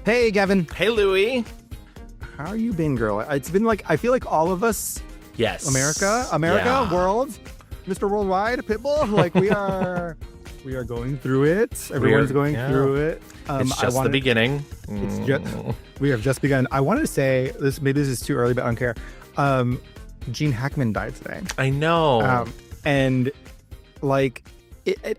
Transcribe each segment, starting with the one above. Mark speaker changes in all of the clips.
Speaker 1: Hey, Gavin.
Speaker 2: Hey, Louie.
Speaker 1: How you been, girl? It's been like, I feel like all of us,
Speaker 2: Yes.
Speaker 1: America,
Speaker 2: Yeah.
Speaker 1: world, Mr. Worldwide, Pitbull, like we are going through it. Everyone's going through it.
Speaker 2: It's just the beginning.
Speaker 1: We have just begun. I wanted to say this. Maybe this is too early, but I don't care. Gene Hackman died today.
Speaker 2: I know.
Speaker 1: And like,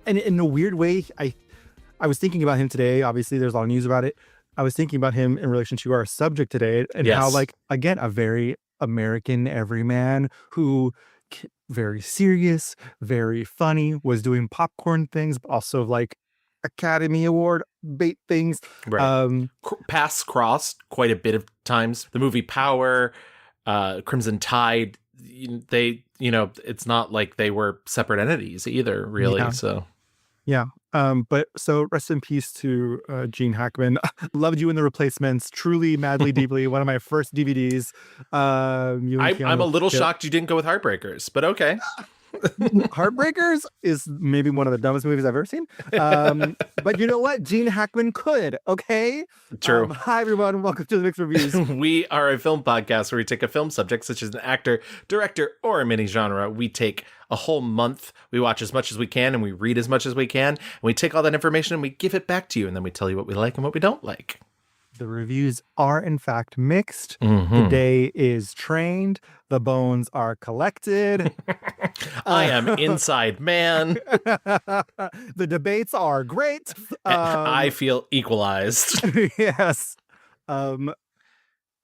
Speaker 1: and in a weird way, I was thinking about him today. Obviously, there's a lot of news about it. I was thinking about him in relation to our subject today, and how, like, again, a very American everyman who very serious, very funny, was doing popcorn things, but also like Academy Award bait things.
Speaker 2: Right. Paths crossed quite a bit of times. The movie Power, Crimson Tide, it's not like they were separate entities either, really.
Speaker 1: Yeah.
Speaker 2: So,
Speaker 1: yeah. But so rest in peace to Gene Hackman. Loved you in The Replacements. Truly, madly, deeply. One of my first DVDs.
Speaker 2: I'm a little shocked you didn't go with Heartbreakers, but okay.
Speaker 1: Heartbreakers is maybe one of the dumbest movies I've ever seen. But you know what? Gene Hackman could, okay?
Speaker 2: True.
Speaker 1: Hi, everyone. Welcome to the Mixed Reviews.
Speaker 2: We are a film podcast where we take a film subject, such as an actor, director, or a mini genre. We take a whole month. We watch as much as we can, and we read as much as we can. And we take all that information and we give it back to you. And then we tell you what we like and what we don't like.
Speaker 1: The reviews are, in fact, mixed.
Speaker 2: Mm-hmm.
Speaker 1: The day is trained. The bones are collected.
Speaker 2: I am inside man.
Speaker 1: The debates are great.
Speaker 2: I feel equalized.
Speaker 1: Yes.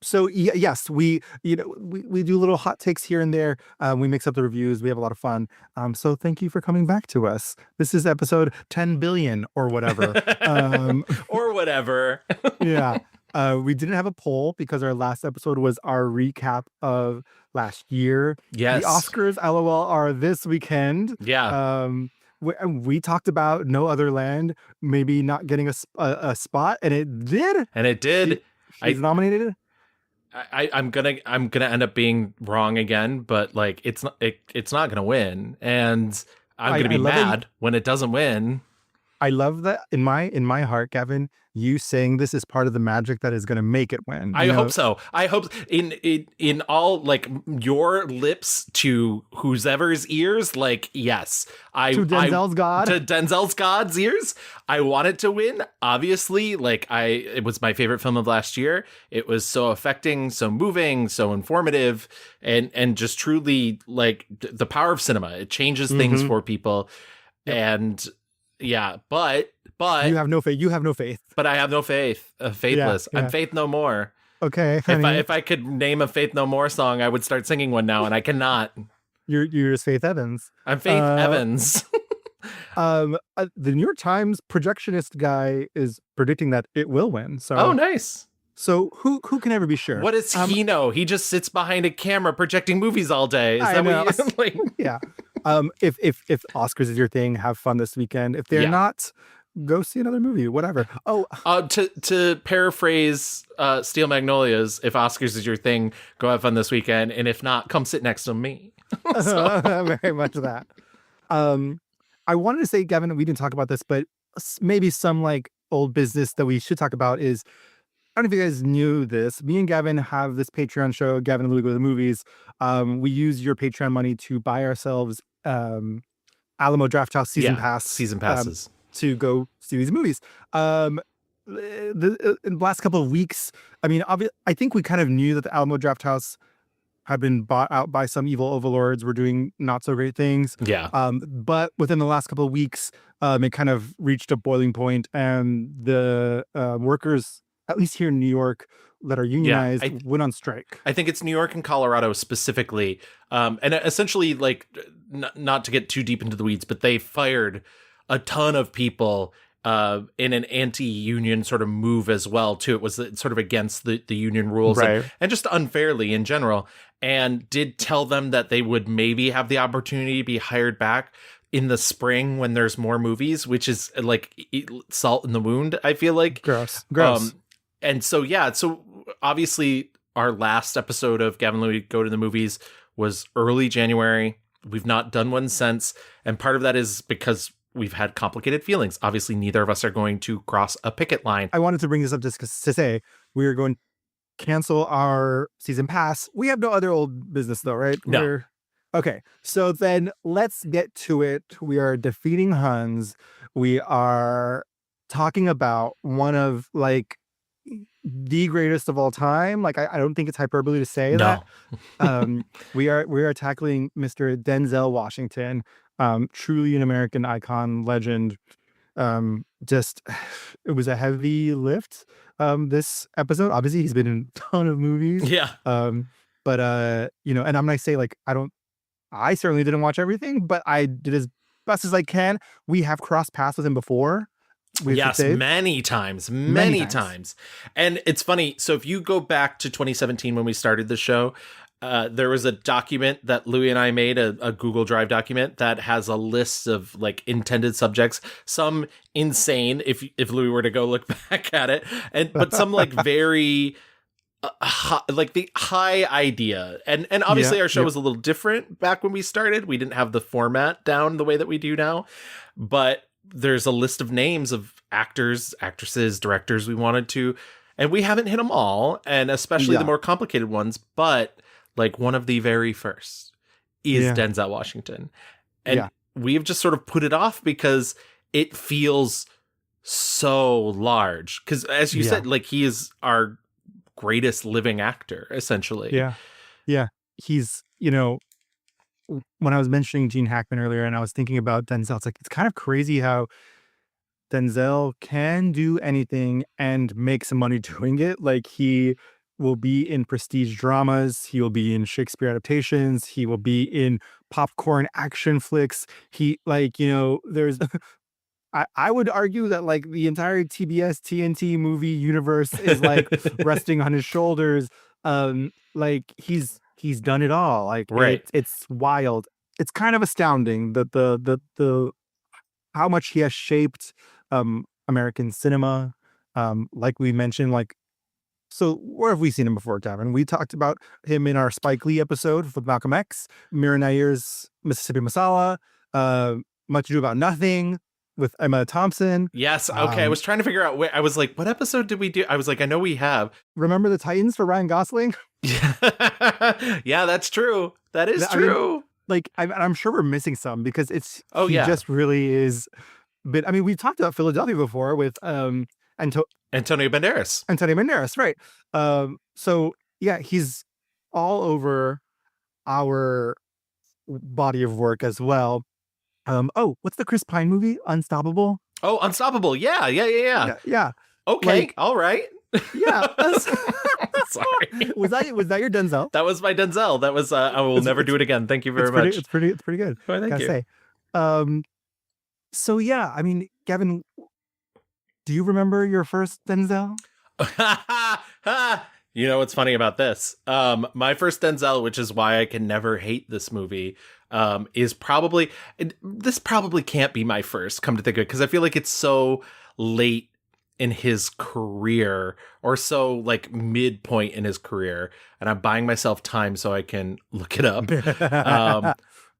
Speaker 1: So yes, we do little hot takes here and there. We mix up the reviews. We have a lot of fun. So thank you for coming back to us. This is episode 10 billion or whatever.
Speaker 2: Or whatever.
Speaker 1: Yeah. We didn't have a poll because our last episode was our recap of last year.
Speaker 2: Yes.
Speaker 1: The Oscars, LOL, are this weekend.
Speaker 2: Yeah.
Speaker 1: We talked about No Other Land maybe not getting a spot, and it did.
Speaker 2: And it did.
Speaker 1: She's nominated.
Speaker 2: I'm gonna end up being wrong again, but like it's not gonna win, and I'm gonna be mad when it doesn't win.
Speaker 1: I love that in my heart, Gavin, you saying this is part of the magic that is going to make it win.
Speaker 2: I hope so. I hope in all, like, your lips to whoever's ears, like, yes.
Speaker 1: To Denzel's
Speaker 2: God's ears. I want it to win. Obviously, like, it was my favorite film of last year. It was so affecting, so moving, so informative, and just truly, like, the power of cinema. It changes things for people. Yep. And yeah, but
Speaker 1: you have no faith. You have no faith.
Speaker 2: But I have no faith. Faithless.
Speaker 1: Yeah.
Speaker 2: I'm Faith No More.
Speaker 1: Okay, honey.
Speaker 2: If I could name a Faith No More song, I would start singing one now, and I cannot.
Speaker 1: You're just Faith Evans.
Speaker 2: I'm Faith Evans.
Speaker 1: The New York Times projectionist guy is predicting that it will win. So
Speaker 2: oh, nice.
Speaker 1: So who can ever be sure?
Speaker 2: What does he know? He just sits behind a camera projecting movies all day. Is that what you like?
Speaker 1: Yeah. If Oscars is your thing, have fun this weekend. If they're not, go see another movie, whatever.
Speaker 2: To paraphrase Steel Magnolias, if Oscars is your thing, go have fun this weekend, and if not, come sit next to me.
Speaker 1: Very much that. I wanted to say, Gavin, we didn't talk about this, but maybe some like old business that we should talk about is, I don't know if you guys knew this. Me and Gavin have this Patreon show, Gavin and Louie Go to the Movies. We use your Patreon money to buy ourselves Alamo Drafthouse season
Speaker 2: passes
Speaker 1: to go see these movies. In the last couple of weeks, I mean, I think we kind of knew that the Alamo Drafthouse had been bought out by some evil overlords. Were doing not so great things.
Speaker 2: Yeah.
Speaker 1: But within the last couple of weeks, it kind of reached a boiling point, and the workers, at least here in New York, that are unionized, went on strike. I
Speaker 2: think it's New York and Colorado specifically. And essentially, like, not to get too deep into the weeds, but they fired a ton of people in an anti-union sort of move as well, too. It was sort of against the union rules,
Speaker 1: right,
Speaker 2: and just unfairly in general, and did tell them that they would maybe have the opportunity to be hired back in the spring when there's more movies, which is like salt in the wound, I feel like.
Speaker 1: Gross.
Speaker 2: And so, so obviously our last episode of Gavin Louie Go to the Movies was early January. We've not done one since. And part of that is because we've had complicated feelings. Obviously, neither of us are going to cross a picket line.
Speaker 1: I wanted to bring this up just to say we are going to cancel our season pass. We have no other old business though, right?
Speaker 2: No.
Speaker 1: Okay, so then let's get to it. We are defeating Huns. We are talking about one of like the greatest of all time. Like I don't think it's hyperbole to say that. We are tackling Mr. Denzel Washington, truly an American icon, legend. Just it was a heavy lift. This episode, obviously, he's been in a ton of movies.
Speaker 2: Yeah.
Speaker 1: But and I'm gonna say like I certainly didn't watch everything, but I did as best as I can. We have crossed paths with him before.
Speaker 2: Yes, many times. And it's funny. So if you go back to 2017 when we started the show, there was a document that Louis and I made, a Google Drive document that has a list of like intended subjects, some insane if Louis were to go look back at it, but some like very like the high idea. And obviously our show was a little different back when we started. We didn't have the format down the way that we do now, but there's a list of names of actors, actresses, directors we wanted to, and we haven't hit them all, and especially the more complicated ones, but like one of the very first is Denzel Washington. And we've just sort of put it off because it feels so large. Because as you said, like he is our greatest living actor, essentially.
Speaker 1: Yeah. He's, when I was mentioning Gene Hackman earlier and I was thinking about Denzel, it's like, it's kind of crazy how Denzel can do anything and make some money doing it. Like he will be in prestige dramas. He will be in Shakespeare adaptations. He will be in popcorn action flicks. He there's, I would argue that like the entire TBS TNT movie universe is like resting on his shoulders. Like he's done it all. Like it's wild. It's kind of astounding that the how much he has shaped American cinema. Like we mentioned, like, so where have we seen him before, Gavin? We talked about him in our Spike Lee episode with Malcolm X, Mira Nair's Mississippi Masala, Much Ado About Nothing with Emma Thompson.
Speaker 2: Yes. Okay. I was trying to figure out I was like, what episode did we do? I was like, I know we have.
Speaker 1: Remember the Titans for Ryan Gosling?
Speaker 2: Yeah, that's true. That is true.
Speaker 1: I'm sure we're missing some because he just really is. But I mean, we've talked about Philadelphia before with Antonio Banderas, right? So yeah, he's all over our body of work as well. What's the Chris Pine movie? Unstoppable.
Speaker 2: Oh, Unstoppable. Yeah. Okay. Like, all right.
Speaker 1: Yeah.
Speaker 2: Sorry.
Speaker 1: Was that your Denzel?
Speaker 2: That was my Denzel. That was I will never do it again. Thank you very much.
Speaker 1: It's pretty good.
Speaker 2: Oh, thank you.
Speaker 1: Say. So yeah, I mean, Gavin, do you remember your first Denzel?
Speaker 2: You know what's funny about this? My first Denzel, which is why I can never hate this movie, is probably this probably can't be my first, come to think of it, because I feel like it's so late in his career or so like midpoint in his career, and I'm buying myself time so I can look it up.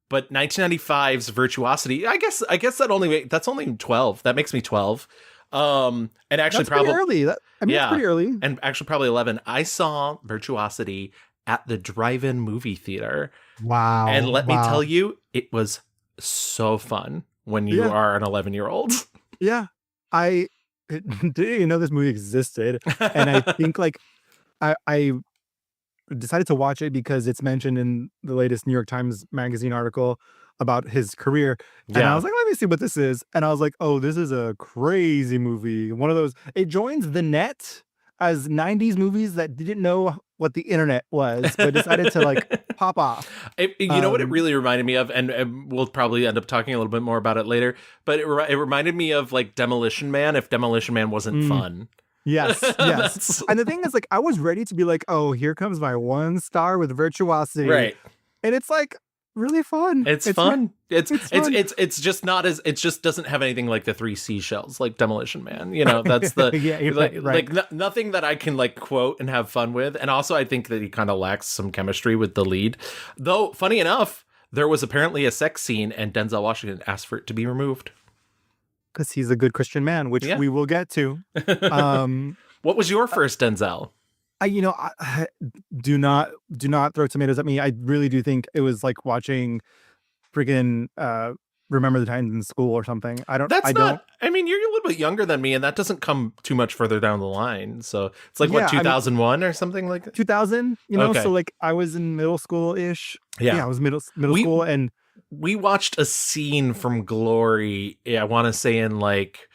Speaker 2: But 1995's Virtuosity, I guess that's only 12. That makes me 12. And actually
Speaker 1: that's probably early. It's pretty early.
Speaker 2: And actually probably 11. I saw Virtuosity at the drive-in movie theater.
Speaker 1: Wow.
Speaker 2: And let me tell you, it was so fun when you are an 11-year-old.
Speaker 1: Yeah. I didn't even know this movie existed. And I think like I decided to watch it because it's mentioned in the latest New York Times Magazine article about his career. And I was like, let me see what this is. And I was like, oh, this is a crazy movie. One of those, it joins the net as 90s movies that didn't know what the internet was, but decided to like pop off.
Speaker 2: You know what it really reminded me of? And we'll probably end up talking a little bit more about it later, but it reminded me of like Demolition Man, if Demolition Man wasn't fun.
Speaker 1: Yes. And the thing is, like, I was ready to be like, oh, here comes my 1 star with Virtuosity.
Speaker 2: Right.
Speaker 1: And it's like really fun.
Speaker 2: It's fun. It's just not as, it just doesn't have anything like the 3 seashells, like Demolition Man. You know, that's the, like nothing that I can like quote and have fun with. And also I think that he kind of lacks some chemistry with the lead. Though, funny enough, there was apparently a sex scene and Denzel Washington asked for it to be removed.
Speaker 1: because he's a good Christian man, which we will get to.
Speaker 2: What was your first Denzel?
Speaker 1: Do not throw tomatoes at me. I really do think it was like watching friggin' Remember the Titans in school or something. I mean, you're a little bit younger than me, and that doesn't come too much further down the line. So it's like, 2001 or something like that? 2000, okay. So like I was in middle school-ish. Yeah, I was middle school, and
Speaker 2: we watched a scene from Glory, I want to say in like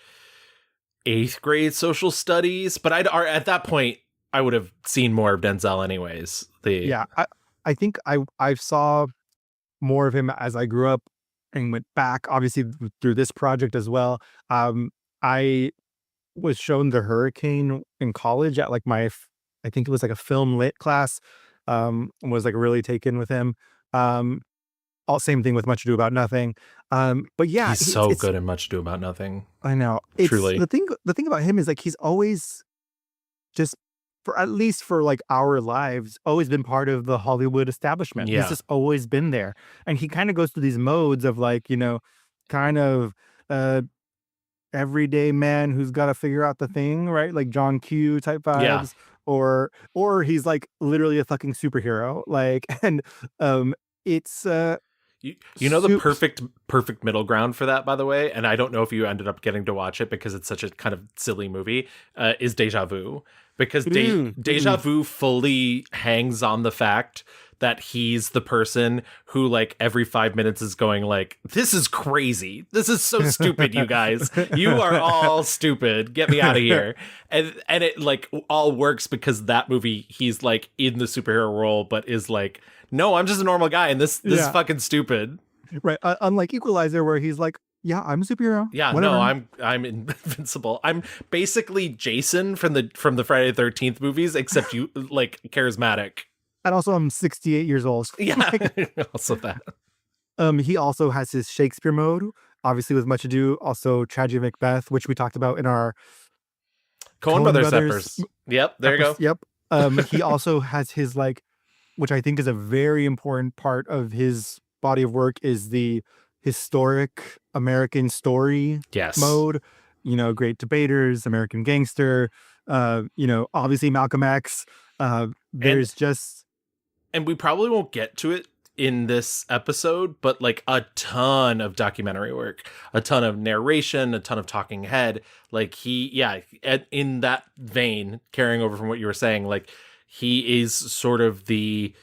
Speaker 2: 8th grade social studies, but at that point, I would have seen more of Denzel anyways.
Speaker 1: I think I saw more of him as I grew up and went back, obviously, through this project as well. I was shown The Hurricane in college at like I think it was like a film lit class, was like really taken with him. Same thing with Much Ado About Nothing. But yeah,
Speaker 2: he's so good in Much Ado About Nothing.
Speaker 1: I know. Truly. The thing about him is like, he's always just, for at least for like our lives, always been part of the Hollywood establishment. He's just always been there. And he kind of goes through these modes of like, kind of everyday man who's got to figure out the thing, right? Like John Q type vibes. Or he's like literally a fucking superhero. Like, and it's
Speaker 2: the perfect middle ground for that, by the way, and I don't know if you ended up getting to watch it because it's such a kind of silly movie, is Deja Vu. Because Deja Vu fully hangs on the fact that he's the person who like every 5 minutes is going like, this is crazy. This is so stupid, you guys. You are all stupid. Get me out of here. And it like all works because that movie, he's like in the superhero role, but is like, no, I'm just a normal guy and this is fucking stupid.
Speaker 1: Right. Unlike Equalizer, where he's like, yeah, I'm a superhero.
Speaker 2: Yeah, whatever. No, I'm invincible. I'm basically Jason from the Friday the 13th movies, except you like charismatic.
Speaker 1: And also I'm 68 years old.
Speaker 2: Yeah, also that.
Speaker 1: He also has his Shakespeare mode, obviously with Much Ado, also Tragedy of Macbeth, which we talked about in our
Speaker 2: Coen Brothers Peppers. Yep, there you go.
Speaker 1: Yep. He also has his like, which I think is a very important part of his body of work, is the historic American story mode. Great Debaters, American Gangster, obviously Malcolm X.
Speaker 2: And we probably won't get to it in this episode, but like a ton of documentary work, a ton of narration, a ton of talking head. Like in that vein, carrying over from what you were saying, like he is sort of the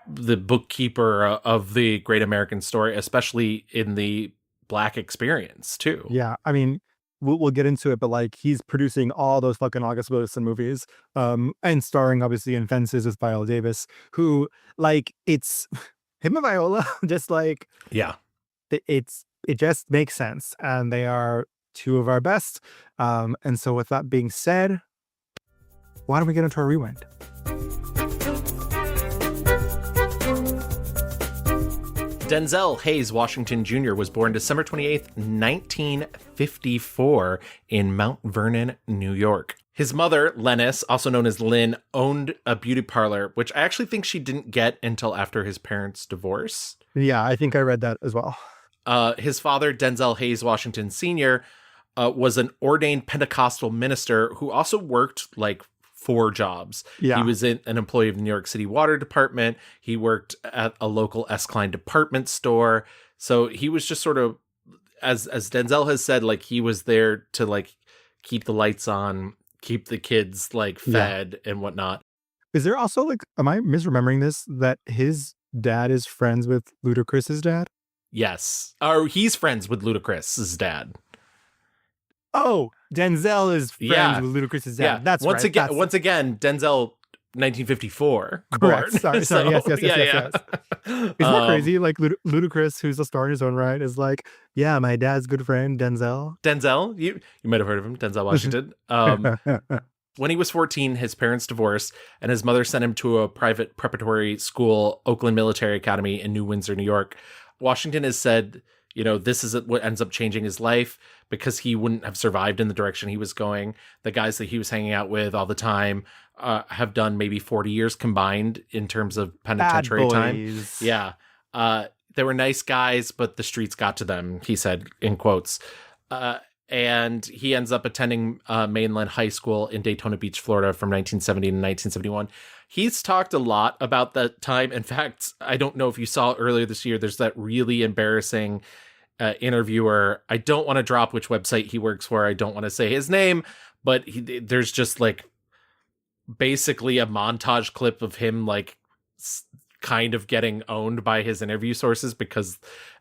Speaker 2: bookkeeper of the great American story, especially in the Black experience too.
Speaker 1: Yeah, I mean, we'll get into it, but like he's producing all those fucking August Wilson movies, and starring obviously in Fences with Viola Davis, who like it's him and Viola, just like it just makes sense, and they are two of our best. And so with that being said, why don't we get into our rewind?
Speaker 2: Denzel Hayes Washington Jr. was born December 28th, 1954 in Mount Vernon, New York. His mother, Lennis, also known as Lynn, owned a beauty parlor, which I actually think she didn't get until after his parents' divorce.
Speaker 1: Yeah, I think I read that as well.
Speaker 2: His father, Denzel Hayes Washington Sr., was an ordained Pentecostal minister who also worked like 4 jobs. Yeah. He was an employee of the New York City Water Department. He worked at a local S. Klein department store. So he was just sort of, as Denzel has said, like he was there to like keep the lights on, keep the kids like fed and whatnot.
Speaker 1: Is there also like, am I misremembering this, that his dad is friends with Ludacris's dad?
Speaker 2: Yes. Or he's friends with Ludacris's dad.
Speaker 1: Oh, Denzel is friends with Ludacris's dad. Yeah. That's
Speaker 2: once
Speaker 1: right.
Speaker 2: Again, once again, Denzel, 1954.
Speaker 1: Correct. Sorry. Yes. Isn't that crazy? Like Ludacris, who's a star in his own right, is like, yeah, my dad's good friend, Denzel.
Speaker 2: Denzel? You might have heard of him, Denzel Washington. When he was 14, his parents divorced, and his mother sent him to a private preparatory school, Oakland Military Academy in New Windsor, New York. Washington has said, this is what ends up changing his life because he wouldn't have survived in the direction he was going. The guys that he was hanging out with all the time have done maybe 40 years combined in terms of penitentiary time. Yeah. They were nice guys, but the streets got to them, he said, in quotes. Uh, and he ends up attending mainland high school in Daytona Beach, Florida from 1970 to 1971. He's talked a lot about that time. In fact, I don't know if you saw earlier this year, there's that really embarrassing interviewer. I don't want to drop which website he works for. I don't want to say his name, but there's just like basically a montage clip of him like kind of getting owned by his interview sources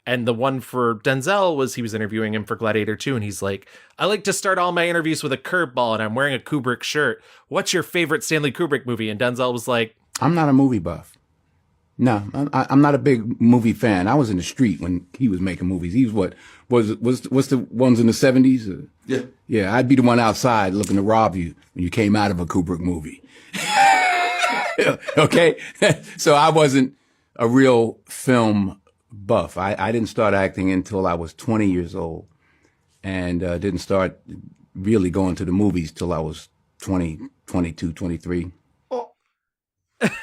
Speaker 2: and the one for Denzel was he was interviewing him for Gladiator 2 and he's like, I like to start all my interviews with a curveball and I'm wearing a Kubrick shirt. What's your favorite Stanley Kubrick movie? And Denzel was like,
Speaker 3: I'm not a movie buff. No, I'm not a big movie fan. I was in the street when he was making movies. He was what's the ones in the 70s?
Speaker 4: Yeah.
Speaker 3: Yeah, I'd be the one outside looking to rob you when you came out of a Kubrick movie. Okay? So I wasn't a real film buff. I didn't start acting until I was 20 years old and didn't start really going to the movies till I was 20, 22, 23.
Speaker 1: Oh.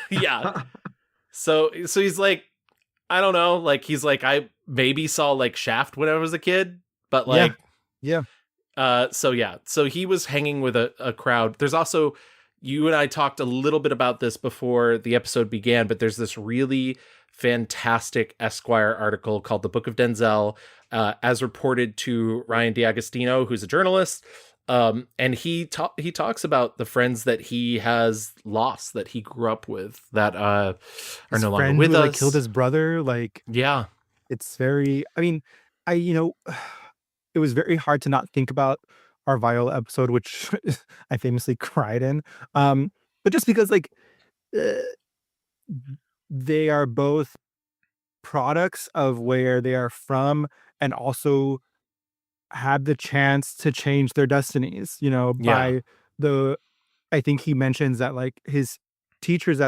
Speaker 2: Yeah. So he's like, I don't know, like he's like, I maybe saw like Shaft when I was a kid, but like,
Speaker 1: yeah.
Speaker 2: So he was hanging with a crowd. There's also, you and I talked a little bit about this before the episode began, but there's this really fantastic Esquire article called The Book of Denzel, as reported to Ryan D'Agostino, who's a journalist. And he talks about the friends that he has lost that he grew up with that are
Speaker 1: his
Speaker 2: no longer
Speaker 1: friend
Speaker 2: with
Speaker 1: who,
Speaker 2: us.
Speaker 1: like, killed his brother. Like,
Speaker 2: yeah,
Speaker 1: it's very. I mean, it was very hard to not think about our Viola episode, which I famously cried in. But just because like they are both products of where they are from, and also had the chance to change their destinies, by the, I think he mentions that like his teachers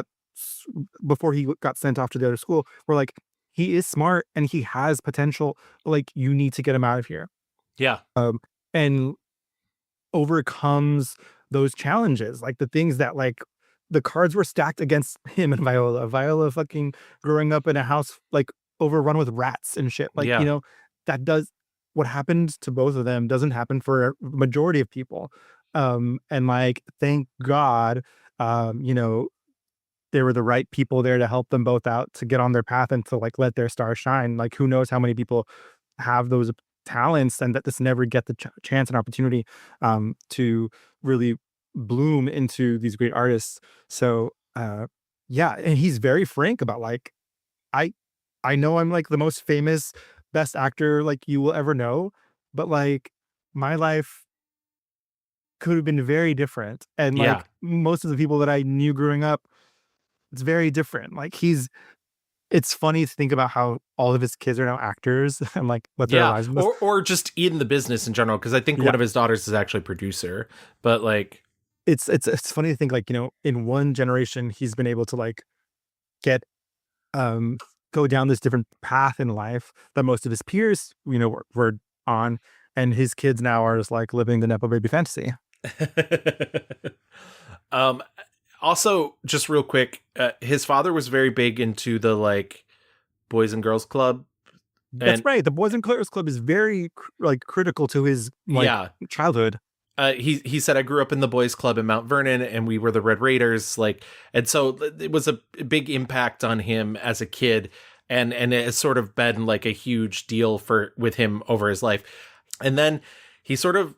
Speaker 1: before he got sent off to the other school were like, he is smart and he has potential, but like you need to get him out of here.
Speaker 2: Yeah.
Speaker 1: And overcomes those challenges, like the things that like the cards were stacked against him and Viola fucking growing up in a house like overrun with rats and shit. Like, that does what happened to both of them doesn't happen for a majority of people. And like, thank God, there were the right people there to help them both out to get on their path and to like let their stars shine. Like, who knows how many people have those talents and that just never get the chance and opportunity to really bloom into these great artists. So yeah, and he's very frank about like, I know I'm like the most famous best actor like you will ever know, but like my life could have been very different, and like most of the people that I knew growing up, it's very different. Like it's funny to think about how all of his kids are now actors and like what their lives
Speaker 2: or just in the business in general, because I think one of his daughters is actually a producer, but like
Speaker 1: it's funny to think like, in one generation he's been able to like get go down this different path in life that most of his peers were on, and his kids now are just like living the Nepo baby fantasy.
Speaker 2: Also, just real quick, his father was very big into the like Boys and Girls Club.
Speaker 1: That's right. The Boys and Girls Club is very like critical to his childhood.
Speaker 2: He said, I grew up in the boys club in Mount Vernon and we were the Red Raiders. Like, and so it was a big impact on him as a kid. And it has sort of been like a huge deal with him over his life. And then he sort of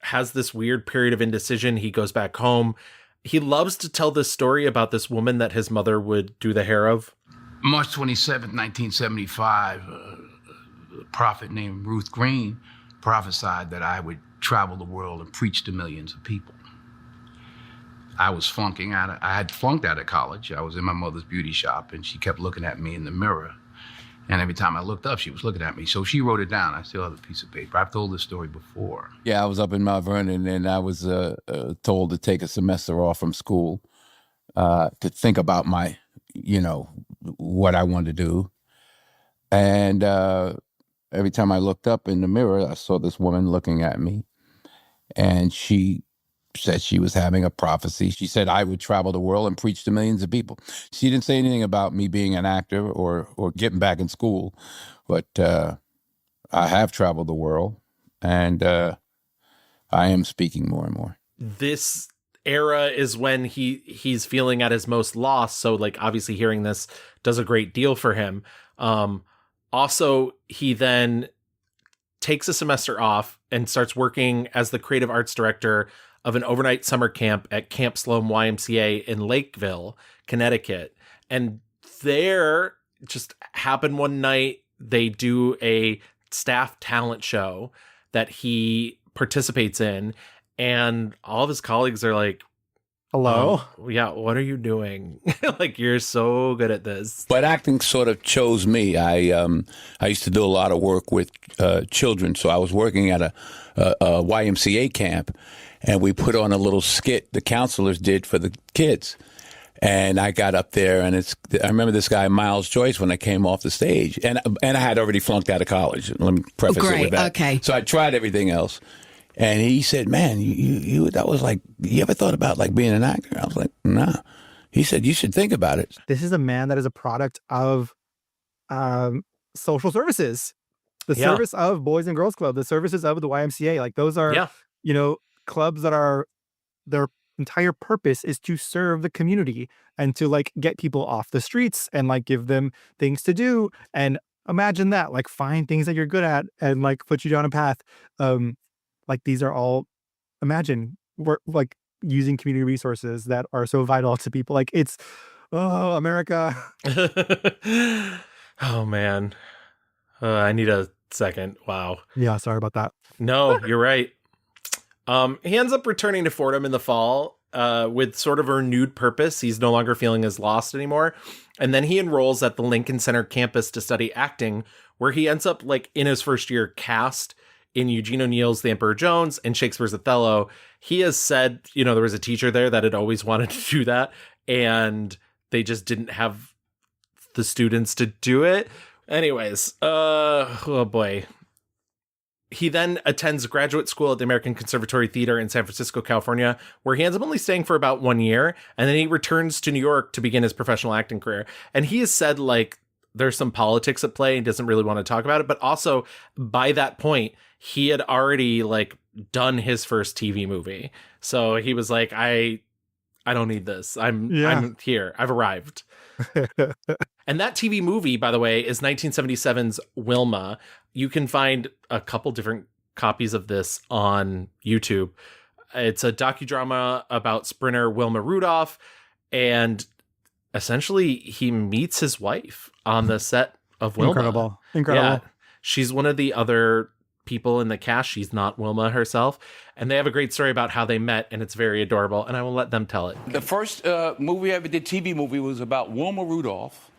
Speaker 2: has this weird period of indecision. He goes back home. He loves to tell this story about this woman that his mother would do the hair of.
Speaker 3: March 27th, 1975, a prophet named Ruth Green prophesied that I would travel the world and preach to millions of people. I was flunking out. I had flunked out of college. I was in my mother's beauty shop, and she kept looking at me in the mirror. And every time I looked up, she was looking at me. So she wrote it down. I still have a piece of paper. I've told this story before. Yeah, I was up in Mount Vernon, and I was told to take a semester off from school to think about my, what I wanted to do. And every time I looked up in the mirror, I saw this woman looking at me. And she said she was having a prophecy. She said I would travel the world and preach to millions of people. She didn't say anything about me being an actor or getting back in school, but I have traveled the world, and I am speaking more and more.
Speaker 2: This era is when he's feeling at his most lost. So like obviously hearing this does a great deal for him. Also, he then takes a semester off and starts working as the creative arts director of an overnight summer camp at Camp Sloan YMCA in Lakeville, Connecticut. And there just happened one night, they do a staff talent show that he participates in, and all of his colleagues are like,
Speaker 1: hello?
Speaker 2: Yeah, what are you doing? Like, you're so good at this.
Speaker 3: But acting sort of chose me. I used to do a lot of work with children, so I was working at a YMCA camp, and we put on a little skit the counselors did for the kids. And I got up there, and I remember this guy, Miles Joyce, when I came off the stage. And I had already flunked out of college. Let me preface it with that.
Speaker 4: Okay.
Speaker 3: So I tried everything else. And he said, man, you that was like, you ever thought about like being an actor? I was like, nah. He said, you should think about it.
Speaker 1: This is a man that is a product of social services. The service of Boys and Girls Club, the services of the YMCA. Like those are, clubs that are, their entire purpose is to serve the community and to like get people off the streets and like give them things to do. And imagine that, like find things that you're good at and like put you down a path. Like these are all, imagine we're like using community resources that are so vital to people. Like it's, oh, America.
Speaker 2: Oh man. I need a second. Wow.
Speaker 1: Yeah. Sorry about that.
Speaker 2: No, you're right. He ends up returning to Fordham in the fall with sort of a renewed purpose. He's no longer feeling as lost anymore. And then he enrolls at the Lincoln Center campus to study acting, where he ends up like in his first year cast in Eugene O'Neill's The Emperor Jones and Shakespeare's Othello. He has said, there was a teacher there that had always wanted to do that, and they just didn't have the students to do it. Anyways, oh boy. He then attends graduate school at the American Conservatory Theater in San Francisco, California, where he ends up only staying for about 1 year. And then he returns to New York to begin his professional acting career. And he has said, like, there's some politics at play and doesn't really want to talk about it. But also, by that point, he had already, like, done his first TV movie. So he was like, I don't need this. I'm here. I've arrived. And that TV movie, by the way, is 1977's Wilma. You can find a couple different copies of this on YouTube. It's a docudrama about sprinter Wilma Rudolph, and essentially he meets his wife on the set of Wilma.
Speaker 1: Incredible.
Speaker 2: Yeah, she's one of the other people in the cast. She's not Wilma herself. And they have a great story about how they met, and it's very adorable, and I will let them tell it.
Speaker 5: The first movie I ever did, TV movie, was about Wilma Rudolph.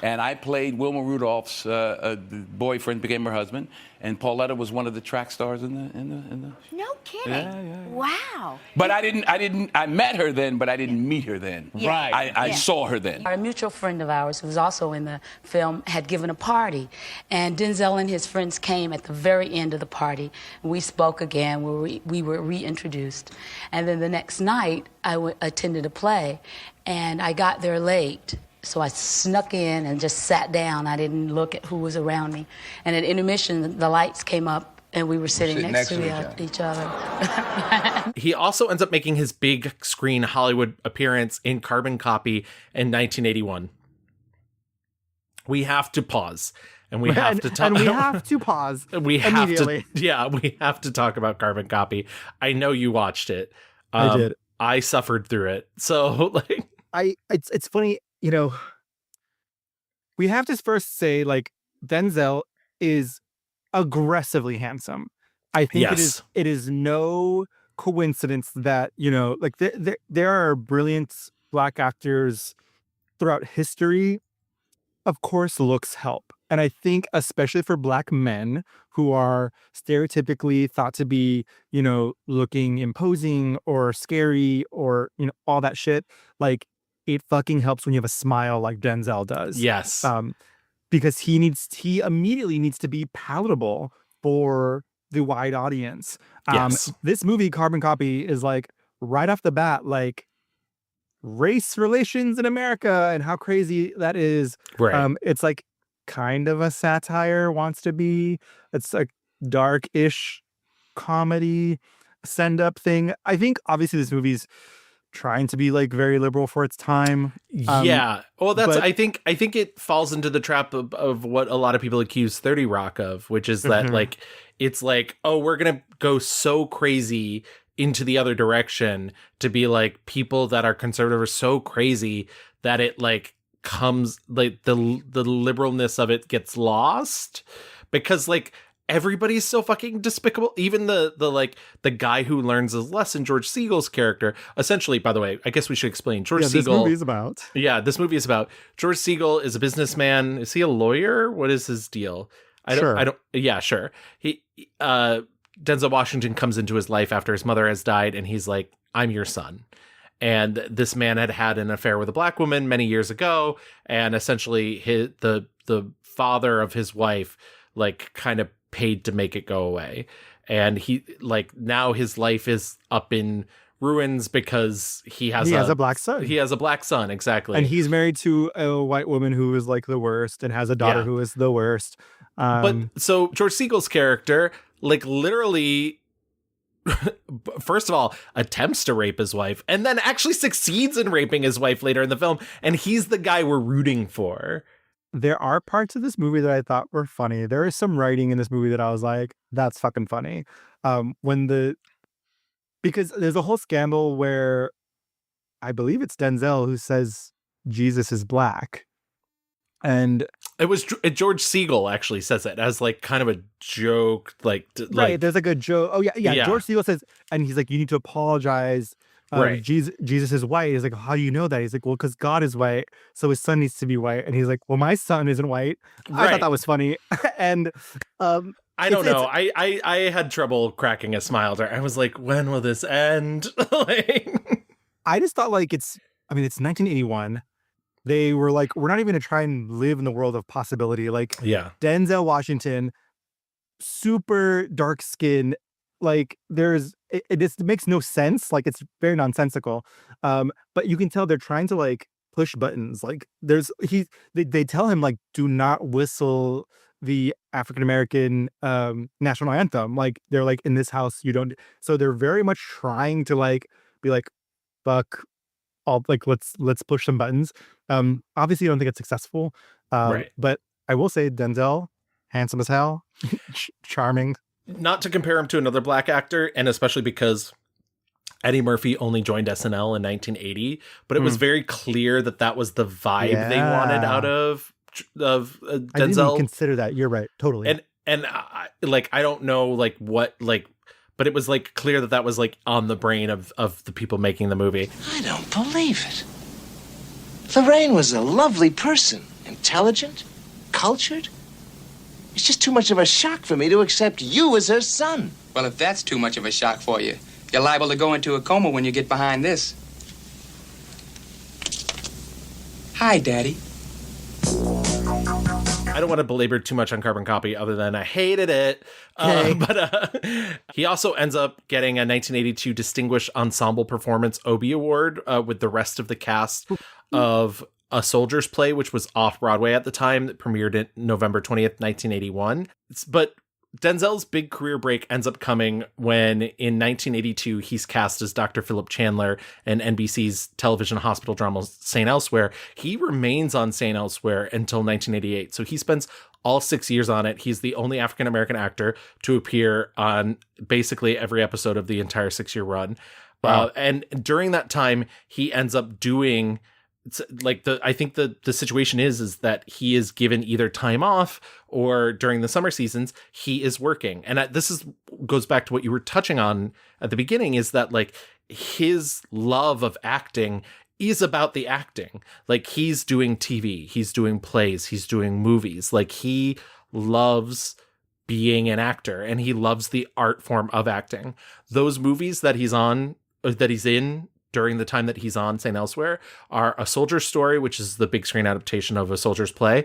Speaker 5: And I played Wilma Rudolph's boyfriend, became her husband, and Pauletta was one of the track stars in the.
Speaker 4: No kidding.
Speaker 5: Yeah.
Speaker 4: Wow.
Speaker 5: But I met her then, but I didn't meet her then.
Speaker 4: Yeah.
Speaker 5: Right. I saw her then.
Speaker 6: A mutual friend of ours who was also in the film had given a party, and Denzel and his friends came at the very end of the party. We spoke again, we were reintroduced. And then the next night, I attended a play, and I got there late. So I snuck in and just sat down. I didn't look at who was around me. And at intermission, the lights came up, and we were sitting next to each other.
Speaker 2: He also ends up making his big screen Hollywood appearance in Carbon Copy in 1981. We have to pause. And we have to talk.
Speaker 1: And we have to pause.
Speaker 2: We have to. Yeah, we have to talk about Carbon Copy. I know you watched it.
Speaker 1: I did.
Speaker 2: I suffered through it. So like,
Speaker 1: it's funny. We have to first say, like, Denzel is aggressively handsome. I think it is no coincidence that, like there are brilliant Black actors throughout history. Of course, looks help. And I think especially for Black men who are stereotypically thought to be, looking imposing or scary or, all that shit, like, it fucking helps when you have a smile like Denzel does.
Speaker 2: Yes.
Speaker 1: Because he immediately needs to be palatable for the wide audience.
Speaker 2: Yes.
Speaker 1: This movie, Carbon Copy, is like right off the bat, like race relations in America and how crazy that is.
Speaker 2: Right.
Speaker 1: It's like kind of a satire, wants to be. It's like dark-ish comedy send-up thing. I think obviously this movie's trying to be like very liberal for its time.
Speaker 2: Yeah. Well, I think it falls into the trap of what a lot of people accuse 30 Rock of, which is that like, it's like, oh, we're going to go so crazy into the other direction to be like people that are conservative are so crazy that it like comes like the liberalness of it gets lost because like everybody's so fucking despicable. Even the like the guy who learns his lesson, George Segal's character, essentially, by the way, I guess we should explain George Segal.
Speaker 1: This movie is about.
Speaker 2: Yeah, this movie is about George Segal is a businessman. Is he a lawyer? What is his deal? Yeah, sure. Denzel Washington comes into his life after his mother has died, and he's like, I'm your son. And this man had an affair with a black woman many years ago, and essentially the father of his wife like kind of paid to make it go away. And he like now his life is up in ruins because he has
Speaker 1: a black son.
Speaker 2: He has a black son, exactly.
Speaker 1: And he's married to a white woman who is like the worst and has a daughter who is the worst.
Speaker 2: But so George Segal's character like literally first of all attempts to rape his wife and then actually succeeds in raping his wife later in the film, and he's the guy we're rooting for.
Speaker 1: There are parts of this movie that I thought were funny. There is some writing in this movie that I was like, that's fucking funny. Because there's a whole scandal where I believe it's Denzel who says Jesus is black. And
Speaker 2: it was George Segal actually says it as like kind of a joke, like
Speaker 1: right. There's like a joke. Oh yeah. George Segal says, and he's like, you need to apologize.
Speaker 2: Right.
Speaker 1: Jesus is white. He's like, how do you know that? He's like, well, because God is white, so his son needs to be white. And he's like, well, my son isn't white. I thought that was funny. And
Speaker 2: I don't know. I had trouble cracking a smile there. I was like, when will this end?
Speaker 1: I just thought like it's 1981. They were like, we're not even going to try and live in the world of possibility. Like, Denzel Washington, super dark skin. Like, it makes no sense. Like, it's very nonsensical. But you can tell they're trying to like push buttons. Like, they tell him like, do not whistle the African American national anthem. Like, they're like, in this house you don't. So they're very much trying to like be like, fuck. All like let's push some buttons. Obviously, I don't think it's successful. Right. But I will say Denzel, handsome as hell, charming.
Speaker 2: Not to compare him to another black actor, and especially because Eddie Murphy only joined SNL in 1980, but it was very clear that was the vibe they wanted out of Denzel.
Speaker 1: I didn't even consider that. You're right, totally.
Speaker 2: And I don't know like what like. But it was like clear that was like on the brain of the people making the movie.
Speaker 4: I don't believe it. Lorraine was a lovely person, intelligent, cultured. It's just too much of a shock for me to accept you as her son.
Speaker 7: Well, if that's too much of a shock for you, you're liable to go into a coma when you get behind this. Hi, Daddy.
Speaker 2: I don't want to belabor too much on Carbon Copy other than I hated it. But he also ends up getting a 1982 Distinguished Ensemble Performance Obie Award with the rest of the cast of A Soldier's Play, which was off-Broadway at the time, that premiered in November 20th, 1981. But Denzel's big career break ends up coming when, in 1982, he's cast as Dr. Philip Chandler in NBC's television hospital drama St. Elsewhere. He remains on St. Elsewhere until 1988, so he spends all 6 years on it. He's the only African-American actor to appear on basically every episode of the entire 6-year run. Wow. And during that time, he ends up doing... I think the situation is that he is given either time off or during the summer seasons, he is working. And goes back to what you were touching on at the beginning, is that like his love of acting is about the acting. Like, he's doing TV, he's doing plays, he's doing movies. Like, he loves being an actor and he loves the art form of acting. Those movies that he's in during the time that he's on St. Elsewhere are A Soldier's Story, which is the big screen adaptation of A Soldier's Play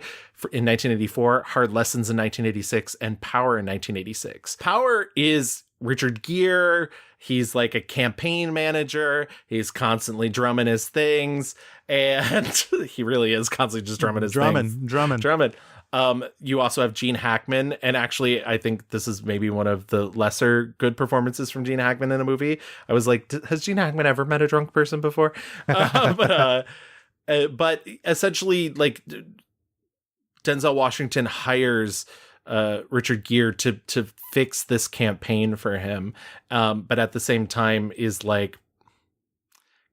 Speaker 2: in 1984, Hard Lessons in 1986, and Power in 1986. Power is Richard Gere. He's like a campaign manager. He's constantly drumming his things. And he really is constantly just drumming his things.
Speaker 1: Drumming.
Speaker 2: You also have Gene Hackman, and actually, I think this is maybe one of the lesser good performances from Gene Hackman in a movie. I was like, has Gene Hackman ever met a drunk person before? But essentially, like, Denzel Washington hires Richard Gere to fix this campaign for him, but at the same time is like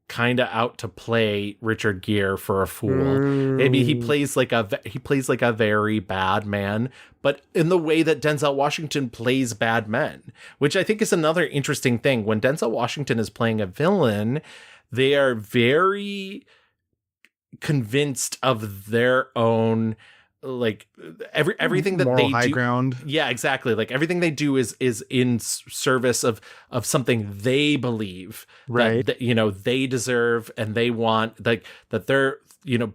Speaker 2: kind of out to play Richard Gere for a fool. Maybe he plays like a very bad man, but in the way that Denzel Washington plays bad men, which I think is another interesting thing. When Denzel Washington is playing a villain, they are very convinced of their own, like, everything that
Speaker 1: moral
Speaker 2: they
Speaker 1: high
Speaker 2: do.
Speaker 1: ground.
Speaker 2: Yeah, exactly. Like everything they do is in service of something they believe,
Speaker 1: right?
Speaker 2: That they deserve, and they want, like, that they're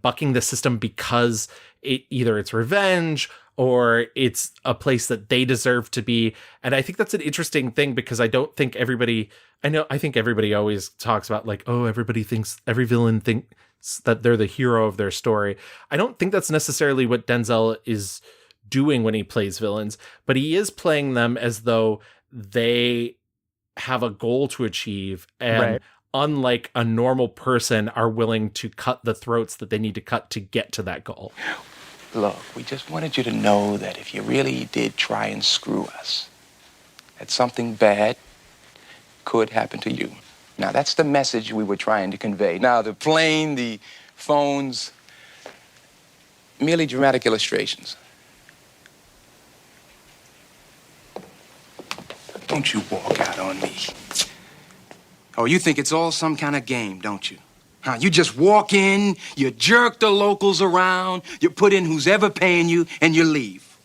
Speaker 2: bucking the system because either it's revenge or it's a place that they deserve to be. And I think that's an interesting thing, because I think everybody always talks about, like, oh, every villain thinks that they're the hero of their story. I don't think that's necessarily what Denzel is doing when he plays villains, but he is playing them as though they have a goal to achieve, and unlike a normal person, are willing to cut the throats that they need to cut to get to that goal.
Speaker 8: Look, we just wanted you to know that if you really did try and screw us, that something bad could happen to you. Now, that's the message we were trying to convey. Now, the plane, the phones, merely dramatic illustrations. Don't you walk out on me. Oh, you think it's all some kind of game, don't you? Huh? You just walk in, you jerk the locals around, you put in who's ever paying you, and you leave.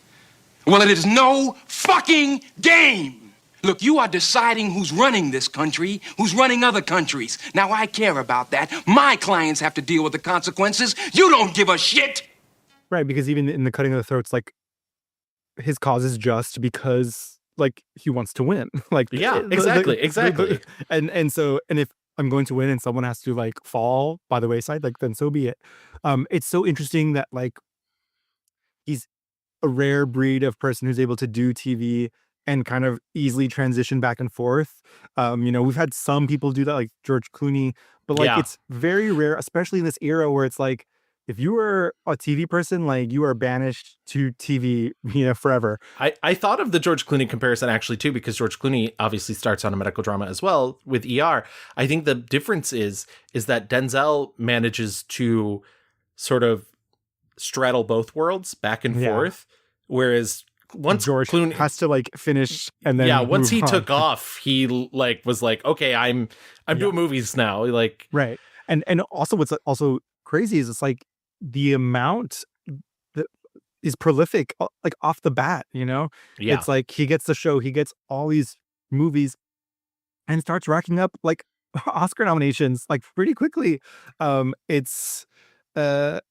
Speaker 8: Well, it is no fucking game. Look, you are deciding who's running this country, who's running other countries. Now, I care about that. My clients have to deal with the consequences. You don't give a shit.
Speaker 1: Right, because even in the cutting of the throats, like, his cause is just because, like, he wants to win. Like,
Speaker 2: yeah, exactly.
Speaker 1: And if I'm going to win and someone has to, like, fall by the wayside, like, then so be it. It's so interesting that, like, he's a rare breed of person who's able to do TV and kind of easily transition back and forth. We've had some people do that, like George Clooney, but, like, it's very rare, especially in this era where it's like, if you were a TV person, like, you are banished to TV, forever.
Speaker 2: I thought of the George Clooney comparison actually too, because George Clooney obviously starts on a medical drama as well with ER. I think the difference is that Denzel manages to sort of straddle both worlds back and forth, whereas once
Speaker 1: George
Speaker 2: Clooney
Speaker 1: has to, like, finish and then
Speaker 2: once he
Speaker 1: on.
Speaker 2: took off, he, like, was like, okay, I'm doing movies now, like,
Speaker 1: right. And also what's also crazy is it's like the amount that is prolific, like, off the bat. It's like he gets the show, he gets all these movies, and starts racking up, like, Oscar nominations, like, pretty quickly. It's kind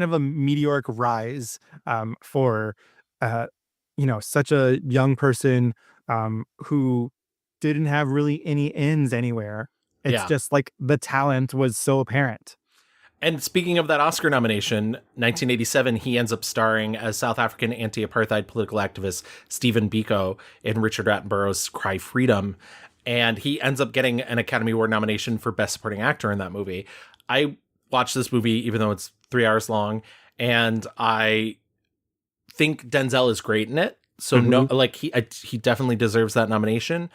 Speaker 1: of a meteoric rise for such a young person who didn't have really any ends anywhere. It's just like the talent was so apparent.
Speaker 2: And speaking of that Oscar nomination, 1987, he ends up starring as South African anti-apartheid political activist Stephen Biko in Richard Attenborough's Cry Freedom. And he ends up getting an Academy Award nomination for Best Supporting Actor in that movie. I watched this movie, even though it's 3 hours long, and I think Denzel is great in it. So no, like, he definitely deserves that nomination.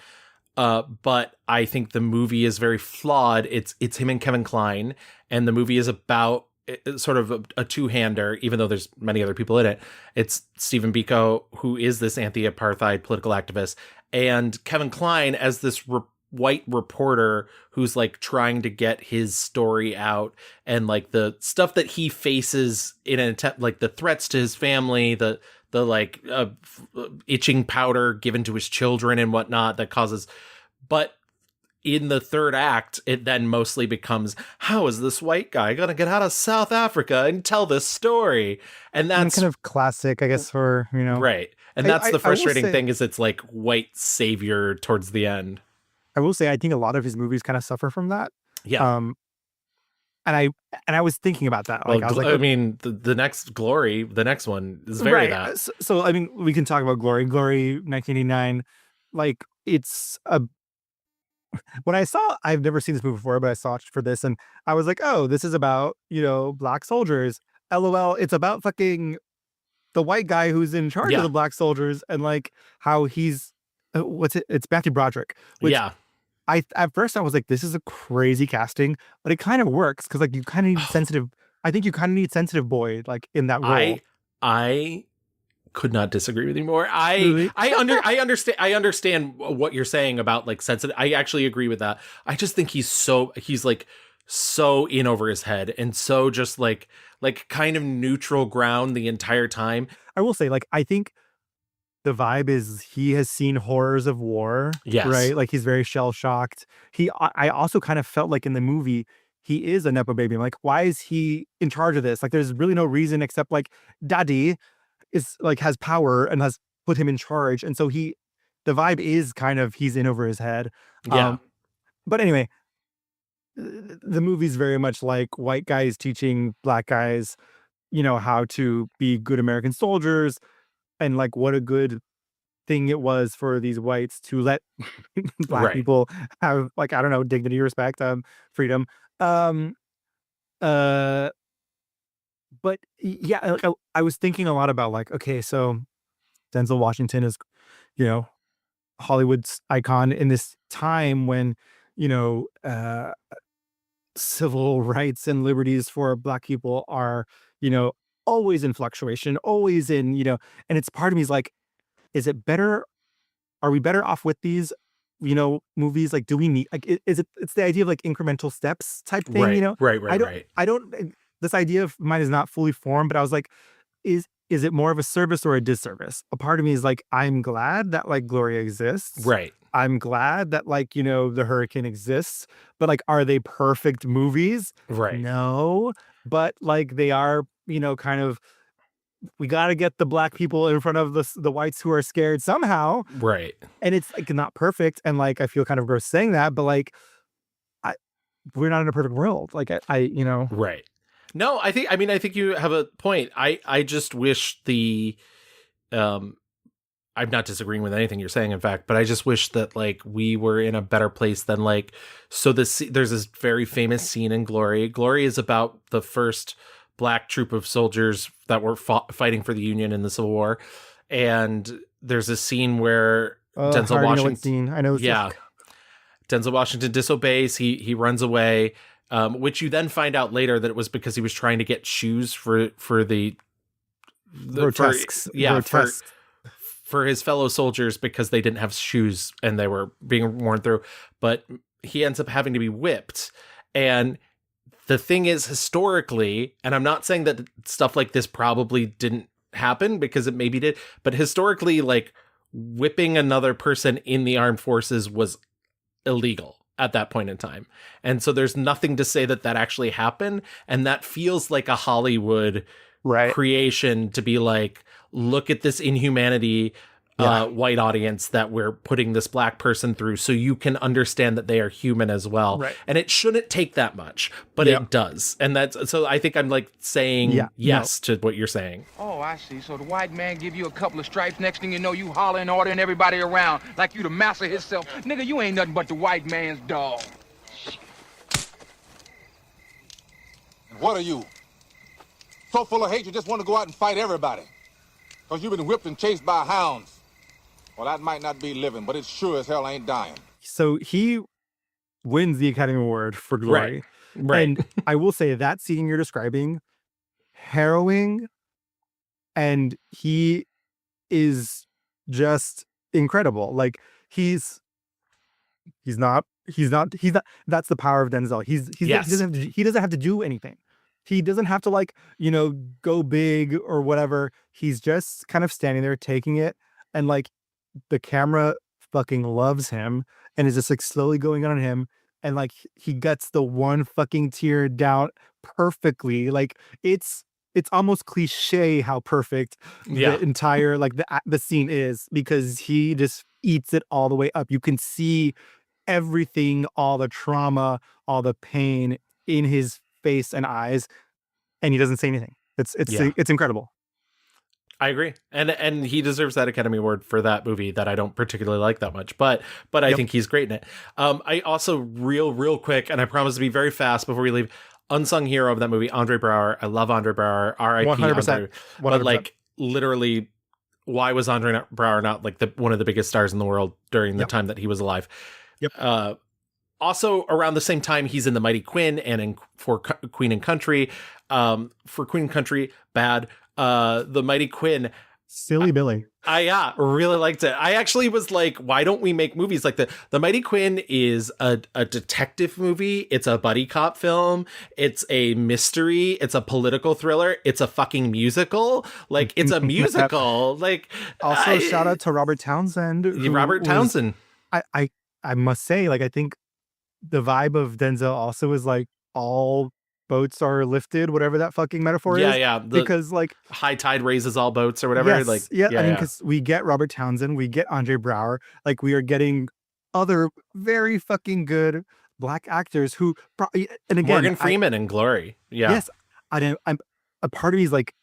Speaker 2: But I think the movie is very flawed. It's him and Kevin Kline, and the movie is about sort of a two-hander, even though there's many other people in it. It's Stephen Biko, who is this anti-apartheid political activist, and Kevin Kline as this white reporter who's, like, trying to get his story out, and, like, the stuff that he faces in an attempt, like the threats to his family, the like itching powder given to his children and whatnot that causes. But in the third act, it then mostly becomes, how is this white guy going to get out of South Africa and tell this story? And that's
Speaker 1: kind of classic, I guess, for,
Speaker 2: right. And that's the frustrating thing, is it's like white savior towards the end.
Speaker 1: I will say, I think a lot of his movies kind of suffer from that.
Speaker 2: Yeah.
Speaker 1: And I was thinking about that.
Speaker 2: Well,
Speaker 1: Like I was like,
Speaker 2: I mean, the next Glory, the next one is very that.
Speaker 1: So I mean, we can talk about Glory 1989. Like it's a when I saw, I've never seen this movie before, but I saw it for this, and I was like, oh, this is about, black soldiers. LOL, it's about fucking the white guy who's in charge of the black soldiers, and like how he's what's it? It's Matthew Broderick. Which at first I was like, this is a crazy casting, but it kind of works because like you kind of need sensitive. I think you kind of need sensitive boy like in that role.
Speaker 2: I could not disagree with you more.
Speaker 1: Really?
Speaker 2: I understand what you're saying about like sensitive. I actually agree with that. I just think he's like so in over his head and so just like kind of neutral ground the entire time.
Speaker 1: I will say, like, I think the vibe is he has seen horrors of war.
Speaker 2: Yes.
Speaker 1: Right? Like he's very shell shocked. I also kind of felt like in the movie he is a Nepo baby. I'm like, why is he in charge of this? Like there's really no reason except like daddy is like has power and has put him in charge. And so the vibe is kind of he's in over his head.
Speaker 2: Yeah.
Speaker 1: But anyway, the movie's very much like white guys teaching black guys, how to be good American soldiers, and like what a good thing it was for these whites to let black people have like, I don't know, dignity, respect, freedom. But yeah, like, I was thinking a lot about like, okay, so Denzel Washington is, Hollywood's icon in this time when, civil rights and liberties for black people are, always in fluctuation, always in, and it's part of me is like, is it better? Are we better off with these, movies? Like, do we need, like, it's the idea of like incremental steps type thing,
Speaker 2: Right.
Speaker 1: I don't, this idea of mine is not fully formed, but I was like, is it more of a service or a disservice? A part of me is like, I'm glad that like Gloria exists.
Speaker 2: Right.
Speaker 1: I'm glad that like, the hurricane exists, but like, are they perfect movies?
Speaker 2: Right.
Speaker 1: No, but like they are, kind of, we got to get the black people in front of the whites who are scared somehow.
Speaker 2: Right.
Speaker 1: And it's like not perfect. And like, I feel kind of gross saying that, but like, we're not in a perfect world. Like
Speaker 2: Right. No, I think you have a point. I just wish I'm not disagreeing with anything you're saying, in fact, but I just wish that like we were in a better place than like, so there's this very famous scene in Glory. Glory is about the first black troop of soldiers that were fighting for the Union in the Civil War. And there's a scene where Denzel Washington,
Speaker 1: I know.
Speaker 2: Denzel Washington disobeys. He runs away, which you then find out later that it was because he was trying to get shoes for the
Speaker 1: grotesques.
Speaker 2: For his fellow soldiers because they didn't have shoes and they were being worn through. But he ends up having to be whipped. And the thing is, historically, and I'm not saying that stuff like this probably didn't happen because it maybe did, but historically, like whipping another person in the armed forces was illegal at that point in time. And so there's nothing to say that actually happened. And that feels like a Hollywood creation to be like, look at this inhumanity, white audience that we're putting this black person through so you can understand that they are human as well.
Speaker 1: Right.
Speaker 2: And it shouldn't take that much, but it does. And so I think I'm like saying yes to what you're saying.
Speaker 8: Oh, I see. So the white man give you a couple of stripes. Next thing you know, you hollering, ordering everybody around like you the master himself. Nigga, you ain't nothing but the white man's dog.
Speaker 9: What are you? So full of hate you just want to go out and fight everybody. Because you've been whipped and chased by hounds. Well, that might not be living, but it sure as hell ain't dying.
Speaker 1: So he wins the Academy Award for Glory.
Speaker 2: Right.
Speaker 1: And I will say that scene you're describing, harrowing, and he is just incredible. Like he's not, that's the power of Denzel. He doesn't have to do anything. He doesn't have to like, go big or whatever. He's just kind of standing there taking it. And like the camera fucking loves him and is just like slowly going on him. And like he gets the one fucking tear down perfectly. Like it's almost cliche how perfect the entire, like the scene is, because he just eats it all the way up. You can see everything, all the trauma, all the pain in his face and eyes, and he doesn't say anything. It's incredible.
Speaker 2: I agree, and he deserves that Academy Award for that movie that I don't particularly like that much, but I think he's great in it. I also real quick, and I promise to be very fast before we leave. Unsung hero of that movie, Andre Braugher. I love Andre Braugher. R.I.P.
Speaker 1: 100%.
Speaker 2: But like literally, why was Andre Braugher not like one of the biggest stars in the world during the time that he was alive?
Speaker 1: Yep.
Speaker 2: Also, around the same time, he's in The Mighty Quinn and for Queen and Country. For Queen and Country, bad. The Mighty Quinn,
Speaker 1: Silly Billy.
Speaker 2: I really liked it. I actually was like, why don't we make movies like that? The Mighty Quinn is a detective movie. It's a buddy cop film. It's a mystery. It's a political thriller. It's a fucking musical. Like, it's a musical. Like,
Speaker 1: also shout out to Robert Townsend.
Speaker 2: Townsend.
Speaker 1: I must say, like, I think the vibe of Denzel also is like all boats are lifted, whatever that fucking metaphor is.
Speaker 2: Yeah.
Speaker 1: Because like
Speaker 2: high tide raises all boats or whatever.
Speaker 1: Yes,
Speaker 2: like,
Speaker 1: I mean, because we get Robert Townsend, we get Andre Braugher, like we are getting other very fucking good black actors who, and again,
Speaker 2: Morgan Freeman in Glory. Yeah.
Speaker 1: Yes, I'm a part of me is like,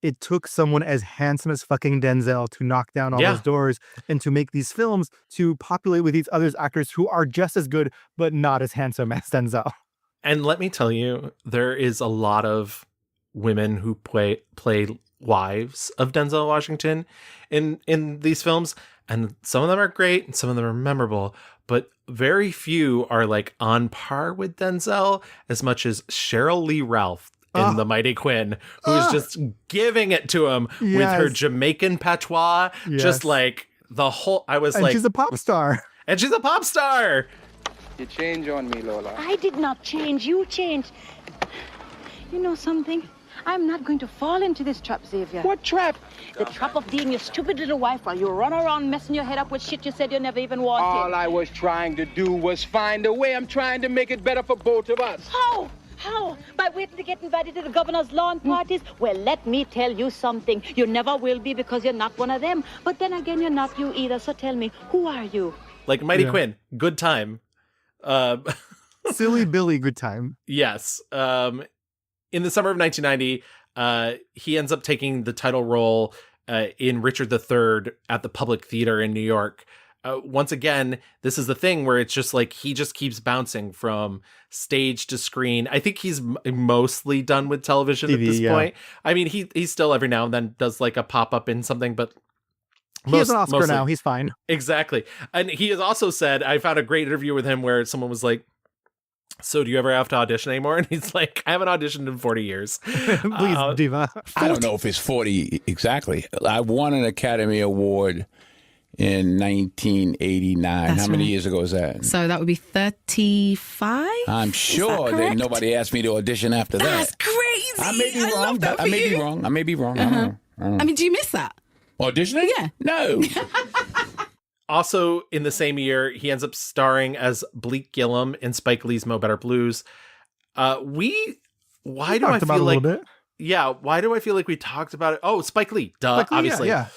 Speaker 1: it took someone as handsome as fucking Denzel to knock down all those doors and to make these films to populate with these other actors who are just as good but not as handsome as Denzel.
Speaker 2: And let me tell you, there is a lot of women who play wives of Denzel Washington in these films, and some of them are great and some of them are memorable, but very few are like on par with Denzel as much as Cheryl Lee Ralph in The Mighty Quinn, who is just giving it to him with her Jamaican patois, just like the whole.
Speaker 1: And she's a pop star.
Speaker 2: And she's a pop star.
Speaker 7: You change on me, Lola.
Speaker 10: I did not change. You changed. You know something? I'm not going to fall into this trap, Xavier.
Speaker 7: What trap?
Speaker 10: The trap of being your stupid little wife while you run around messing your head up with shit you said you never even wanted.
Speaker 7: All I was trying to do was find a way. I'm trying to make it better for both of us.
Speaker 10: How? How? By waiting to get invited to the governor's lawn parties? Well, let me tell you something. You never will be because you're not one of them. But then again, you're not you either. So tell me, who are you?
Speaker 2: Like Mighty Quinn, good time.
Speaker 1: Silly Billy, good time.
Speaker 2: Yes. In the summer of 1990, he ends up taking the title role in Richard III at the Public Theater in New York. Once again, this is the thing where it's just like he just keeps bouncing from stage to screen. I think he's mostly done with television at this point. I mean, he still every now and then does like a pop-up in something, but
Speaker 1: he has an Oscar now. He's fine.
Speaker 2: Exactly. And he has also said, I found a great interview with him where someone was like, so do you ever have to audition anymore? And he's like, I haven't auditioned in 40 years.
Speaker 1: Please, Diva.
Speaker 5: I don't know if it's 40 exactly. I won an Academy Award in 1989.
Speaker 11: That's
Speaker 5: How many
Speaker 11: right.
Speaker 5: years ago was that?
Speaker 11: So that would be 35?
Speaker 5: I'm sure that
Speaker 11: correct?
Speaker 5: nobody asked me to audition after
Speaker 11: That's
Speaker 5: that.
Speaker 11: crazy.
Speaker 5: I may be wrong.
Speaker 11: love that
Speaker 5: I
Speaker 11: for
Speaker 5: may
Speaker 11: you.
Speaker 5: be wrong. I may be wrong. I don't know.
Speaker 11: I mean, do you miss that?
Speaker 5: Auditioning?
Speaker 11: Yeah.
Speaker 5: No.
Speaker 2: Also, in the same year, he ends up starring as Bleak Gillum in Spike Lee's Mo Better Blues. Why do I feel like... Yeah, why do I feel like we talked about it? Oh, Spike Lee. Duh,
Speaker 1: Spike Lee,
Speaker 2: obviously.
Speaker 1: yeah.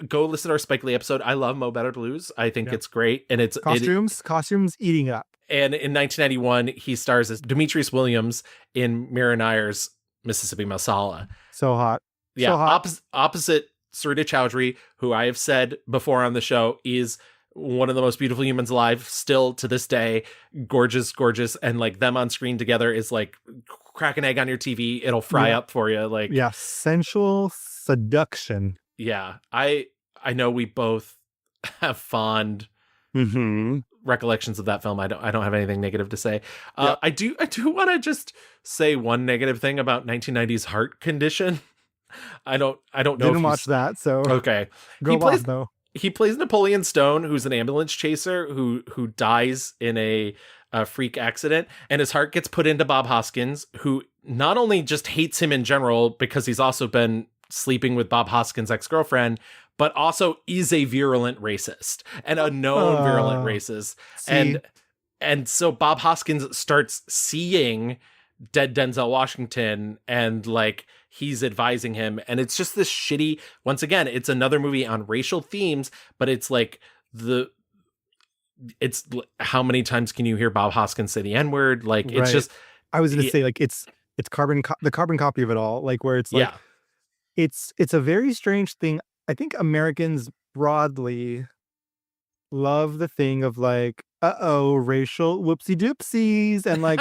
Speaker 2: Go listen to our Spike Lee episode. I love Mo Better Blues. I think it's great. And it's
Speaker 1: costumes eating up.
Speaker 2: And in 1991, he stars as Demetrius Williams in Mira Nair's Mississippi Masala.
Speaker 1: So hot.
Speaker 2: Yeah,
Speaker 1: So hot.
Speaker 2: opposite Sarita Chowdhury, who I have said before on the show is one of the most beautiful humans alive still to this day. Gorgeous, gorgeous. And like them on screen together is like crack an egg on your TV. It'll fry up for you. Like,
Speaker 1: yeah, sensual seduction.
Speaker 2: Yeah, I know we both have fond recollections of that film. I don't have anything negative to say. I do want to just say one negative thing about 1990s Heart Condition. I don't know.
Speaker 1: Didn't watch that, so
Speaker 2: okay.
Speaker 1: Go off though.
Speaker 2: He plays Napoleon Stone, who's an ambulance chaser who dies in a freak accident, and his heart gets put into Bob Hoskins, who not only just hates him in general because he's also been sleeping with Bob Hoskins' ex-girlfriend, but also is a virulent racist and a known virulent racist. And so Bob Hoskins starts seeing dead Denzel Washington and like he's advising him. And it's just this shitty, once again, it's another movie on racial themes, but it's like the it's how many times can you hear Bob Hoskins say the N-word? Like, it's
Speaker 1: Right.
Speaker 2: just,
Speaker 1: I was going to say, like, it's the carbon copy of it all, like, where it's like,
Speaker 2: yeah,
Speaker 1: it's a very strange thing. I think Americans broadly love the thing of like, uh-oh, racial whoopsie doopsies, and like,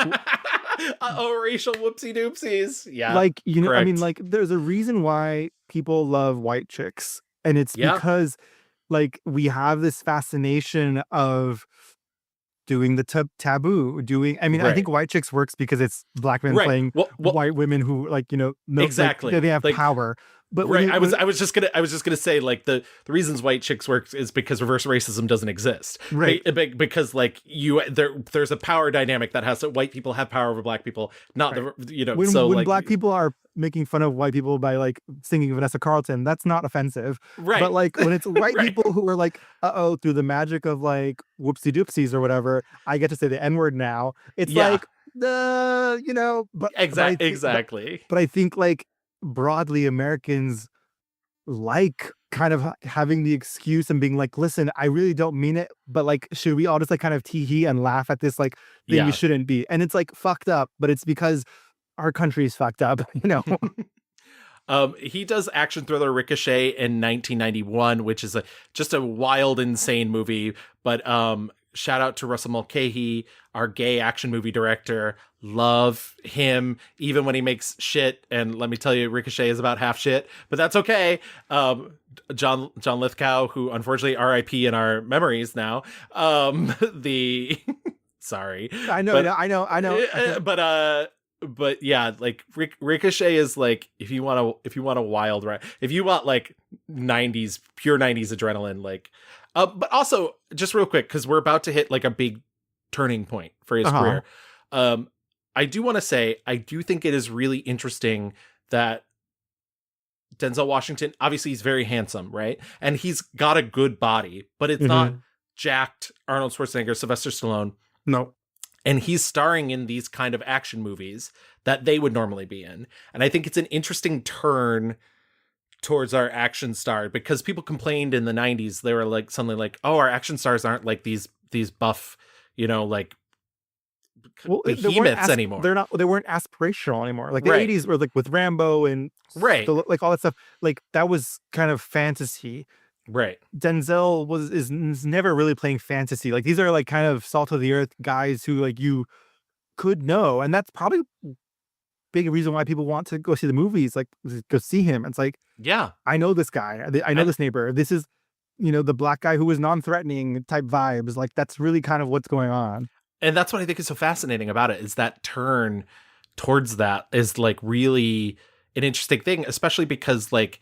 Speaker 2: racial whoopsie doopsies. Yeah,
Speaker 1: like, you know, I mean,
Speaker 2: correct.
Speaker 1: like, there's a reason why people love white chicks, and it's
Speaker 2: Yeah.
Speaker 1: because like we have this fascination of doing the taboo, doing. I mean, I
Speaker 2: Right.
Speaker 1: think white chicks works because it's black men
Speaker 2: Right.
Speaker 1: playing
Speaker 2: Well,
Speaker 1: white women who, like, you know,
Speaker 2: exactly.
Speaker 1: like, they have
Speaker 2: Like,
Speaker 1: power. But
Speaker 2: right. I was just gonna say, like, the reasons white chicks work is because reverse racism doesn't exist.
Speaker 1: Right.
Speaker 2: Because like there's a power dynamic that has white people have power over black people, not
Speaker 1: Right.
Speaker 2: when
Speaker 1: when black people are making fun of white people by like singing Vanessa Carlton, that's not offensive.
Speaker 2: Right.
Speaker 1: But like when it's white
Speaker 2: Right.
Speaker 1: people who are like, uh-oh, through the magic of like whoopsie doopsies or whatever, I get to say the N-word now. It's like the, you know, but
Speaker 2: exactly.
Speaker 1: But I think like broadly Americans like kind of having the excuse and being like, listen, I really don't mean it, but like, should we all just like kind of tee-hee and laugh at this like thing we shouldn't be? And it's like fucked up, but it's because our country's fucked up, you know?
Speaker 2: He does action thriller Ricochet in 1991, which is just a wild, insane movie. But shout out to Russell Mulcahy, our gay action movie director. Love him, even when he makes shit. And let me tell you, Ricochet is about half shit, but that's okay. John Lithgow, who unfortunately R.I.P. in our memories now. Sorry,
Speaker 1: I know.
Speaker 2: But yeah, like Ricochet is like, if you want a wild ride, if you want like pure 90s adrenaline, like, but also just real quick, because we're about to hit like a big turning point for his career. I do want to say, I do think it is really interesting that Denzel Washington, obviously he's very handsome, right? And he's got a good body, but it's not jacked Arnold Schwarzenegger, Sylvester Stallone.
Speaker 1: No.
Speaker 2: And he's starring in these kind of action movies that they would normally be in. And I think it's an interesting turn towards our action star, because people complained in the 90s. They were like, suddenly like, oh, our action stars aren't like these buff, you know, like behemoths anymore.
Speaker 1: They weren't aspirational anymore. Like the
Speaker 2: Right.
Speaker 1: 80s were like with Rambo and
Speaker 2: Right.
Speaker 1: like all that stuff. Like that was kind of fantasy.
Speaker 2: Right.
Speaker 1: Denzel is never really playing fantasy. Like these are like kind of salt of the earth guys who like you could know, and that's probably a big reason why people want to go see the movies. Like go see him. It's like,
Speaker 2: yeah,
Speaker 1: I know this guy. I know this neighbor. This is, you know, the black guy who was non-threatening type vibes. Like that's really kind of what's going on.
Speaker 2: And that's what I think is so fascinating about it, is that turn towards that is like really an interesting thing, especially because like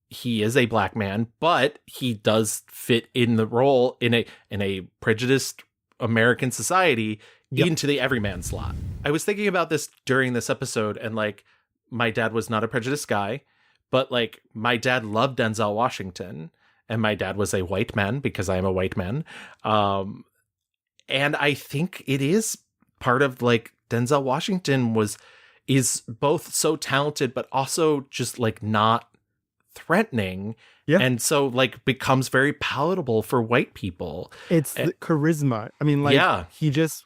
Speaker 2: he is a black man, but he does fit in the role in a prejudiced American society into the everyman slot. I was thinking about this during this episode, and like my dad was not a prejudiced guy, but like my dad loved Denzel Washington, and my dad was a white man because I am a white man. And I think it is part of like Denzel Washington is both so talented, but also just like not threatening.
Speaker 1: Yeah.
Speaker 2: And so like becomes very palatable for white people.
Speaker 1: It's the charisma. I mean, like he just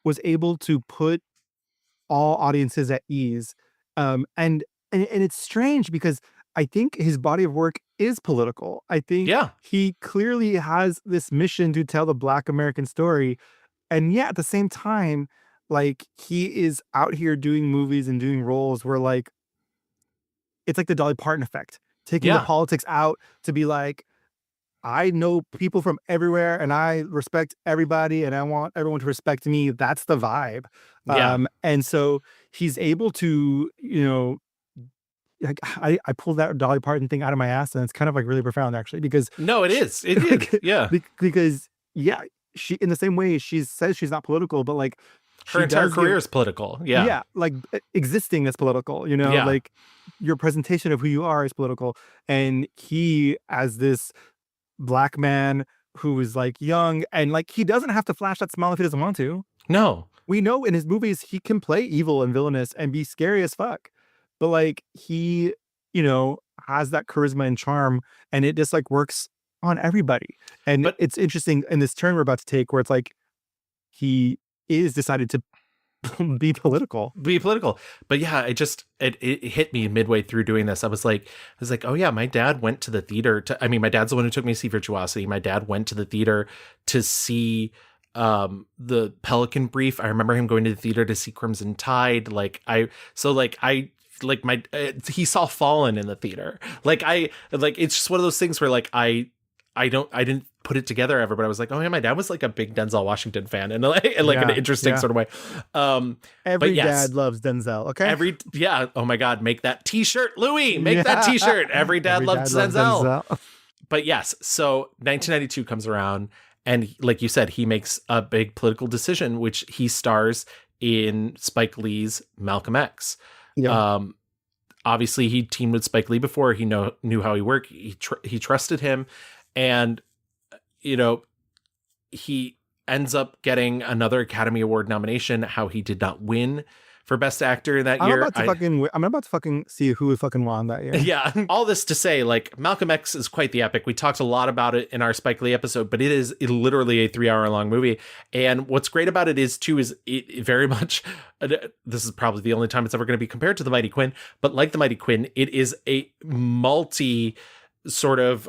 Speaker 1: was able to put all audiences at ease. And it's strange because I think his body of work is political. I think he clearly has this mission to tell the Black American story. And yet at the same time, like he is out here doing movies and doing roles where like, it's like the Dolly Parton effect, taking the politics out to be like, I know people from everywhere and I respect everybody and I want everyone to respect me. That's the vibe. And so he's able to, you know, like I pulled that Dolly Parton thing out of my ass, and it's kind of like really profound actually, because
Speaker 2: it is.
Speaker 1: Because she, in the same way she says she's not political, but like
Speaker 2: her entire career is political.
Speaker 1: Like existing is political, you know, like your presentation of who you are is political. And he, as this black man who is like young, and like he doesn't have to flash that smile if he doesn't want to.
Speaker 2: No,
Speaker 1: we know in his movies he can play evil and villainous and be scary as fuck. But like he, you know, has that charisma and charm, and it just like works on everybody. And it's interesting in this turn we're about to take where it's like he is decided to be political.
Speaker 2: But yeah, it hit me midway through doing this. I was like, oh yeah, my dad went to the theater my dad's the one who took me to see Virtuosity. My dad went to the theater to see the Pelican Brief. I remember him going to the theater to see Crimson Tide. He saw Fallen in the theater. It's just one of those things where I didn't put it together ever, but I was like, oh yeah, my dad was like a big Denzel Washington fan and an interesting sort of way.
Speaker 1: Every dad loves Denzel. Okay.
Speaker 2: Oh my God, make that t-shirt, Louis, make that t-shirt. Every dad loves Denzel. But yes, so 1992 comes around and like you said, he makes a big political decision, which he stars in Spike Lee's Malcolm X. Yeah. Obviously he teamed with Spike Lee before. He knew how he worked. He trusted him. And, he ends up getting another Academy Award nomination. How he did not win for Best Actor that year.
Speaker 1: I'm about to fucking see who fucking won that year.
Speaker 2: Yeah. All this to say, Malcolm X is quite the epic. We talked a lot about it in our Spike Lee episode, but it is literally a 3-hour long movie. And what's great about it is it very much, this is probably the only time it's ever going to be compared to The Mighty Quinn, but like The Mighty Quinn, it is a multi sort of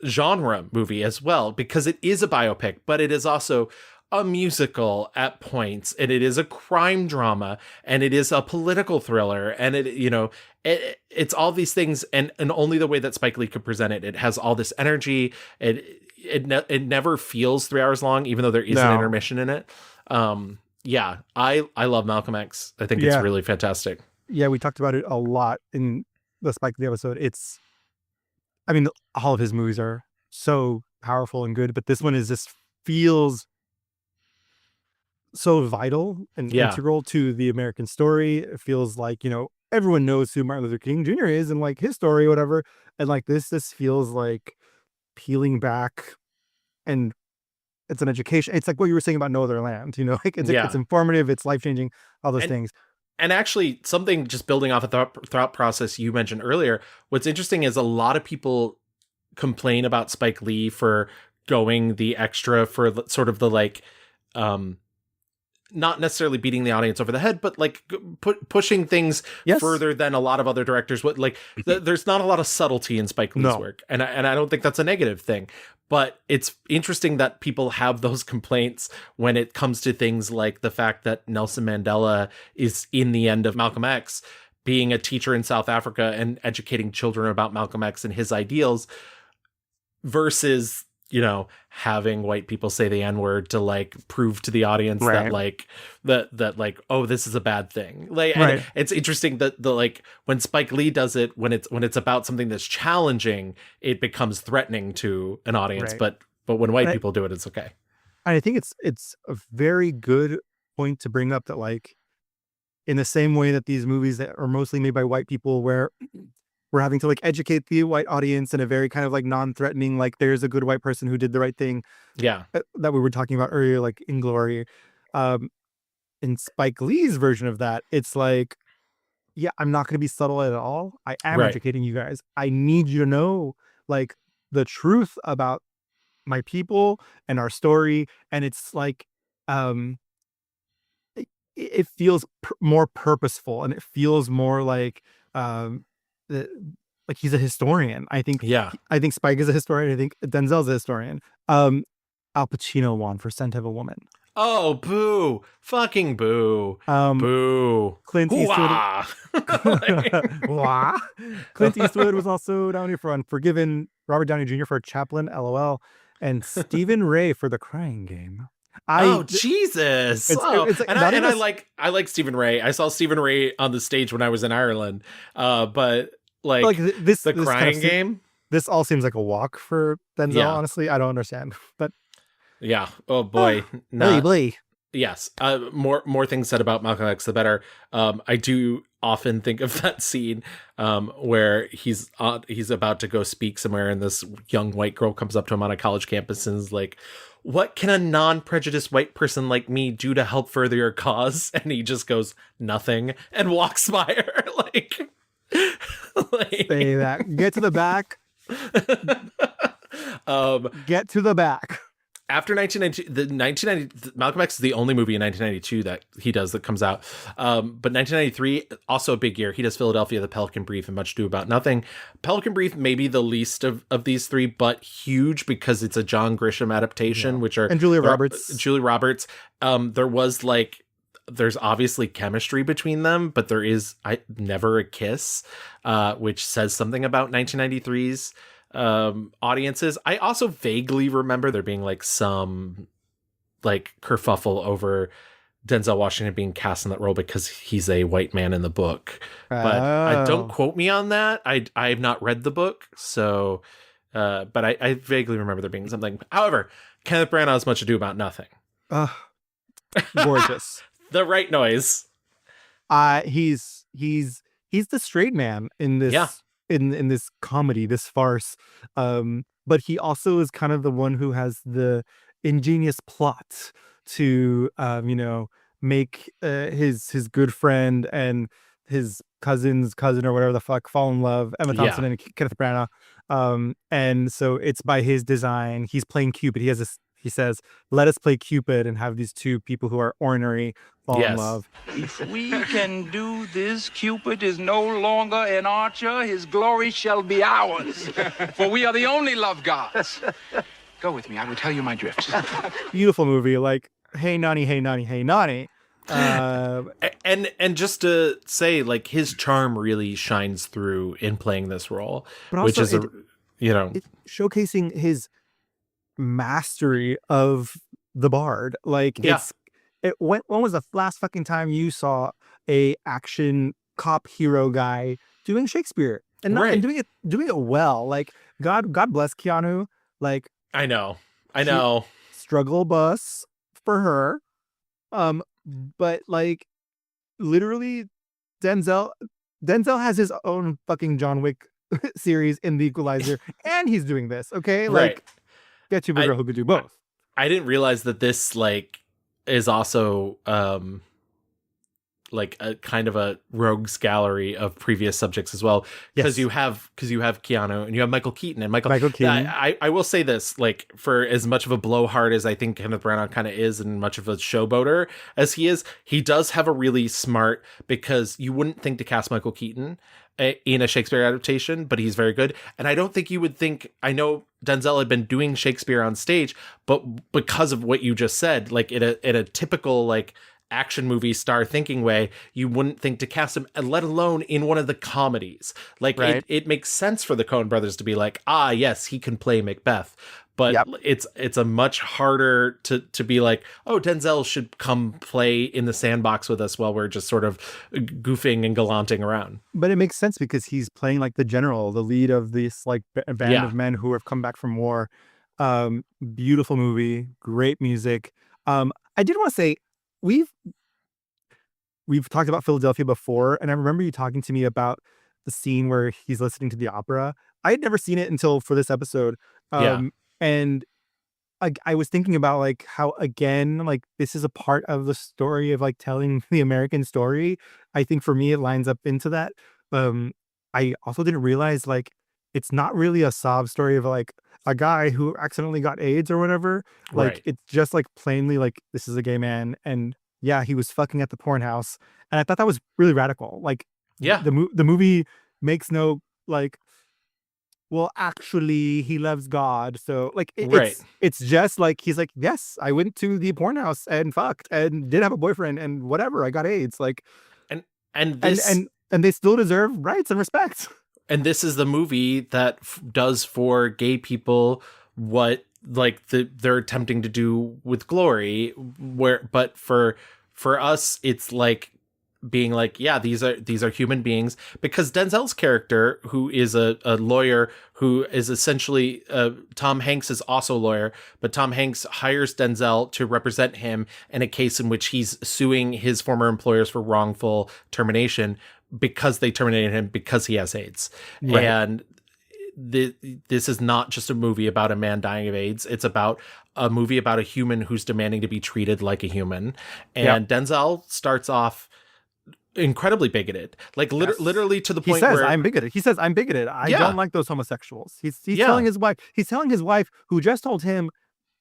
Speaker 2: genre movie as well, because it is a biopic, but it is also a musical at points, and it is a crime drama, and it is a political thriller, and it's all these things, and only the way that Spike Lee could present it. It has all this energy. It never feels 3 hours long, even though there is an intermission in it. I love Malcolm X. I think it's really fantastic.
Speaker 1: Yeah, we talked about it a lot in the Spike Lee episode. All of his movies are so powerful and good, but this one feels so vital and integral to the American story. It feels like, everyone knows who Martin Luther King Jr. is and like his story or whatever. And like this feels like peeling back, and it's an education. It's like what you were saying about No Other Land, it's informative, it's life-changing, all those things.
Speaker 2: And actually, something just building off a thought process you mentioned earlier, what's interesting is a lot of people complain about Spike Lee for going the extra for sort of the not necessarily beating the audience over the head, but pushing things further than a lot of other directors would. There's not a lot of subtlety in Spike Lee's work, and I don't think that's a negative thing. But it's interesting that people have those complaints when it comes to things like the fact that Nelson Mandela is in the end of Malcolm X, being a teacher in South Africa and educating children about Malcolm X and his ideals, versus having white people say the N-word to prove to the audience that oh, this is a bad thing. And it's interesting that when Spike Lee does it, when it's about something that's challenging, it becomes threatening to an audience. But when white people do it, it's okay.
Speaker 1: I think it's a very good point to bring up that in the same way that these movies that are mostly made by white people, where we're having to educate the white audience in a very kind of non-threatening, there's a good white person who did the right thing.
Speaker 2: Yeah.
Speaker 1: That we were talking about earlier, in Glory. In Spike Lee's version of that, it's I'm not going to be subtle at all. I am educating you guys. I need you to know the truth about my people and our story. And it's it feels more purposeful, and it feels more he's a historian. I think Spike is a historian. I think Denzel's a historian. Al Pacino won for Scent of a Woman.
Speaker 2: Oh, boo. Fucking boo. Boo.
Speaker 1: Clint Eastwood. Clint Eastwood was also down here for Unforgiven. Robert Downey Jr. for Chaplin, LOL. And Stephen Ray for The Crying Game.
Speaker 2: Jesus! I like Stephen Ray. I saw Stephen Ray on the stage when I was in Ireland. But The Crying Game.
Speaker 1: This all seems like a walk for Denzel. Honestly, I don't understand. But
Speaker 2: yeah. Oh boy. Yes. More things said about Malcolm X, the better. I do often think of that scene where he's about to go speak somewhere, and this young white girl comes up to him on a college campus and is like, "What can a non-prejudiced white person like me do to help further your cause?" And he just goes, "Nothing," and walks by her.
Speaker 1: Say that. Get to the back. Get to the back.
Speaker 2: After 1990, Malcolm X is the only movie in 1992 that he does that comes out. But 1993, also a big year. He does Philadelphia, The Pelican Brief, and Much Ado About Nothing. Pelican Brief, maybe the least of these three, but huge because it's a John Grisham adaptation,
Speaker 1: and Julia Roberts.
Speaker 2: There's obviously chemistry between them, but there is never a kiss, which says something about 1993's audiences. I also vaguely remember there being like some like kerfuffle over Denzel Washington being cast in that role because he's a white man in the book. But don't quote me on that. I have not read the book, so but I vaguely remember there being something. However, Kenneth Branagh's Much Ado About Nothing.
Speaker 1: Gorgeous.
Speaker 2: The right noise.
Speaker 1: He's the straight man in this.
Speaker 2: Yeah.
Speaker 1: In this comedy, this farce, but he also is kind of the one who has the ingenious plot to make his good friend and his cousin or whatever the fuck fall in love, Emma Thompson and Kenneth Branagh, and so it's by his design. He's playing Cupid. He says, let us play Cupid and have these two people who are ornery fall in love.
Speaker 3: If we can do this, Cupid is no longer an archer. His glory shall be ours. For we are the only love gods. Go with me. I will tell you my drift.
Speaker 1: Beautiful movie. Like, hey, Nani, hey, Nani, hey, Nani.
Speaker 2: And just to say, like, his charm really shines through in playing this role,
Speaker 1: but
Speaker 2: which is,
Speaker 1: it's showcasing his mastery of the bard. Like, when was the last fucking time you saw a action cop hero guy doing Shakespeare and doing it well? Like, God bless Keanu. Like,
Speaker 2: I know
Speaker 1: struggle bus for her, but like literally Denzel has his own fucking John Wick series in The Equalizer, and he's doing this. Okay, like, get you a girl who could do both.
Speaker 2: I didn't realize that this like is also like a kind of a rogues gallery of previous subjects as well, because you have Keanu and you have Michael Keaton. And Michael Keaton. I will say this, like, for as much of a blowhard as I think Kenneth Branagh kind of is, and much of a showboater as he is, he does have a really smart, because you wouldn't think to cast Michael Keaton in a Shakespeare adaptation, but he's very good. And I don't think you would think, I know Denzel had been doing Shakespeare on stage, but because of what you just said, like in a typical like action movie star thinking way, you wouldn't think to cast him, let alone in one of the comedies. Like, it makes sense for the Coen brothers to be like, yes, he can play Macbeth. But it's a much harder to be like, oh, Denzel should come play in the sandbox with us while we're just sort of goofing and gallanting around.
Speaker 1: But it makes sense because he's playing like the general, the lead of this like band of men who have come back from war. Beautiful movie, great music. I did want to say, we've talked about Philadelphia before, and I remember you talking to me about the scene where he's listening to the opera. I had never seen it until for this episode. And I was thinking about like how, again, like this is a part of the story of like telling the American story. I think for me, it lines up into that. I also didn't realize like it's not really a sob story of like a guy who accidentally got AIDS or whatever. Like, it's just like plainly like, this is a gay man. And yeah, he was fucking at the porn house. And I thought that was really radical. Like, the movie makes no like, well, actually, he loves God. So, like, it's just like, he's like, yes, I went to the porn house and fucked and did have a boyfriend and whatever. I got AIDS. Like, and they still deserve rights and respect.
Speaker 2: And this is the movie that does for gay people what like they're attempting to do with Glory. But for us, it's like being like, yeah, these are human beings, because Denzel's character, who is a lawyer, who is essentially Tom Hanks is also a lawyer, but Tom Hanks hires Denzel to represent him in a case in which he's suing his former employers for wrongful termination because they terminated him because he has AIDS. And this is not just a movie about a man dying of AIDS. It's about a movie about a human who's demanding to be treated like a human. And Denzel starts off incredibly bigoted, like literally to the point
Speaker 1: he says,
Speaker 2: where
Speaker 1: I'm bigoted. He says, I'm bigoted. I don't like those homosexuals. He's telling his wife who just told him,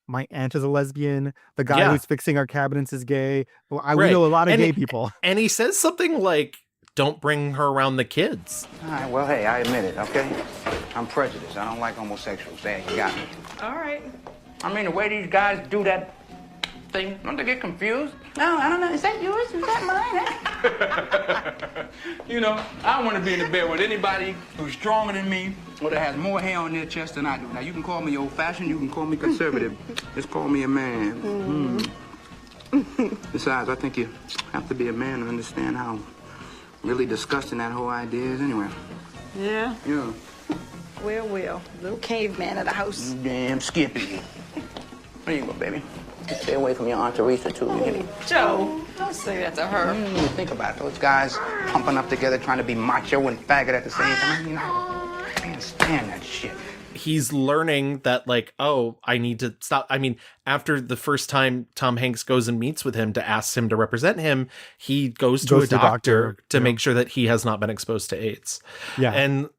Speaker 1: my aunt is a lesbian. The guy who's fixing our cabinets is gay. Well, we know a lot of gay people.
Speaker 2: And he says something like, don't bring her around the kids.
Speaker 12: All right, well, hey, I admit it, okay? I'm prejudiced. I don't like homosexuals. There, you got me.
Speaker 13: All right.
Speaker 12: I mean, the way these guys do that thing, don't they get confused? No, I don't know. Is that yours? Is that mine? You know, I want to be in the bed with anybody who's stronger than me or that has more hair on their chest than I do. Now, you can call me old-fashioned, you can call me conservative. Just call me a man. Besides, I think you have to be a man to understand how really disgusting that whole idea is anyway.
Speaker 13: Yeah?
Speaker 12: Yeah.
Speaker 13: Well. Little caveman at the house.
Speaker 12: Damn Skippy. There you go, baby. Stay away from your Aunt Teresa, too. You hear me?
Speaker 13: Joe, don't say that to her.
Speaker 12: Think about it. Those guys pumping up together, trying to be macho and faggot at the same time. You know, I can't stand that shit.
Speaker 2: He's learning that, like, oh, I need to stop. I mean, after the first time Tom Hanks goes and meets with him to ask him to represent him, he goes to a doctor to make sure that he has not been exposed to AIDS.
Speaker 1: Yeah.
Speaker 2: And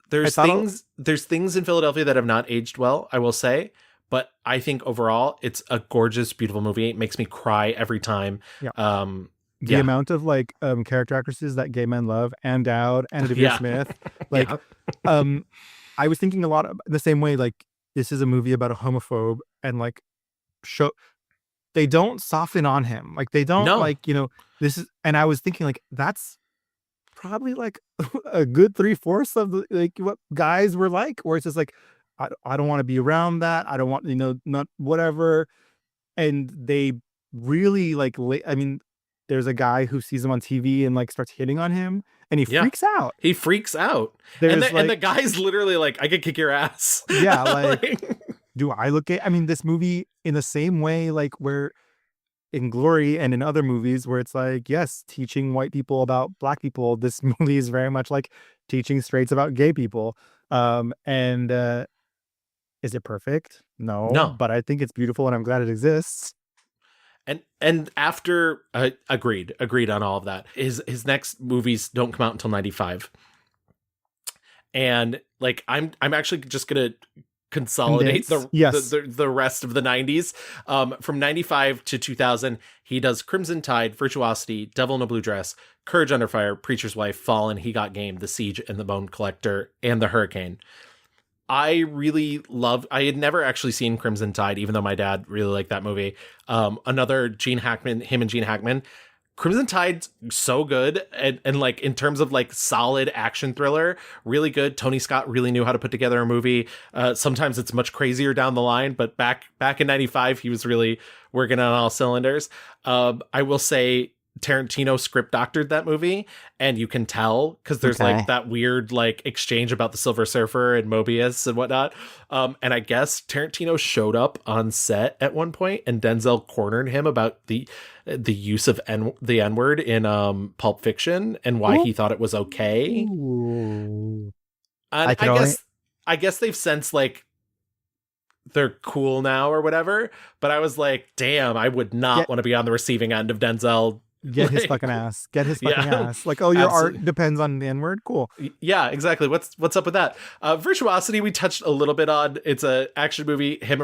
Speaker 2: there's things in Philadelphia that have not aged well, I will say. But I think overall, it's a gorgeous, beautiful movie. It makes me cry every time.
Speaker 1: Yeah. The amount of like character actresses that gay men love, Ann Dowd, Anna Devere Smith. Like, I was thinking a lot of the same way. Like, this is a movie about a homophobe, and like, they don't soften on him. Like, they don't this is. And I was thinking like that's probably like a good 3/4 of the, like what guys were like, where it's just like, I don't want to be around that. I don't want, not whatever. And they really like, I mean, there's a guy who sees him on TV and like starts hitting on him and he freaks out.
Speaker 2: He freaks out. And the guy's literally like, I could kick your ass.
Speaker 1: Yeah. Like, do I look at, I mean, this movie in the same way, like where in Glory and in other movies where it's like, yes, teaching white people about black people. This movie is very much like teaching straights about gay people. Is it perfect? No, but I think it's beautiful and I'm glad it exists.
Speaker 2: And after agreed on all of that. His next movies don't come out until 95. And like I'm actually just gonna consolidate the rest of the 90s. From 95 to 2000, he does Crimson Tide, Virtuosity, Devil in a Blue Dress, Courage Under Fire, Preacher's Wife, Fallen, He Got Game, The Siege and the Bone Collector, and The Hurricane. I had never actually seen Crimson Tide, even though my dad really liked that movie. Another Gene Hackman. Crimson Tide's so good. And like, in terms of like solid action thriller, really good. Tony Scott really knew how to put together a movie. Sometimes it's much crazier down the line, but back in 95, he was really working on all cylinders. I will say, Tarantino script doctored that movie, and you can tell because there's like that weird like exchange about the Silver Surfer and Mobius and whatnot. And I guess Tarantino showed up on set at one point, and Denzel cornered him about the use of the N-word in Pulp Fiction and why he thought it was okay.
Speaker 1: Ooh.
Speaker 2: And I guess they've since like they're cool now or whatever. But I was like, damn, I would not want to be on the receiving end of Denzel.
Speaker 1: Get his fucking ass. Get his fucking ass. Like, oh, your art depends on the N-word. Cool.
Speaker 2: Yeah, exactly. What's up with that? Virtuosity, we touched a little bit on. It's an action movie. It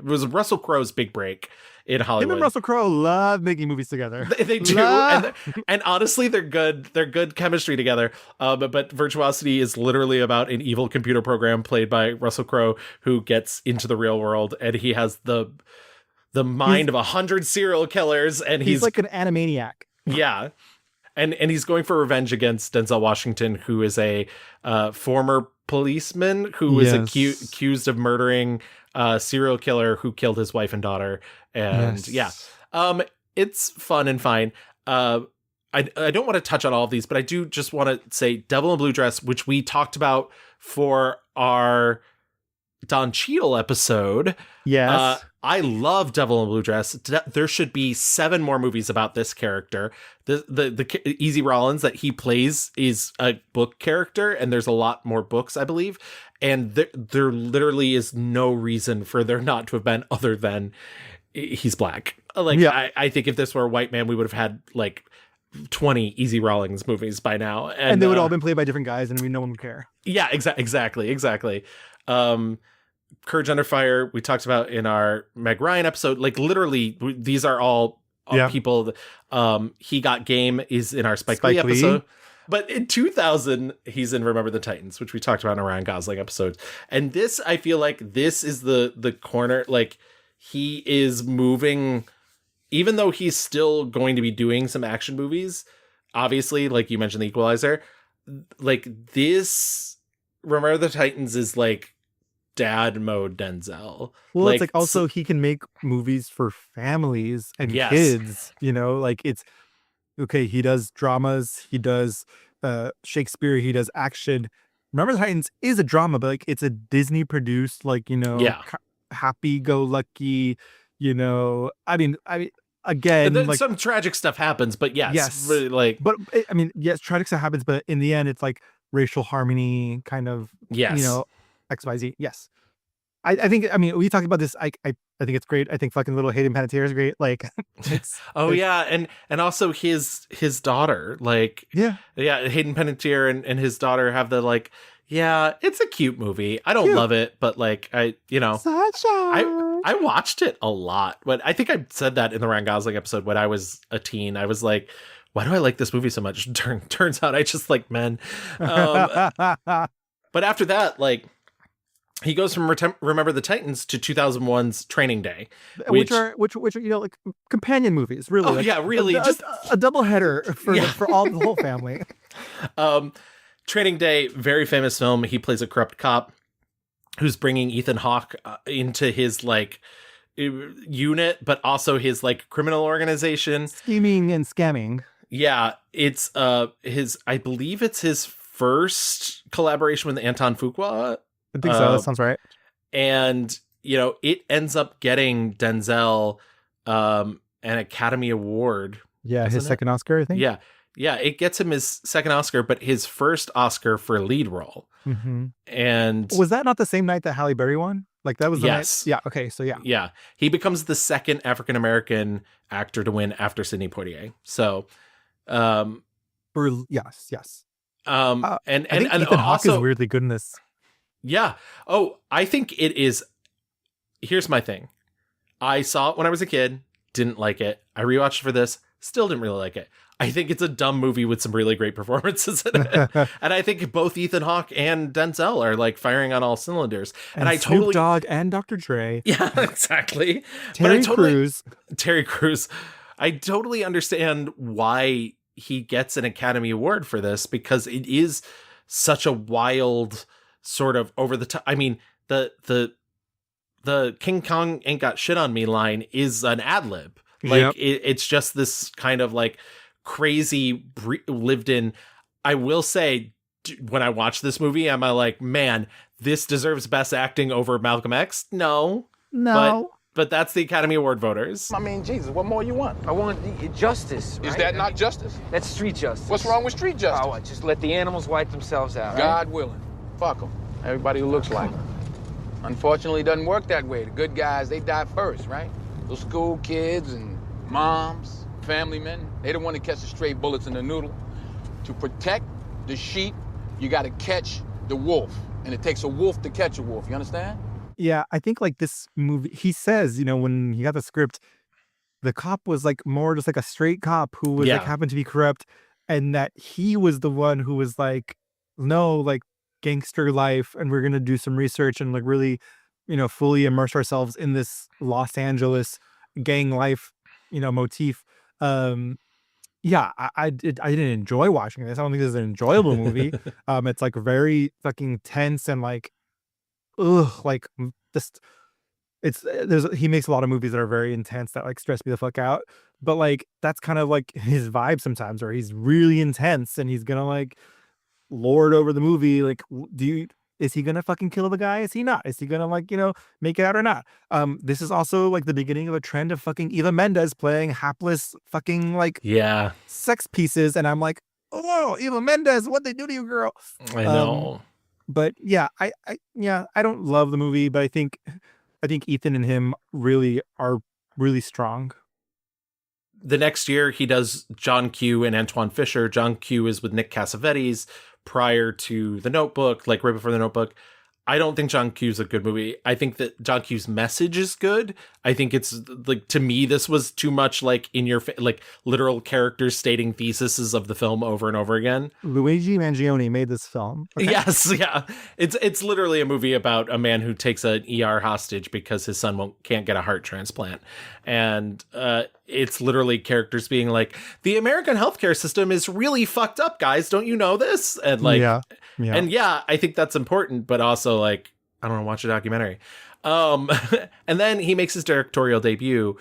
Speaker 2: was Russell Crowe's big break in Hollywood.
Speaker 1: Him and Russell Crowe love making movies together.
Speaker 2: They do. And honestly, they're good. They're good chemistry together. But Virtuosity is literally about an evil computer program played by Russell Crowe who gets into the real world, and he has the mind of 100 serial killers, and he's
Speaker 1: like an animaniac.
Speaker 2: Yeah. And he's going for revenge against Denzel Washington, who is a former policeman who is accused of murdering a serial killer who killed his wife and daughter. And it's fun and fine. I don't want to touch on all of these, but I do just want to say Devil in a Blue Dress, which we talked about for our Don Cheadle episode.
Speaker 1: Yes.
Speaker 2: I love Devil in a Blue Dress. There should be 7 more movies about this character. The Easy Rollins that he plays is a book character, and there's a lot more books, I believe. And there literally is no reason for there not to have been other than he's black. Like, I think if this were a white man, we would have had like 20 Easy Rawlings movies by now.
Speaker 1: And they would all been played by different guys and no one would care.
Speaker 2: Yeah, exactly. Courage Under Fire, we talked about in our Meg Ryan episode. Like, literally, these are all people. He Got Game is in our Spike Lee episode. But in 2000, he's in Remember the Titans, which we talked about in a Ryan Gosling episode. And this, I feel like this is the corner. Like, he is moving, even though he's still going to be doing some action movies, obviously, like you mentioned, The Equalizer. Like, this Remember the Titans is like dad mode Denzel.
Speaker 1: Well, like, it's like also he can make movies for families and kids, you know, like it's okay. He does dramas, he does Shakespeare, he does action. Remember the Titans is a drama, but like it's a Disney produced, like, you know, happy go lucky, you know, I mean, again, like
Speaker 2: some tragic stuff happens, but really, like,
Speaker 1: but I mean, yes, tragic stuff happens, but in the end, it's like racial harmony, kind of, you know, XYZ. Yes. I think, I mean, we talked about this. I think it's great. I think fucking little Hayden Panettiere is great. Like,
Speaker 2: and also his daughter, like, Hayden Panettiere and his daughter have the, like, it's a cute movie. I don't love it, but like, I watched it a lot. But I think I said that in the Ryan Gosling episode when I was a teen. I was like, why do I like this movie so much? Turns out I just like men. But after that, like, he goes from Remember the Titans to 2001's Training Day,
Speaker 1: which are you know, like companion movies, really.
Speaker 2: Oh,
Speaker 1: like,
Speaker 2: really,
Speaker 1: just a double header for all the whole family.
Speaker 2: Training Day, very famous film. He plays a corrupt cop who's bringing Ethan Hawke into his like unit, but also his like criminal organization,
Speaker 1: scheming and scamming.
Speaker 2: Yeah, it's I believe it's his first collaboration with Anton Fuqua.
Speaker 1: I think so. That sounds right.
Speaker 2: And, you know, it ends up getting Denzel an Academy Award.
Speaker 1: Yeah, his second Oscar, I think.
Speaker 2: Yeah, it gets him his second Oscar, but his first Oscar for lead role.
Speaker 1: Mm-hmm.
Speaker 2: And
Speaker 1: was that not the same night that Halle Berry won? Like, that was the night? Yeah, okay, so
Speaker 2: yeah. He becomes the second African-American actor to win after Sidney Poitier. So,
Speaker 1: yes.
Speaker 2: And
Speaker 1: I think
Speaker 2: and
Speaker 1: Ethan Hawke
Speaker 2: also,
Speaker 1: is weirdly good in this.
Speaker 2: Yeah. Oh, I think it is. Here's my thing. I saw it when I was a kid, didn't like it. I rewatched it for this, still didn't really like it. I think it's a dumb movie with some really great performances in it. And I think both Ethan Hawke and Denzel are like firing on all cylinders. And I
Speaker 1: Snoop Dogg and Dr. Dre.
Speaker 2: Yeah, exactly.
Speaker 1: Terry Crews.
Speaker 2: I totally understand why he gets an Academy Award for this, because it is such a wild sort of over the top. I mean, the King Kong ain't got shit on me line is an ad lib. Like, it's just this kind of like crazy lived in. I will say, when I watch this I'm like, man, this deserves best acting over Malcolm X. No. But that's the Academy Award voters.
Speaker 14: I mean, Jesus, what more you want?
Speaker 15: I want the justice. Right?
Speaker 14: Is that not justice?
Speaker 15: That's street justice.
Speaker 14: What's wrong with street justice?
Speaker 15: Oh, just let the animals wipe themselves out.
Speaker 14: God willing. Fuck them. Everybody who looks like them. Unfortunately, it doesn't work that way. The good guys, they die first, right? Those school kids and moms, family men, they don't want to catch the stray bullets in the noodle. To protect the sheep, you got to catch the wolf. And it takes a wolf to catch a wolf. You understand?
Speaker 1: Yeah, I think like this movie, he says, you know, when he got the script, the cop was like more just like a straight cop who was like happened to be corrupt, and that he was the one who was like, no, like gangster life, and we're gonna do some research and like really, you know, fully immerse ourselves in this Los Angeles gang life, you know, motif. Yeah, I didn't enjoy watching this. I don't think this is an enjoyable movie. It's like very fucking tense and like, like just he makes a lot of movies that are very intense that like stress me the fuck out. But like that's kind of like his vibe sometimes, where he's really intense and he's gonna like lord over the movie. Like, is he gonna fucking kill the guy? Is he not? Is he gonna like, you know, make it out or not? This is also like the beginning of a trend of fucking Eva Mendes playing hapless fucking like sex pieces, and I'm like, oh, Eva Mendes, what'd they do to you, girl?
Speaker 2: I know.
Speaker 1: But yeah, I don't love the movie, but I think Ethan and him really are really strong.
Speaker 2: the next year he does John Q and Antoine Fisher. John Q is with Nick Cassavetes prior to The Notebook, like right before The Notebook. I don't think John Q's a good movie. I think that John Q's message is good. I think it's like, to me, this was too much like in your like literal characters stating theses of the film over and over again.
Speaker 1: Luigi Mangione made this film. Okay.
Speaker 2: Yes, yeah. It's literally a movie about a man who takes an ER hostage because his son can't get a heart transplant. And it's literally characters being like, the American healthcare system is really fucked up, guys. Don't you know this? And like, and I think that's important, but also like, I don't know, watch a documentary. And then he makes his directorial debut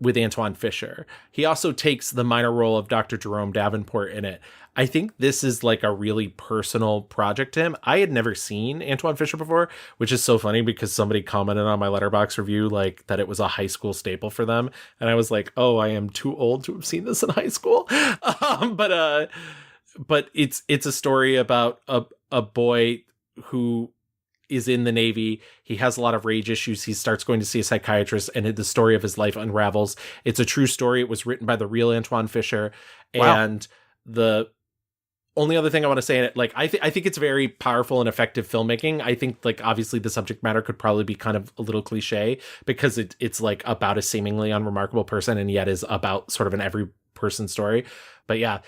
Speaker 2: with Antoine Fisher. He also takes the minor role of Dr. Jerome Davenport in it. I think this is like a really personal project to him. I had never seen Antoine Fisher before, which is so funny because somebody commented on my Letterboxd review like that it was a high school staple for them, and I was like, oh, I am too old to have seen this in high school. But it's a story about a boy who is in the Navy. He has a lot of rage issues. He starts going to see a psychiatrist, and the story of his life unravels. It's a true story. It was written by the real Antoine Fisher. Wow. And the only other thing I want to say in it, like, I think it's very powerful and effective filmmaking. I think, like, obviously the subject matter could probably be kind of a little cliche because it's like about a seemingly unremarkable person and yet is about sort of an every person story. But yeah,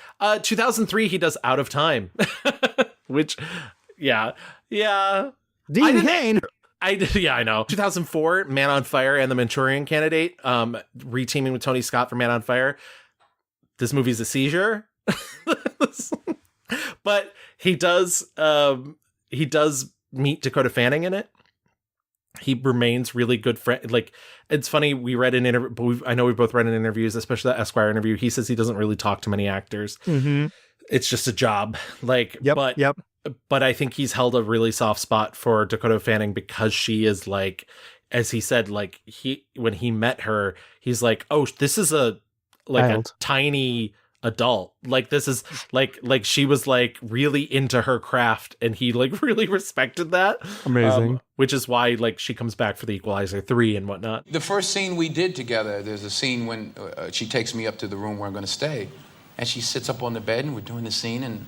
Speaker 2: 2003, he does Out of Time, which, yeah.
Speaker 1: Dean Cain.
Speaker 2: I know. 2004, Man on Fire and The Manchurian Candidate, reteaming with Tony Scott for Man on Fire. This movie's a seizure. But he does meet Dakota Fanning in it. He remains really good friend. Like, it's funny, we read an interview, but I know we both read in interviews, especially that Esquire interview. He says he doesn't really talk to many actors. Mm-hmm. It's just a job. Like, but I think he's held a really soft spot for Dakota Fanning because she is like, as he said, like when he met her, he's like, oh, this is a tiny adult. Like, this is like she was like really into her craft, and he like really respected that.
Speaker 1: Amazing.
Speaker 2: Which is why like she comes back for the Equalizer 3 and whatnot.
Speaker 5: The first scene we did together, there's a scene when she takes me up to the room where I'm going to stay, and she sits up on the bed, and we're doing the scene, and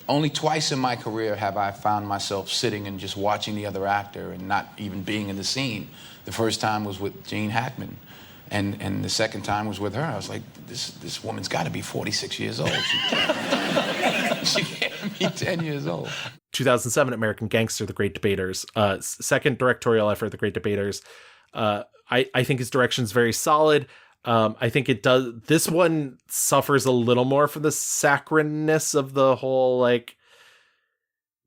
Speaker 5: only twice in my career have I found myself sitting and just watching the other actor and not even being in the scene. The first time was with Gene Hackman, and the second time was with her. I was like, this woman's got to be 46 years old. She can't be 10 years old.
Speaker 2: 2007, American Gangster, The Great Debaters. Second directorial effort, The Great Debaters. I think his direction's very solid. I think it does. This one suffers a little more from the saccharineness of the whole, like,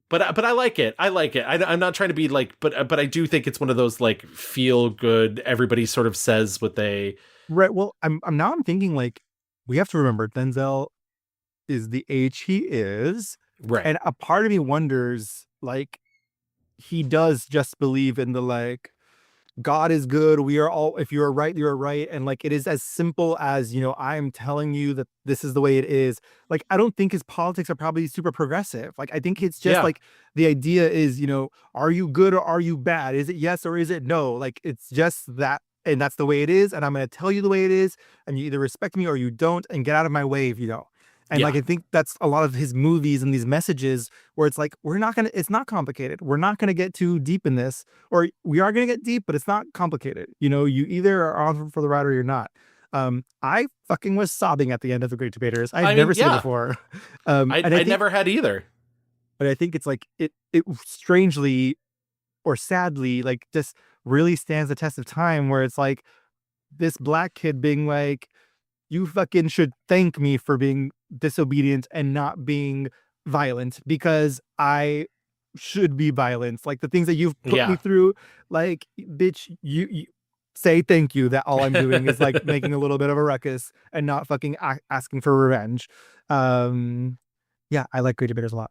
Speaker 2: but I like it. I'm not trying to be like, but I do think it's one of those like feel good. Everybody sort of says what they.
Speaker 1: Right. Well, I'm thinking like we have to remember Denzel is the age he is.
Speaker 2: Right.
Speaker 1: And a part of me wonders, like, he does just believe in the like, God is good. We are all, if you're right, you're right. And like, it is as simple as, I'm telling you that this is the way it is. Like, I don't think his politics are probably super progressive. Like, I think it's just like, the idea is, are you good or are you bad? Is it yes or is it no? Like, it's just that. And that's the way it is. And I'm going to tell you the way it is. And you either respect me or you don't, and get out of my way if you don't. And like, I think that's a lot of his movies and these messages where it's like, it's not complicated. We're not going to get too deep in this, or we are going to get deep, but it's not complicated. You either are on for the ride or you're not. I fucking was sobbing at the end of The Great Debaters. I'd never seen it before.
Speaker 2: I never had either.
Speaker 1: But I think it's like, it strangely or sadly, like, just really stands the test of time, where it's like this black kid being like, you fucking should thank me for being disobedient and not being violent, because I should be violent. Like, the things that you've put me through, like, bitch, you say thank you that all I'm doing is like making a little bit of a ruckus and not fucking asking for revenge. I like Great Debaters a lot.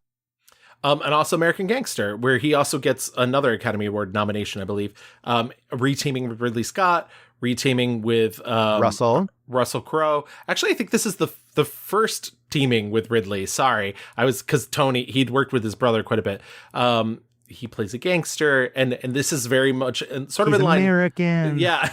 Speaker 2: And also American Gangster, where he also gets another Academy Award nomination, I believe. Reteaming with Ridley Scott, reteaming with Russell Crowe. Actually, I think this is the first teaming with Ridley. Sorry, because Tony, he'd worked with his brother quite a bit. he plays a gangster, and this is very much sort of
Speaker 1: He's
Speaker 2: in line.
Speaker 1: American.
Speaker 2: Yeah,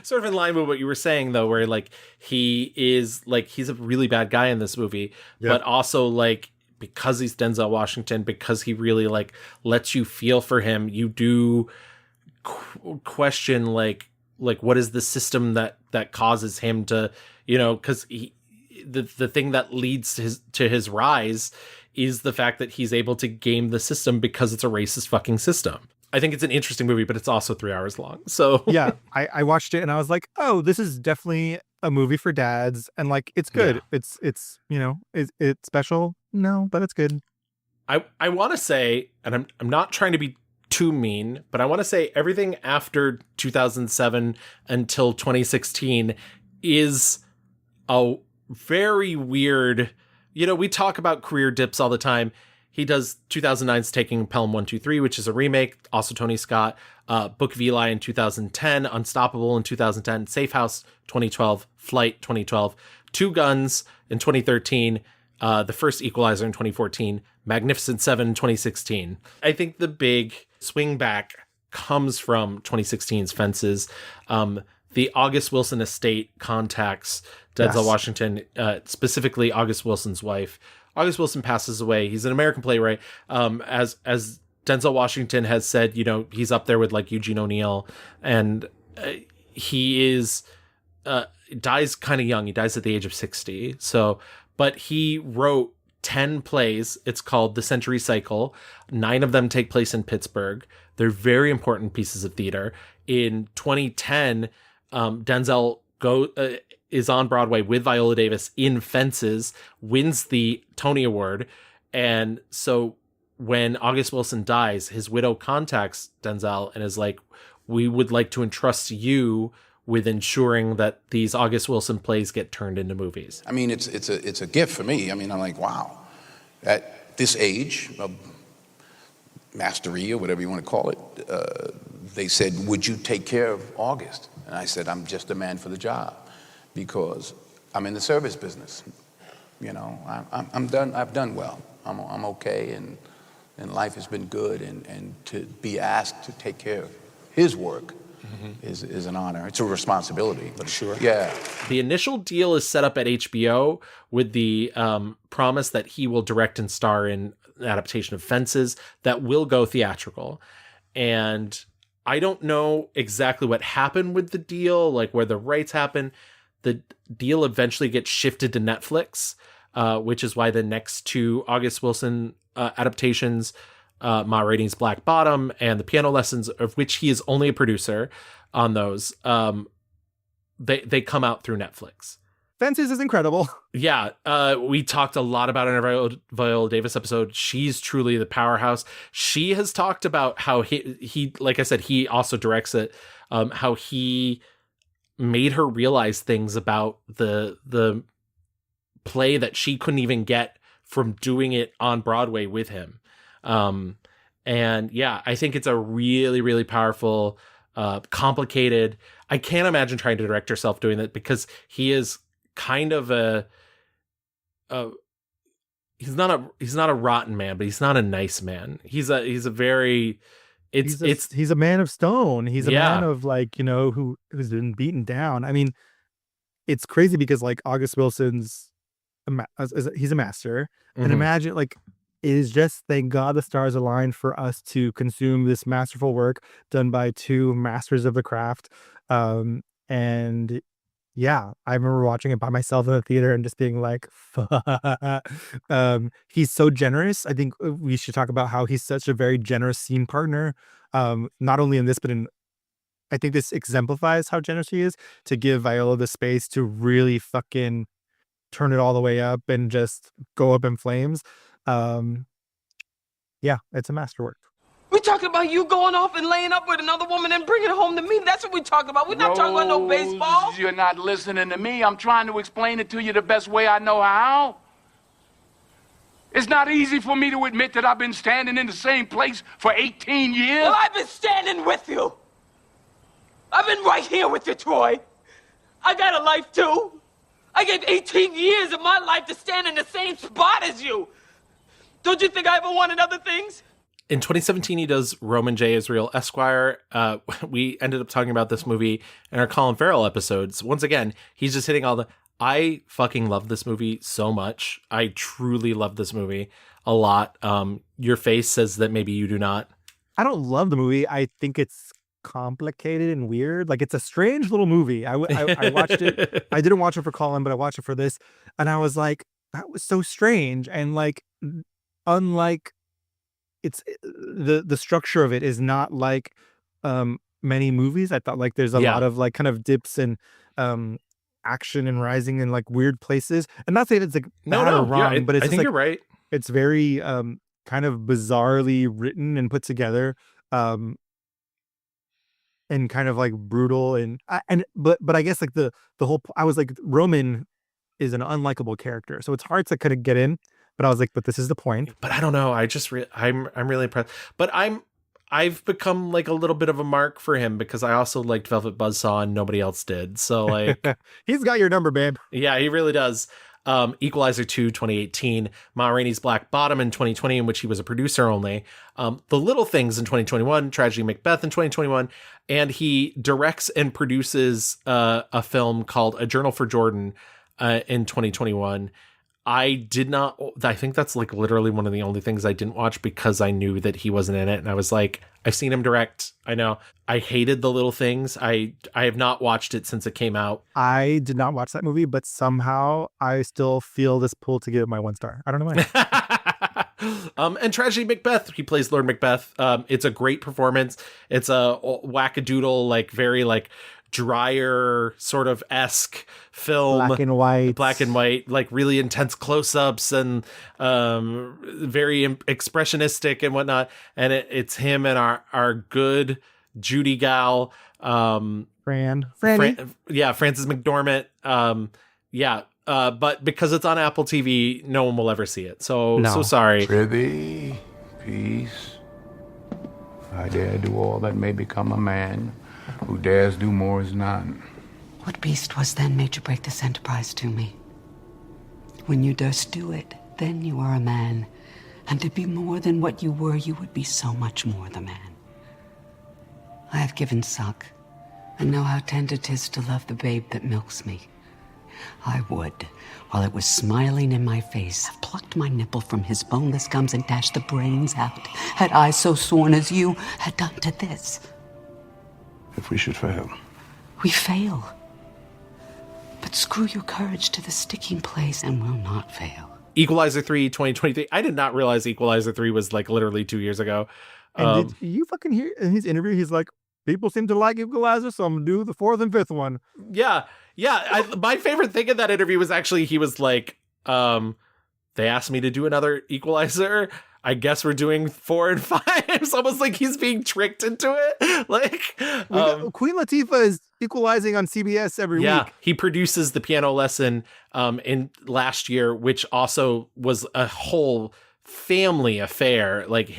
Speaker 2: sort of in line with what you were saying though, where like he's a really bad guy in this movie, but also like because he's Denzel Washington, because he really like lets you feel for him, you do question like what is the system that causes him to, you know, because the thing that leads to his rise is the fact that he's able to game the system because it's a racist fucking system. I think it's an interesting movie, but it's also 3 hours long. So
Speaker 1: yeah, I watched it and I was like, oh, this is definitely a movie for dads, and like it's good. Yeah. It's you know, it's special. No, but it's good.
Speaker 2: I want to say, and I'm not trying to be too mean, but I want to say everything after 2007 until 2016 is a very weird, you know, we talk about career dips all the time. He does 2009's Taking Pelham 123, which is a remake, also Tony Scott, Book of Eli in 2010, Unstoppable in 2010, Safe House 2012, Flight 2012, Two Guns in 2013, The First Equalizer in 2014, Magnificent Seven in 2016. I think the big swing back comes from 2016's Fences. The August Wilson estate contacts Denzel Washington, specifically August Wilson's wife. August Wilson passes away. He's an American playwright. As Denzel Washington has said, you know, he's up there with like Eugene O'Neill, and he is dies kind of young. He dies at the age of 60. So, but he wrote 10 plays. It's called The Century Cycle. 9 of them take place in Pittsburgh. They're very important pieces of theater. In 2010, Denzel is on Broadway with Viola Davis in Fences, wins the Tony Award. And so when August Wilson dies, his widow contacts Denzel and is like, we would like to entrust you with ensuring that these August Wilson plays get turned into movies.
Speaker 5: I mean, it's a gift for me. I mean, I'm like, wow. At this age of mastery or whatever you want to call it, they said, would you take care of August? And I said, I'm just a man for the job because I'm in the service business. You know, I'm done. I've done well. I'm okay, and life has been good. And to be asked to take care of his work is an honor. It's a responsibility, but sure. Yeah.
Speaker 2: The initial deal is set up at HBO with the promise that he will direct and star in an adaptation of Fences that will go theatrical. And I don't know exactly what happened with the deal, like where the rights happen. The deal eventually gets shifted to Netflix, which is why the next 2 August Wilson adaptations, Ma Rainey's Black Bottom and The Piano Lessons, of which he is only a producer on those, they come out through Netflix.
Speaker 1: Fences is incredible.
Speaker 2: Yeah, we talked a lot about it in our Viola Davis episode. She's truly the powerhouse. She has talked about how he like I said, he also directs it, how he made her realize things about the play that she couldn't even get from doing it on Broadway with him. And yeah, I think it's a really, really powerful, complicated. I can't imagine trying to direct yourself doing that because he is kind of he's not a rotten man, but he's not a nice man. He's a very, he's
Speaker 1: a man of stone. He's a man of like, you know, who's been beaten down. I mean, it's crazy because like August Wilson's, he's a master, and imagine like, it is just, thank God the stars aligned for us to consume this masterful work done by 2 masters of the craft. And yeah, I remember watching it by myself in the theater and just being like, fuck. He's so generous. I think we should talk about how he's such a very generous scene partner. Not only in this, but I think this exemplifies how generous he is to give Viola the space to really fucking turn it all the way up and just go up in flames. Yeah, it's a masterwork.
Speaker 15: We talking about you going off and laying up with another woman and bringing it home to me. That's what we talking about. We're not talking about no baseball.
Speaker 14: You're not listening to me. I'm trying to explain it to you the best way I know how. It's not easy for me to admit that I've been standing in the same place for 18 years.
Speaker 15: Well, I've been standing with you. I've been right here with you, Troy. I got a life, too. I gave 18 years of my life to stand in the same spot as you. Don't you think I ever wanted other things?
Speaker 2: In 2017, he does Roman J. Israel Esquire. We ended up talking about this movie in our Colin Farrell episodes. Once again, he's just hitting all the... I fucking love this movie so much. I truly love this movie a lot. Your face says that maybe you do not.
Speaker 1: I don't love the movie. I think it's complicated and weird. Like, it's a strange little movie. I watched it. I didn't watch it for Colin, but I watched it for this. And I was like, that was so strange. And like, unlike... it's the structure of it is not like many movies. I thought like there's a lot of like kind of dips and action and rising in like weird places. And not saying it's like bad or wrong, but it's
Speaker 2: I
Speaker 1: just
Speaker 2: think
Speaker 1: like,
Speaker 2: you're right.
Speaker 1: It's very kind of bizarrely written and put together, and kind of like brutal but I guess like the whole... I was like, Roman is an unlikable character, so it's hard to kind of get in. But I was like, but this is the point.
Speaker 2: But I don't know. I just I'm really impressed. But I've become like a little bit of a mark for him because I also liked Velvet Buzzsaw and nobody else did. So like,
Speaker 1: he's got your number, babe.
Speaker 2: Yeah, he really does. Equalizer 2, 2018, Ma Rainey's Black Bottom in 2020, in which he was a producer only. The Little Things in 2021, Tragedy Macbeth in 2021, and he directs and produces a film called A Journal for Jordan in 2021. I think that's like literally one of the only things I didn't watch because I knew that he wasn't in it. And I was like, I've seen him direct. I know. I hated The Little Things. I have not watched it since it came out.
Speaker 1: I did not watch that movie, but somehow I still feel this pull to give it my 1 star. I don't know why.
Speaker 2: And Tragedy Macbeth, he plays Lord Macbeth. It's a great performance. It's a wackadoodle, like very like drier sort of esque film,
Speaker 1: black and white,
Speaker 2: like really intense close-ups and very expressionistic and whatnot. And it's him and our good Judy gal,
Speaker 1: Frances
Speaker 2: McDormand. But because it's on Apple TV, no one will ever see it. So sorry.
Speaker 5: Prithee, peace. I dare do all that may become a man. Who dares do more is none.
Speaker 16: What beast was then made you break this enterprise to me? When you durst do it, then you are a man. And to be more than what you were, you would be so much more the man. I have given suck, and know how tender 'tis to love the babe that milks me. I would, while it was smiling in my face, have plucked my nipple from his boneless gums and dashed the brains out, had I so sworn as you had done to this.
Speaker 5: If we should fail.
Speaker 16: We fail. But screw your courage to the sticking place and we'll not fail.
Speaker 2: Equalizer 3, 2023. I did not realize Equalizer 3 was like literally 2 years ago.
Speaker 1: And did you fucking hear in his interview? He's like, people seem to like Equalizer, so I'm going to do the 4th and 5th one.
Speaker 2: Yeah. My favorite thing in that interview was actually, he was like, they asked me to do another Equalizer. I guess we're doing 4 and 5. It's almost like he's being tricked into it. Like
Speaker 1: Queen Latifah is equalizing on CBS every week.
Speaker 2: Yeah, he produces The Piano Lesson in last year, which also was a whole family affair. Like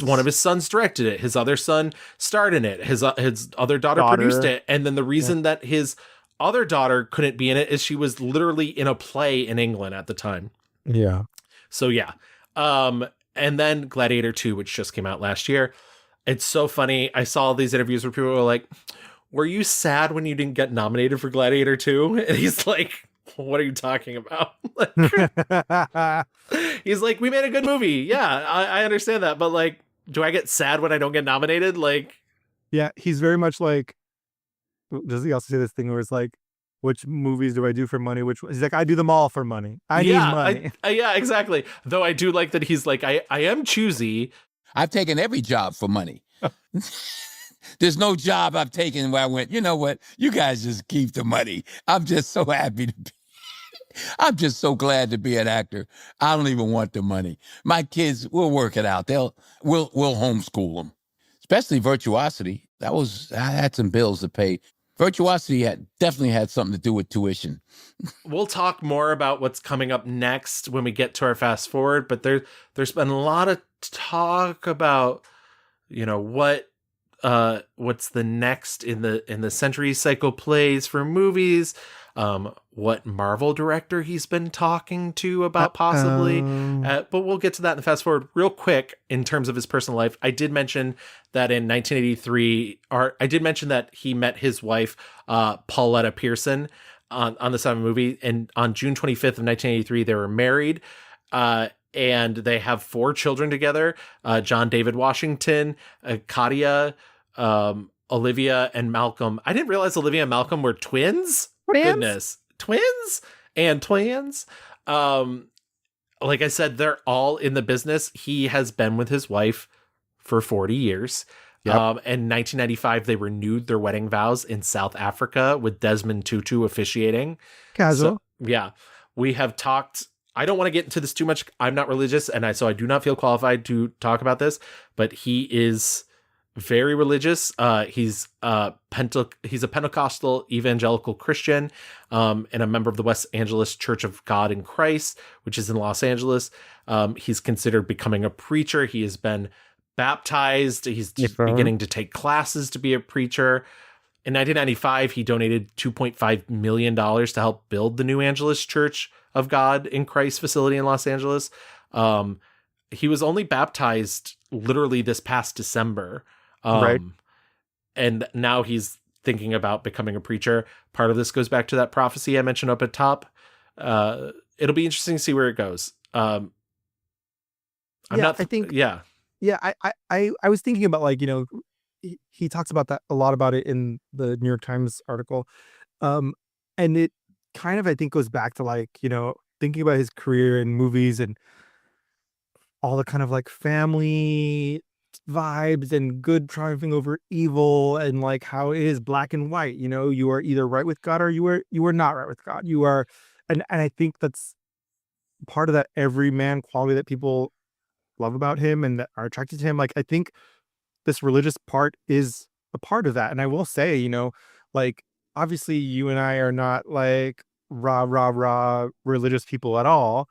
Speaker 2: one of his sons directed it. His other son starred in it. His other daughter produced it. And then the reason that his other daughter couldn't be in it is she was literally in a play in England at the time.
Speaker 1: Yeah.
Speaker 2: So yeah. And then Gladiator 2, which just came out last year. It's so funny. I saw these interviews where people were like, were you sad when you didn't get nominated for Gladiator 2? And he's like, what are you talking about? He's like, we made a good movie. Yeah, I understand that. But like, do I get sad when I don't get nominated? Like,
Speaker 1: yeah, he's very much like, does he also say this thing where it's like, which movies do I do for money? He's like, I do them all for money. I need money.
Speaker 2: Yeah, exactly. Though I do like that he's like, I am choosy.
Speaker 17: I've taken every job for money. There's no job I've taken where I went, you know what? You guys just keep the money. I'm just so happy to be. I'm just so glad to be an actor. I don't even want the money. My kids, we'll work it out. We'll homeschool them. Especially Virtuosity. I had some bills to pay. Virtuosity definitely had something to do with tuition.
Speaker 2: We'll talk more about what's coming up next when we get to our fast forward, but there's been a lot of talk about, what's the next in the Century Cycle plays for movies. what Marvel director he's been talking to about possibly. But we'll get to that in the fast forward real quick in terms of his personal life. I did mention that in 1983, I did mention that he met his wife, Pauletta Pearson, on the set of a movie. And on June 25th of 1983, they were married. And they have 4 children together, John David Washington, Katia, Olivia, and Malcolm. I didn't realize Olivia and Malcolm were twins. Goodness. Twins and twins. Like I said, they're all in the business. He has been with his wife for 40 years. Yep. In 1995, they renewed their wedding vows in South Africa with Desmond Tutu officiating.
Speaker 1: Casual.
Speaker 2: So, yeah. We have talked... I don't want to get into this too much. I'm not religious, and so I do not feel qualified to talk about this, but he is very religious. He's a Pentecostal evangelical Christian, and a member of the West Angeles Church of God in Christ, which is in Los Angeles. He's considered becoming a preacher. He has been baptized. He's beginning to take classes to be a preacher. In 1995, he donated $2.5 million to help build the New Angeles Church of God in Christ facility in Los Angeles. He was only baptized literally this past December.
Speaker 1: Right.
Speaker 2: And now he's thinking about becoming a preacher. Part of this goes back to that prophecy I mentioned up at top. It'll be interesting to see where it goes. I
Speaker 1: was thinking about, like, he talks about that a lot, about it in the New York Times article. And it kind of, I think, goes back to, like, thinking about his career in movies and all the kind of like family vibes and good triumphing over evil, and like how it is black and white. You are either right with God or you are not right with God. You are, and I think that's part of that everyman quality that people love about him and that are attracted to him. Like, I think this religious part is a part of that. And I will say, like, obviously you and I are not like rah religious people at all,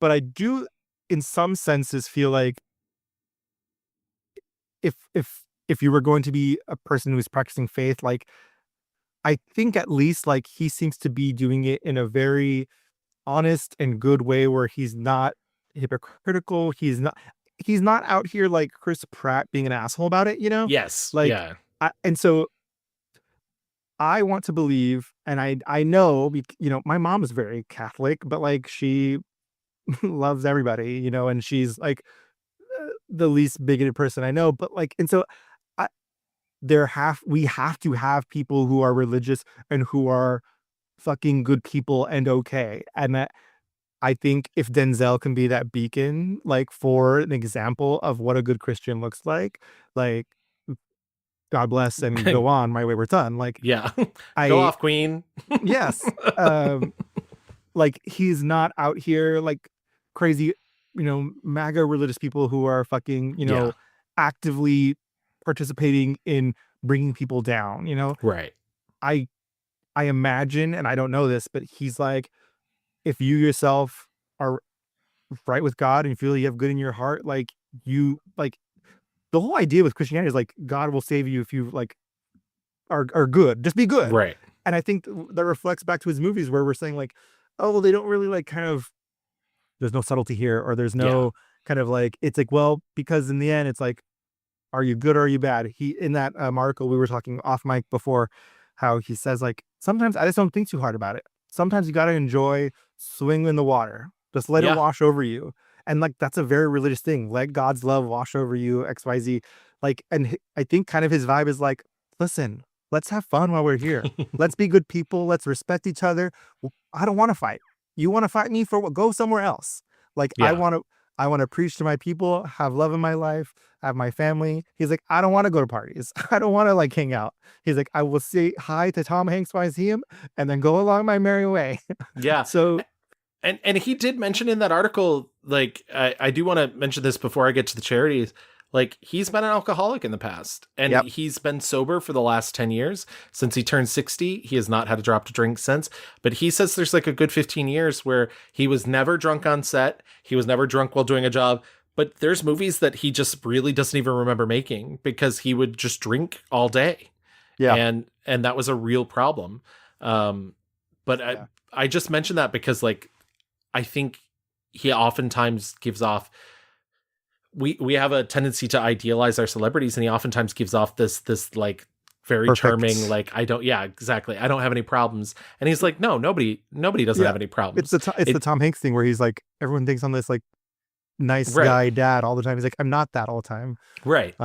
Speaker 1: but I do in some senses feel like if you were going to be a person who's practicing faith, like, I think at least, like, he seems to be doing it in a very honest and good way where he's not hypocritical. He's not out here like Chris Pratt being an asshole about it,
Speaker 2: Yes.
Speaker 1: Like,
Speaker 2: yeah.
Speaker 1: And so I want to believe, and I know, my mom is very Catholic, but like she loves everybody, and she's like the least bigoted person I know. But like, and so we have to have people who are religious and who are fucking good people and okay. And that, I think if Denzel can be that beacon, like, for an example of what a good Christian looks like God bless and go on, my wayward son. Like,
Speaker 2: yeah, go off, Queen.
Speaker 1: Yes. Like, he's not out here like crazy, MAGA religious people who are fucking, actively participating in bringing people down,
Speaker 2: Right.
Speaker 1: I imagine, and I don't know this, but he's like, if you yourself are right with God and you feel you have good in your heart, like, the whole idea with Christianity is like, God will save you if you like are good. Just be good.
Speaker 2: Right.
Speaker 1: And I think that reflects back to his movies where we're saying like, oh, they don't really like kind of, there's no subtlety here, or there's no kind of like, it's like, well, because in the end, it's like, are you good or are you bad? He, in that article, we were talking off mic before, how he says like, sometimes I just don't think too hard about it. Sometimes you got to enjoy swing in the water. Just let it wash over you. And like, that's a very religious thing. Let God's love wash over you, XYZ. Like, and I think kind of his vibe is like, listen, let's have fun while we're here. Let's be good people. Let's respect each other. I don't want to fight. You want to fight me for what? Go somewhere else. Like, I want to preach to my people, have love in my life, have my family. He's like, I don't want to go to parties. I don't want to like hang out. He's like, I will say hi to Tom Hanks when I see him and then go along my merry way.
Speaker 2: Yeah.
Speaker 1: So,
Speaker 2: and he did mention in that article, like, I do want to mention this before I get to the charities. Like, he's been an alcoholic in the past, and he's been sober for the last 10 years. Since he turned 60, he has not had a drop to drink since. But he says there's like a good 15 years where he was never drunk on set. He was never drunk while doing a job. But there's movies that he just really doesn't even remember making because he would just drink all day.
Speaker 1: Yeah.
Speaker 2: And that was a real problem. But I just mentioned that because like I think he oftentimes gives off. We have a tendency to idealize our celebrities, and he oftentimes gives off this like very charming, like I don't have any problems, and he's like, no, nobody doesn't have any problems.
Speaker 1: It's the Tom Hanks thing where he's like, everyone thinks on this like nice guy dad all the time. He's like, I'm not that all the time.
Speaker 2: Right.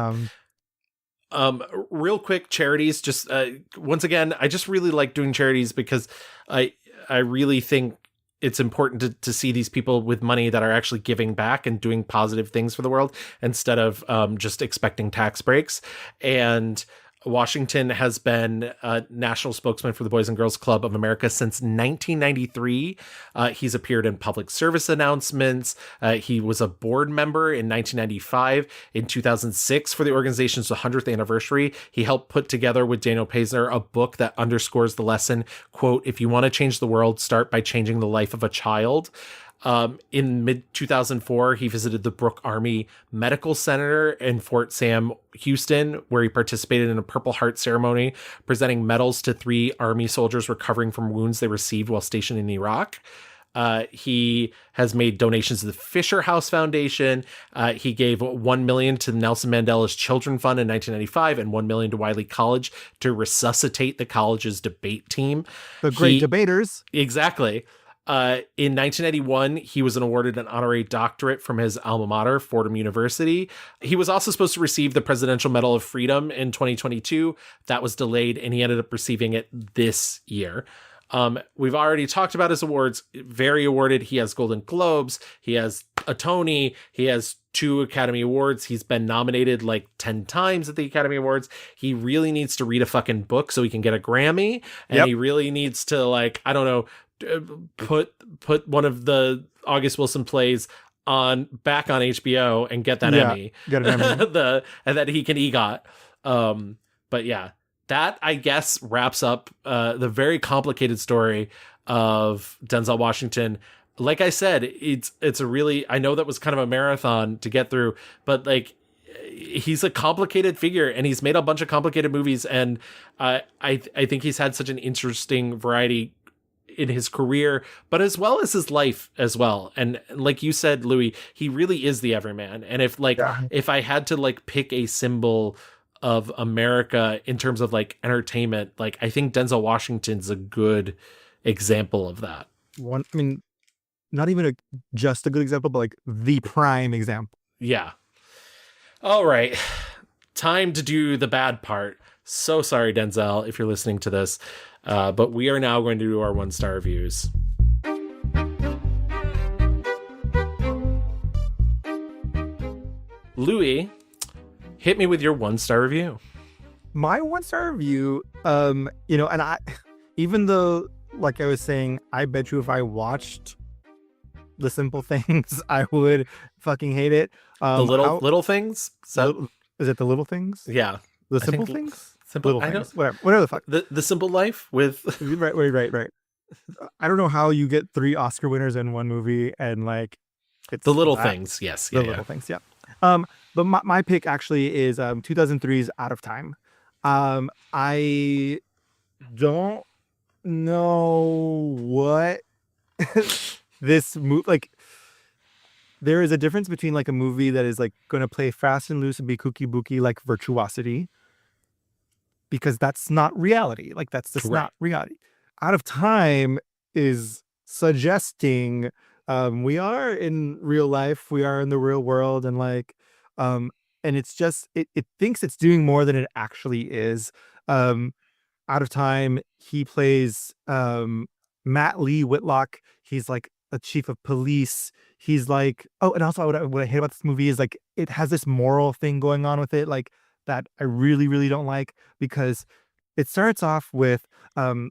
Speaker 2: Real quick, charities. Just once again, I just really like doing charities because I really think it's important to see these people with money that are actually giving back and doing positive things for the world instead of just expecting tax breaks. And Washington has been a national spokesman for the Boys and Girls Club of America since 1993. He's appeared in public service announcements. He was a board member in 1995. In 2006, for the organization's 100th anniversary, he helped put together with Daniel Paisner a book that underscores the lesson, quote, if you want to change the world, start by changing the life of a child. In mid-2004, he visited the Brooke Army Medical Center in Fort Sam, Houston, where he participated in a Purple Heart ceremony, presenting medals to 3 Army soldiers recovering from wounds they received while stationed in Iraq. He has made donations to the Fisher House Foundation. He gave $1 million to Nelson Mandela's Children Fund in 1995 and $1 million to Wiley College to resuscitate the college's debate team.
Speaker 1: The great debaters.
Speaker 2: Exactly. In 1991, he was awarded an honorary doctorate from his alma mater, Fordham University. He was also supposed to receive the Presidential Medal of Freedom in 2022. That was delayed, and he ended up receiving it this year. We've already talked about his awards. Very awarded. He has Golden Globes. He has a Tony. He has 2 Academy Awards. He's been nominated like 10 times at the Academy Awards. He really needs to read a fucking book so he can get a Grammy. And he really needs to, like, I don't know, put one of the August Wilson plays back on HBO and get that Emmy.
Speaker 1: Get an Emmy.
Speaker 2: And that he can EGOT. But yeah, that I guess wraps up the very complicated story of Denzel Washington. Like I said, it's a really, I know that was kind of a marathon to get through, but like he's a complicated figure and he's made a bunch of complicated movies. And I think he's had such an interesting variety in his career, but as well as his life as well. And like you said, Louis, he really is the everyman. And if I had to like pick a symbol of America in terms of like entertainment, like I think Denzel Washington's a good example of that.
Speaker 1: Not even just a good example, but like the prime example.
Speaker 2: Yeah. All right. Time to do the bad part. So sorry, Denzel, if you're listening to this. But we are now going to do our 1-star reviews. Louis, hit me with your 1-star review.
Speaker 1: My 1-star review, and I, even though, like I was saying, I bet you if I watched The Simple Things, I would fucking hate it.
Speaker 2: The little things?
Speaker 1: Is it The Little Things?
Speaker 2: Yeah.
Speaker 1: The Simple Things?
Speaker 2: Simple,
Speaker 1: Little Things. Whatever the fuck.
Speaker 2: The Simple Life with...
Speaker 1: Right. I don't know how you get 3 Oscar winners in one movie and like... It's
Speaker 2: The Little Things, yes.
Speaker 1: The Little Things, yeah. But my pick actually is 2003's Out of Time. I don't know what this movie, like, there is a difference between like a movie that is like going to play fast and loose and be kooky booky like Virtuosity, because that's not reality. Like that's just not reality. Out of Time is suggesting we are in real life, we are in the real world, and like and it's just it thinks it's doing more than it actually is. Out of Time, he plays Matt Lee Whitlock. He's like a chief of police. He's like, and also what I hate about this movie is like it has this moral thing going on with it, like that I really, really don't like, because it starts off with Sanaa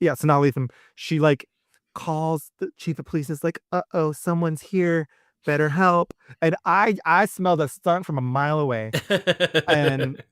Speaker 1: Lathan. She like calls the chief of police, is like, someone's here, better help. And I smell the skunk from a mile away. And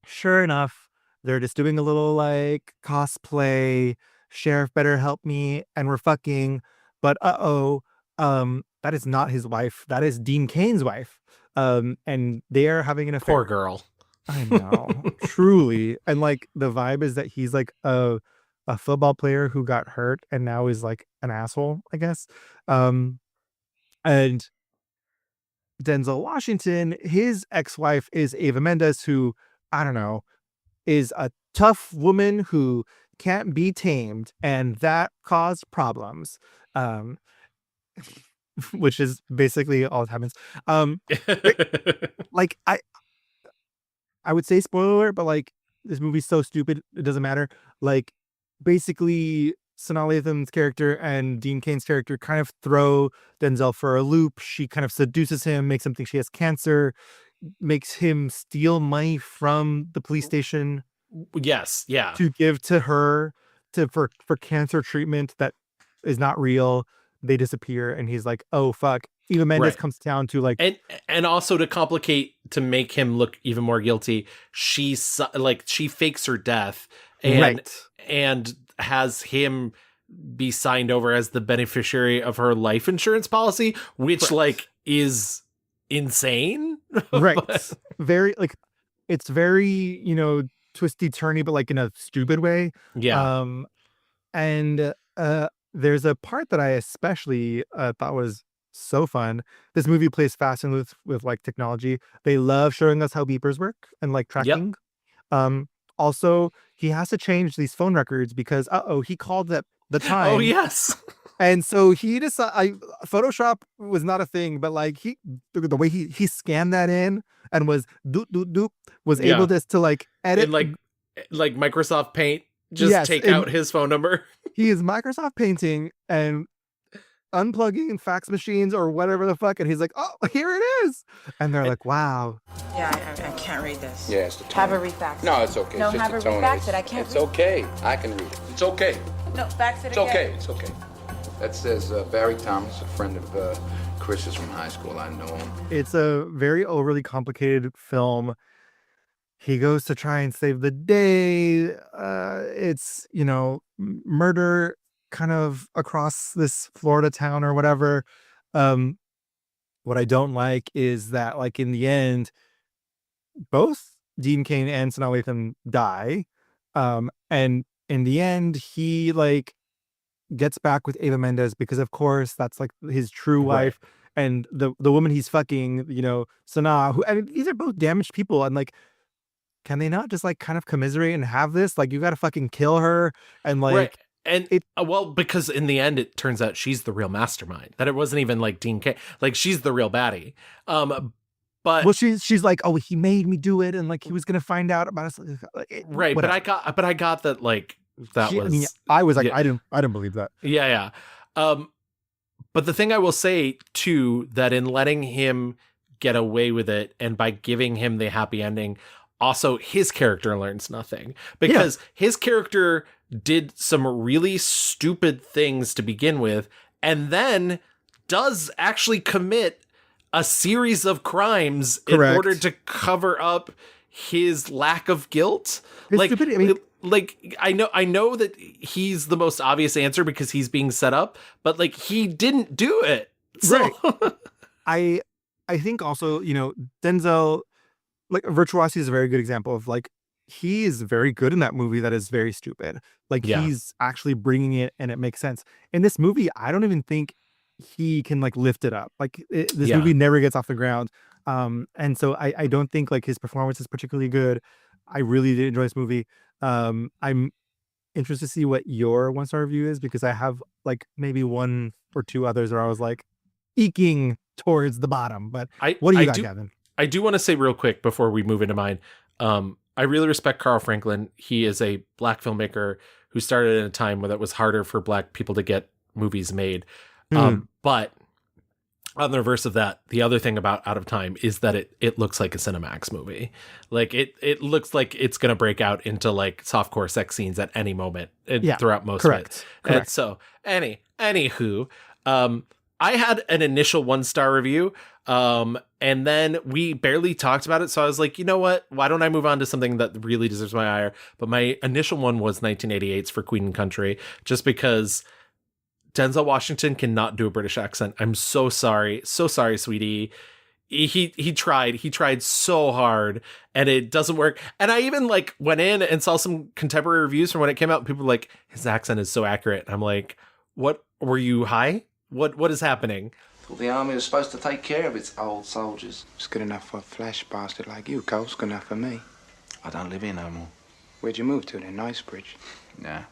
Speaker 1: sure enough, they're just doing a little like cosplay, sheriff better help me, and we're fucking, but that is not his wife. That is Dean Cain's wife. And they're having an affair.
Speaker 2: Poor girl.
Speaker 1: I know. Truly. And like the vibe is that he's like a a football player who got hurt and now is like an asshole, I guess. And Denzel Washington, his ex-wife is Ava Mendes, who, I don't know, is a tough woman who can't be tamed, and that caused problems. Um, which is basically all that happens. Like I would say spoiler alert, but like this movie's so stupid it doesn't matter. Like basically Sanaa Lathan's character and Dean Cain's character kind of throw Denzel for a loop. She kind of seduces him, makes him think she has cancer, makes him steal money from the police station.
Speaker 2: Yes, yeah.
Speaker 1: To give to her for cancer treatment that is not real. They disappear, and he's like, "Oh fuck!" Eva Mendes comes down to like,
Speaker 2: and also to make him look even more guilty. She fakes her death and has him be signed over as the beneficiary of her life insurance policy, which like is insane.
Speaker 1: Right? Very like it's very twisty turny, but like in a stupid way.
Speaker 2: Yeah.
Speaker 1: And there's a part that I especially thought was so fun. This movie plays fast and loose with like technology. They love showing us how beepers work and like tracking. Also, he has to change these phone records because he called the time.
Speaker 2: Oh yes.
Speaker 1: And so he decided Photoshop was not a thing, but like the way he scanned that in and was able to like edit
Speaker 2: in like Microsoft Paint. Take out his phone number.
Speaker 1: He is Microsoft Painting and unplugging fax machines or whatever the fuck, and he's like, "Oh, here it is," and they're like, "Wow."
Speaker 13: Yeah, I can't read this.
Speaker 14: Yeah, it's the tone.
Speaker 13: Have her refax.
Speaker 14: No, it's okay.
Speaker 13: No,
Speaker 14: it's
Speaker 13: have her refax it. I can't.
Speaker 14: It's okay. I can read it. It's okay.
Speaker 13: No, fax it
Speaker 14: it's
Speaker 13: again.
Speaker 14: Okay. It's okay. That says Barry Thomas, a friend of Chris's from high school. I know him.
Speaker 1: It's a very overly complicated film. He goes to try and save the day. It's, murder kind of across this Florida town or whatever. What I don't like is that, like, in the end, both Dean Cain and Sanaa Lathan die. And in the end, he, like, gets back with Ava Mendes because, of course, that's, like, his true wife. And the woman he's fucking, Sanaa, who, I mean, these are both damaged people. And, like, can they not just like kind of commiserate and have this? Like, you got to fucking kill her and like,
Speaker 2: and because in the end it turns out she's the real mastermind. That it wasn't even like Dean Cain, like she's the real baddie. But
Speaker 1: she's like, oh, he made me do it, and like he was gonna find out about us,
Speaker 2: right?
Speaker 1: Whatever.
Speaker 2: But I got that like that was.
Speaker 1: I mean, I was like,
Speaker 2: yeah.
Speaker 1: I didn't believe that.
Speaker 2: Yeah. But the thing I will say too, that in letting him get away with it and by giving him the happy ending. Also, his character learns nothing because his character did some really stupid things to begin with and then does actually commit a series of crimes in order to cover up his lack of guilt. I know that he's the most obvious answer because he's being set up, but like he didn't do it. So.
Speaker 1: Right. I think also, Denzel, like Virtuosity is a very good example of like he is very good in that movie that is very stupid. Like he's actually bringing it and it makes sense. In this movie, I don't even think he can like lift it up. Like this movie never gets off the ground. And so I don't think like his performance is particularly good. I really did enjoy this movie. I'm interested to see what your 1-star review is because I have like maybe one or two others where I was like eking towards the bottom. But what do you got, Gavin?
Speaker 2: I do want to say real quick before we move into mine. I really respect Carl Franklin. He is a Black filmmaker who started in a time when it was harder for Black people to get movies made. But on the reverse of that, the other thing about Out of Time is that it looks like a Cinemax movie. Like it looks like it's going to break out into like softcore sex scenes at any moment throughout most of it. And so anywho, I had an initial 1-star review. And then we barely talked about it. So I was like, you know what? Why don't I move on to something that really deserves my ire? But my initial one was 1988's For Queen and Country, just because Denzel Washington cannot do a British accent. I'm so sorry. So sorry, sweetie. he tried so hard, and it doesn't work. And I even like went in and saw some contemporary reviews from when it came out, and people were like, his accent is so accurate. And I'm like, what, were you high? What is happening?
Speaker 18: Well, the army was supposed to take care of its old soldiers.
Speaker 8: It's good enough for a flash bastard like you, Cole. It's good enough for me.
Speaker 18: I don't live here no more.
Speaker 8: Where'd you move to then? Knightsbridge?
Speaker 18: Nah.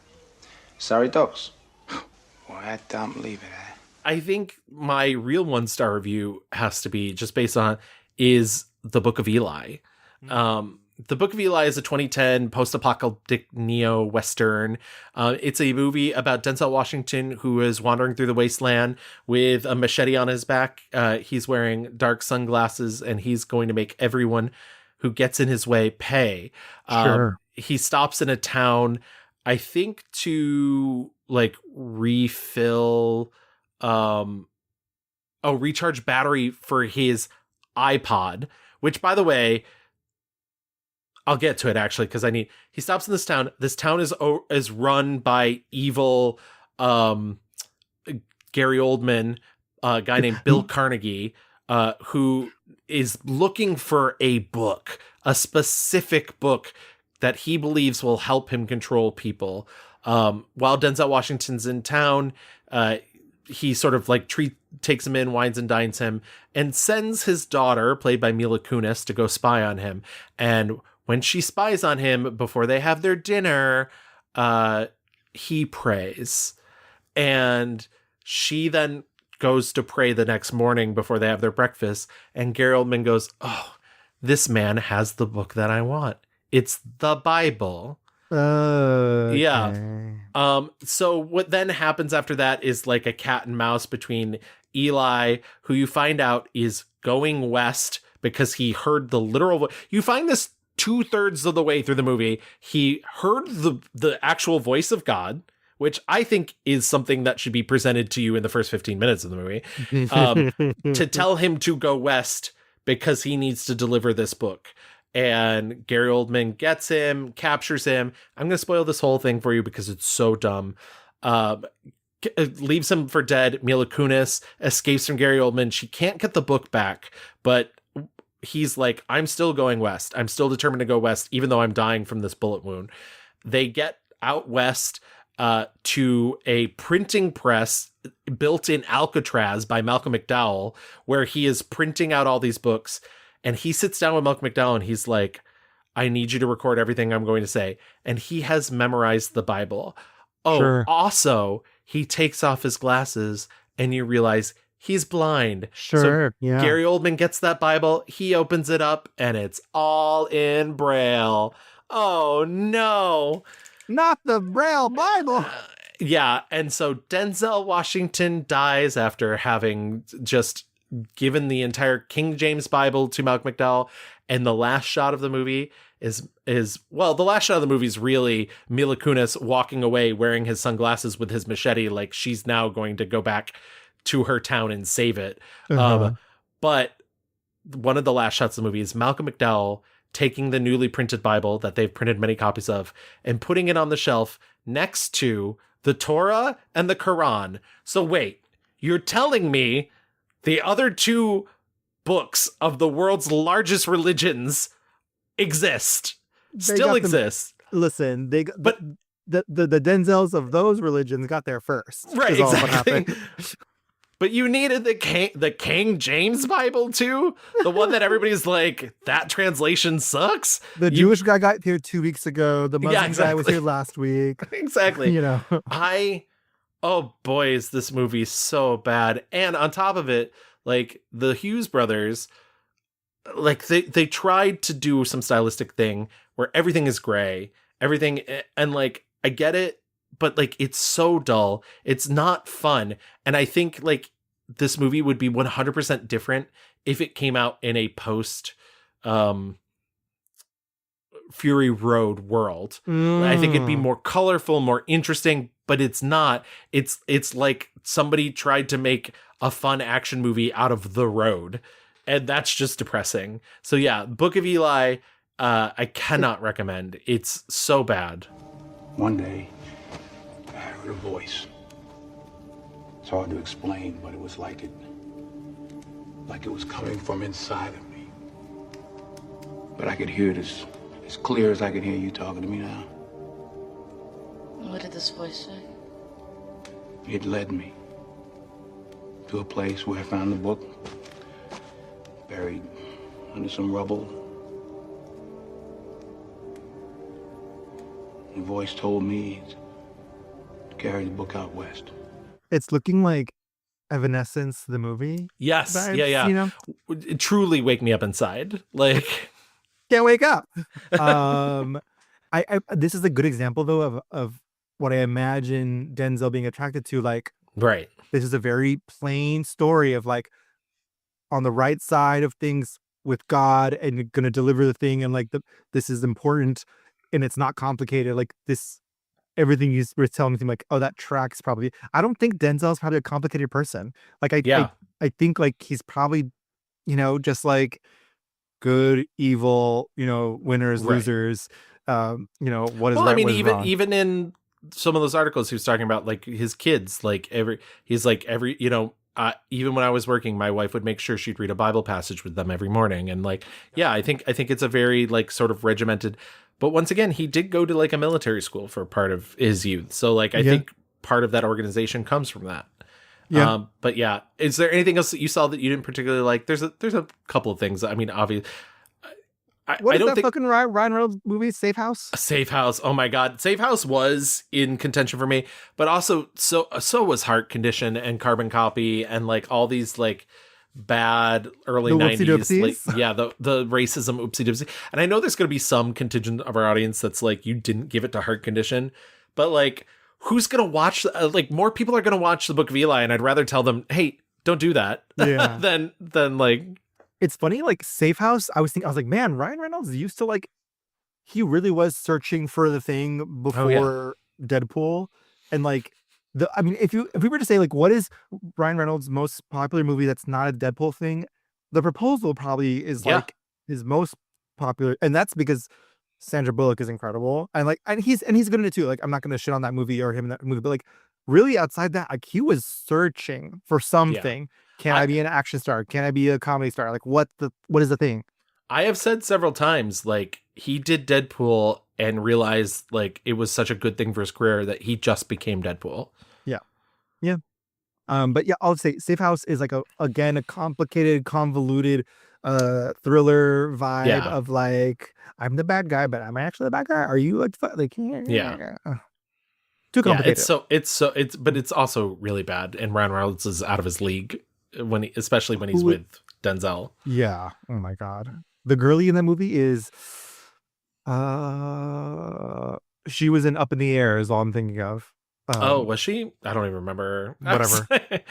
Speaker 18: Surrey Docks.
Speaker 8: Well, I don't believe it, eh?
Speaker 2: I think my real 1-star review has to be just based on is The Book of Eli. The Book of Eli is a 2010 post-apocalyptic neo-western. It's a movie about Denzel Washington, who is wandering through the wasteland with a machete on his back. He's wearing dark sunglasses, and he's going to make everyone who gets in his way pay.
Speaker 1: Sure.
Speaker 2: He stops in a town, I think, to like refill... recharge battery for his iPod, which, by the way, I'll get to it actually, because he stops in this town. This town is run by evil Gary Oldman, a guy named Bill Carnegie, who is looking for a book, a specific book that he believes will help him control people. While Denzel Washington's in town, he sort of like takes him in, wines and dines him, and sends his daughter, played by Mila Kunis, to go spy on him. And when she spies on him before they have their dinner, he prays. And she then goes to pray the next morning before they have their breakfast. And Gary Oldman goes, oh, this man has the book that I want. It's the Bible.
Speaker 1: Okay.
Speaker 2: Yeah. So what then happens after that is like a cat and mouse between Eli, who you find out is going west because he heard the literal you find this 2/3 of the way through the movie. He heard the actual voice of God, which I think is something that should be presented to you in the first 15 minutes of the movie, to tell him to go west because he needs to deliver this book. And Gary Oldman gets him, captures him. I'm going to spoil this whole thing for you because it's so dumb. Leaves him for dead. Mila Kunis escapes from Gary Oldman. She can't get the book back, but he's like, I'm still going west. I'm still determined to go west, even though I'm dying from this bullet wound. They get out west to a printing press built in Alcatraz by Malcolm McDowell, where he is printing out all these books. And he sits down with Malcolm McDowell and he's like, I need you to record everything I'm going to say. And he has memorized the Bible. Oh, sure. Also, he takes off his glasses and you realize he's blind.
Speaker 1: Sure.
Speaker 2: So Gary Oldman gets that Bible. He opens it up and it's all in Braille. Oh, no.
Speaker 1: Not the Braille Bible.
Speaker 2: Yeah. And so Denzel Washington dies after having just given the entire King James Bible to Malcolm McDowell. And the last shot of the movie is the last shot of the movie is really Mila Kunis walking away wearing his sunglasses with his machete, like she's now going to go back to her town and save it. But one of the last shots of the movie is Malcolm McDowell taking the newly printed Bible that they've printed many copies of and putting it on the shelf next to the Torah and the Quran. So wait, you're telling me the other two books of the world's largest religions exist, still exist.
Speaker 1: Listen, but the Denzels of those religions got there first.
Speaker 2: Right, exactly. But you needed the King James Bible too? The one that everybody's like, that translation sucks?
Speaker 1: The Jewish guy got here 2 weeks ago. The Muslim guy was here last week.
Speaker 2: Exactly.
Speaker 1: You know.
Speaker 2: Oh boy, is this movie so bad. And on top of it, like the Hughes brothers, like they tried to do some stylistic thing where everything is gray, everything, and like, I get it, but like, it's so dull. It's not fun. And I think like this movie would be 100% different if it came out in a post Fury Road world. I think it'd be more colorful, more interesting, but it's not. It's like somebody tried to make a fun action movie out of The Road, and that's just depressing. So yeah, Book of Eli, I cannot recommend. It's so bad.
Speaker 3: One day, I heard a voice. It's hard to explain, but it was like it like it was coming from inside of me. But I could hear it as clear as I could hear you talking to me now.
Speaker 6: What did this voice say?
Speaker 3: It led me to a place where I found the book, buried under some rubble. The voice told me to carry the book out west.
Speaker 1: It's looking like Evanescence, the movie.
Speaker 2: Yes,
Speaker 1: vibes,
Speaker 2: yeah.
Speaker 1: You know?
Speaker 2: Truly wake me up inside. Like,
Speaker 1: can't wake up. I this is a good example though of what I imagine Denzel being attracted to. Like,
Speaker 2: right.
Speaker 1: This is a very plain story of like on the right side of things with God, and you're gonna deliver the thing, and like this is important, and it's not complicated. Like this, everything you were telling me, like, oh, that tracks probably. I don't think Denzel's probably a complicated person. Like I think like he's probably, just like good, evil, winners,
Speaker 2: Right.
Speaker 1: losers. What is
Speaker 2: well,
Speaker 1: right,
Speaker 2: I mean,
Speaker 1: what is wrong.
Speaker 2: even in some of those articles, he was talking about like his kids, like every, even when I was working, my wife would make sure she'd read a Bible passage with them every morning. And like, yeah, I think it's a very like sort of regimented, but once again, he did go to like a military school for part of his youth. So like, I think part of that organization comes from that.
Speaker 1: Yeah.
Speaker 2: But yeah, is there anything else that you saw that you didn't particularly like? There's a couple of things. I mean, obviously,
Speaker 1: What is that fucking Ryan Reynolds movie, Safe House?
Speaker 2: Safe House. Oh my God. Safe House was in contention for me, but also so was Heart Condition and Carbon Copy and like all these like bad early
Speaker 1: The
Speaker 2: 90s. Like,
Speaker 1: whoopsie-doopsies?
Speaker 2: yeah, the racism oopsie doopsie. And I know there's going to be some contingent of our audience that's like, you didn't give it to Heart Condition, but like, who's going to watch, like more people are going to watch The Book of Eli, and I'd rather tell them, hey, don't do that
Speaker 1: Yeah.
Speaker 2: than like,
Speaker 1: It's funny, like Safe House, I was like, man, Ryan Reynolds used to like, he really was searching for the thing before Deadpool. And like, if we were to say like, what is Ryan Reynolds' most popular movie that's not a Deadpool thing? The Proposal probably is like his most popular. And that's because Sandra Bullock is incredible. And like, and he's good in it too. Like, I'm not going to shit on that movie or him in that movie, but like really outside that, like he was searching for something. Can I be an action star? Can I be a comedy star? Like what is the thing?
Speaker 2: I have said several times, like he did Deadpool and realized like it was such a good thing for his career that he just became Deadpool.
Speaker 1: Yeah. But yeah, I'll say Safe House is like a complicated, convoluted, thriller vibe of like, I'm the bad guy, but am I actually the bad guy? Are you like too complicated.
Speaker 2: But it's also really bad. And Ryan Reynolds is out of his league especially when he's with Denzel.
Speaker 1: Yeah. Oh my God. The girlie in that movie is, she was in Up in the Air is all I'm thinking of.
Speaker 2: Was she? I don't even remember.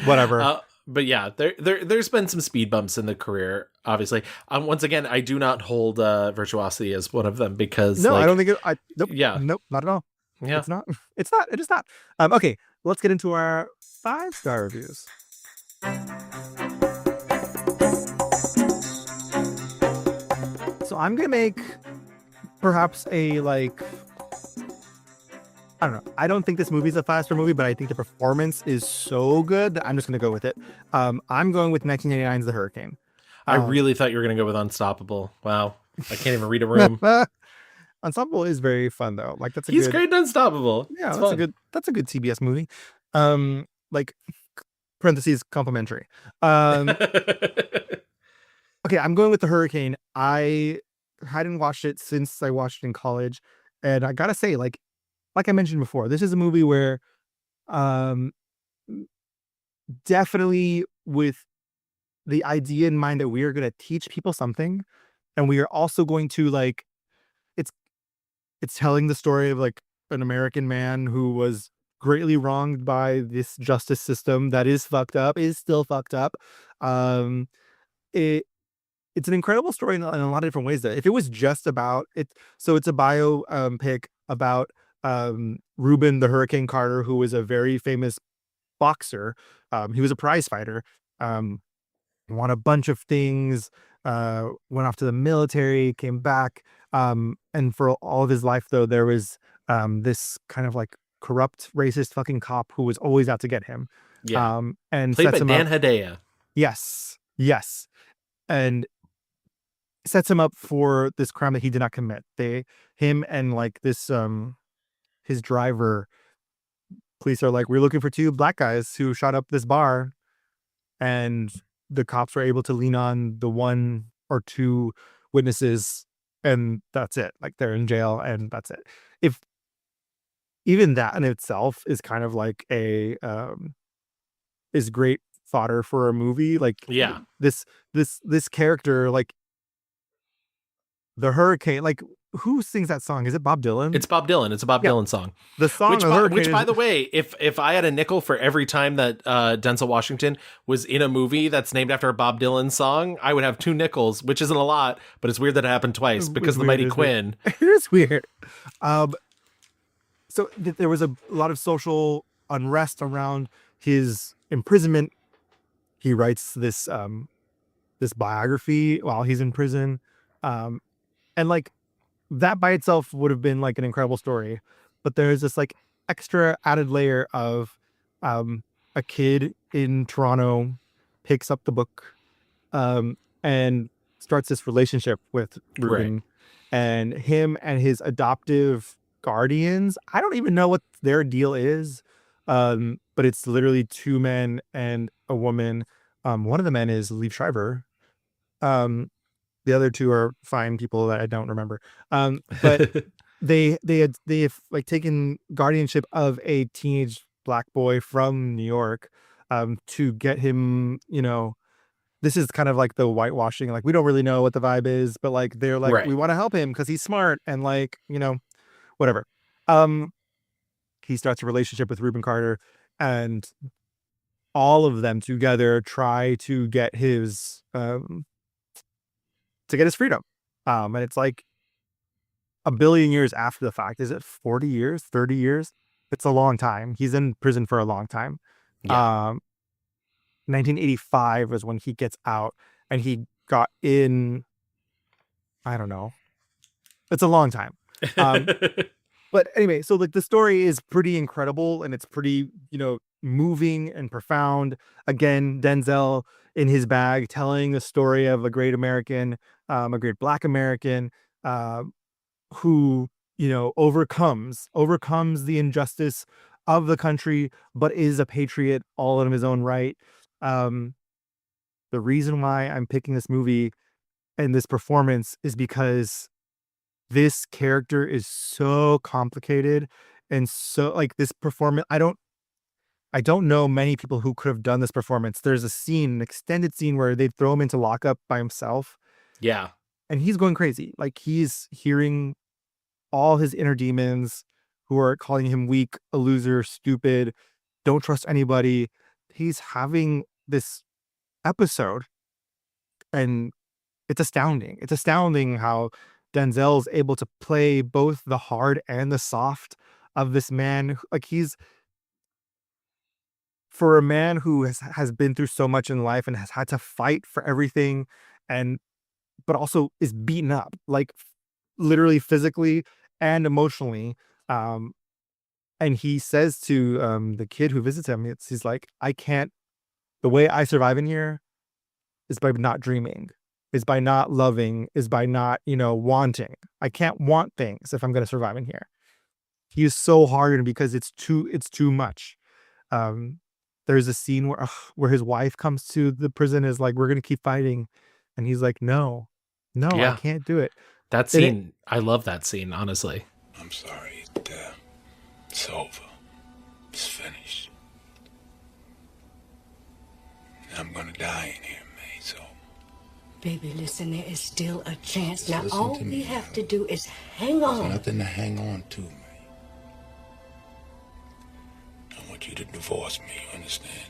Speaker 1: Whatever.
Speaker 2: But yeah, there's been some speed bumps in the career, obviously. Once again, I do not hold Virtuosity as one of them because
Speaker 1: no, I don't think it. Nope.
Speaker 2: Yeah.
Speaker 1: Nope. Not at all.
Speaker 2: Yeah.
Speaker 1: It's not. It is not. Okay. Let's get into our 5-star reviews. So I'm gonna make perhaps a like, I don't know. I don't think this movie's a 5-star movie, but I think the performance is so good that I'm just gonna go with it. I'm going with 1989's The Hurricane.
Speaker 2: I really thought you were gonna go with Unstoppable. Wow, I can't even read a room.
Speaker 1: Unstoppable is very fun though. Like
Speaker 2: he's great in Unstoppable.
Speaker 1: Yeah,
Speaker 2: it's
Speaker 1: that's a good TBS movie. Like parentheses complimentary. Okay, I'm going with The Hurricane. I hadn't watched it since I watched it in college, and I gotta say, like I mentioned before, this is a movie where, definitely with the idea in mind that we are going to teach people something, and we are also going to like, it's telling the story of like an American man who was greatly wronged by this justice system that is still fucked up. It's an incredible story in a lot of different ways. That if it was just about it, so it's a bio pic about Reuben the Hurricane Carter, who was a very famous boxer. He was a prize fighter, won a bunch of things, went off to the military, came back, and for all of his life though, there was this kind of like corrupt, racist fucking cop who was always out to get him.
Speaker 2: Yeah.
Speaker 1: And
Speaker 2: played by
Speaker 1: sets him
Speaker 2: Dan
Speaker 1: up.
Speaker 2: Hedaya.
Speaker 1: Yes. Yes. And sets him up for this crime that he did not commit. Him and like this, his driver, police are like, we're looking for two black guys who shot up this bar. And the cops were able to lean on the one or two witnesses, and that's it. Like, they're in jail, and that's it. If even that in itself is kind of like is great fodder for a movie. Like,
Speaker 2: Yeah.
Speaker 1: this character, like the hurricane, like, who sings that song? Is it Bob Dylan?
Speaker 2: It's Bob Dylan. It's a Bob Dylan song.
Speaker 1: The song,
Speaker 2: which by the way, if I had a nickel for every time that Denzel Washington was in a movie that's named after a Bob Dylan song, I would have 2 nickels, which isn't a lot, but it's weird that it happened twice because of the Mighty Quinn.
Speaker 1: It is weird. So there was a lot of social unrest around his imprisonment. He writes this this biography while he's in prison, and like that by itself would have been like an incredible story, but there's this like extra added layer of a kid in Toronto picks up the book and starts this relationship with Ruben, and him and his adoptive guardians. I don't even know what their deal is, but it's literally 2 men and a woman. One of the men is Liev Schreiber. The other 2 are fine people that I don't remember. But they have like taken guardianship of a teenage black boy from New York to get him, this is kind of like the whitewashing, like we don't really know what the vibe is, but like they're like, we want to help him because he's smart and like, whatever. He starts a relationship with Reuben Carter, and all of them together try to get his freedom. And it's like a billion years after the fact. Is it 40 years, 30 years? It's a long time. He's in prison for a long time. Yeah. 1985 was when he gets out, and he got in, I don't know. It's a long time. But anyway, so like the story is pretty incredible, and it's pretty, moving and profound. Again, Denzel in his bag, telling the story of a great American, a great Black American, who, overcomes the injustice of the country, but is a patriot all in his own right. The reason why I'm picking this movie and this performance is because this character is so complicated, and so like this performance, I don't know many people who could have done this performance. There's a scene, an extended scene, where they throw him into lockup by himself.
Speaker 2: Yeah.
Speaker 1: And he's going crazy. Like, he's hearing all his inner demons who are calling him weak, a loser, stupid, don't trust anybody. He's having this episode, and it's astounding. It's astounding how Denzel's able to play both the hard and the soft of this man. Like, for a man who has been through so much in life and has had to fight for everything, but also is beaten up, like literally physically and emotionally. And he says to the kid who visits him, he's like, the way I survive in here is by not dreaming, is by not loving, is by not, wanting. I can't want things if I'm going to survive in here. He is so hard because it's too much. There's a scene where his wife comes to the prison, is like, we're going to keep fighting. And he's like, no, yeah. I can't do it.
Speaker 2: That scene, I love that scene, honestly.
Speaker 14: I'm sorry. It's over. It's finished. I'm going to die in here, May, so...
Speaker 19: Baby, listen, there is still a chance. Now, all we have to do is hang on.
Speaker 14: There's nothing to hang on to, May. I want you to divorce me, you understand?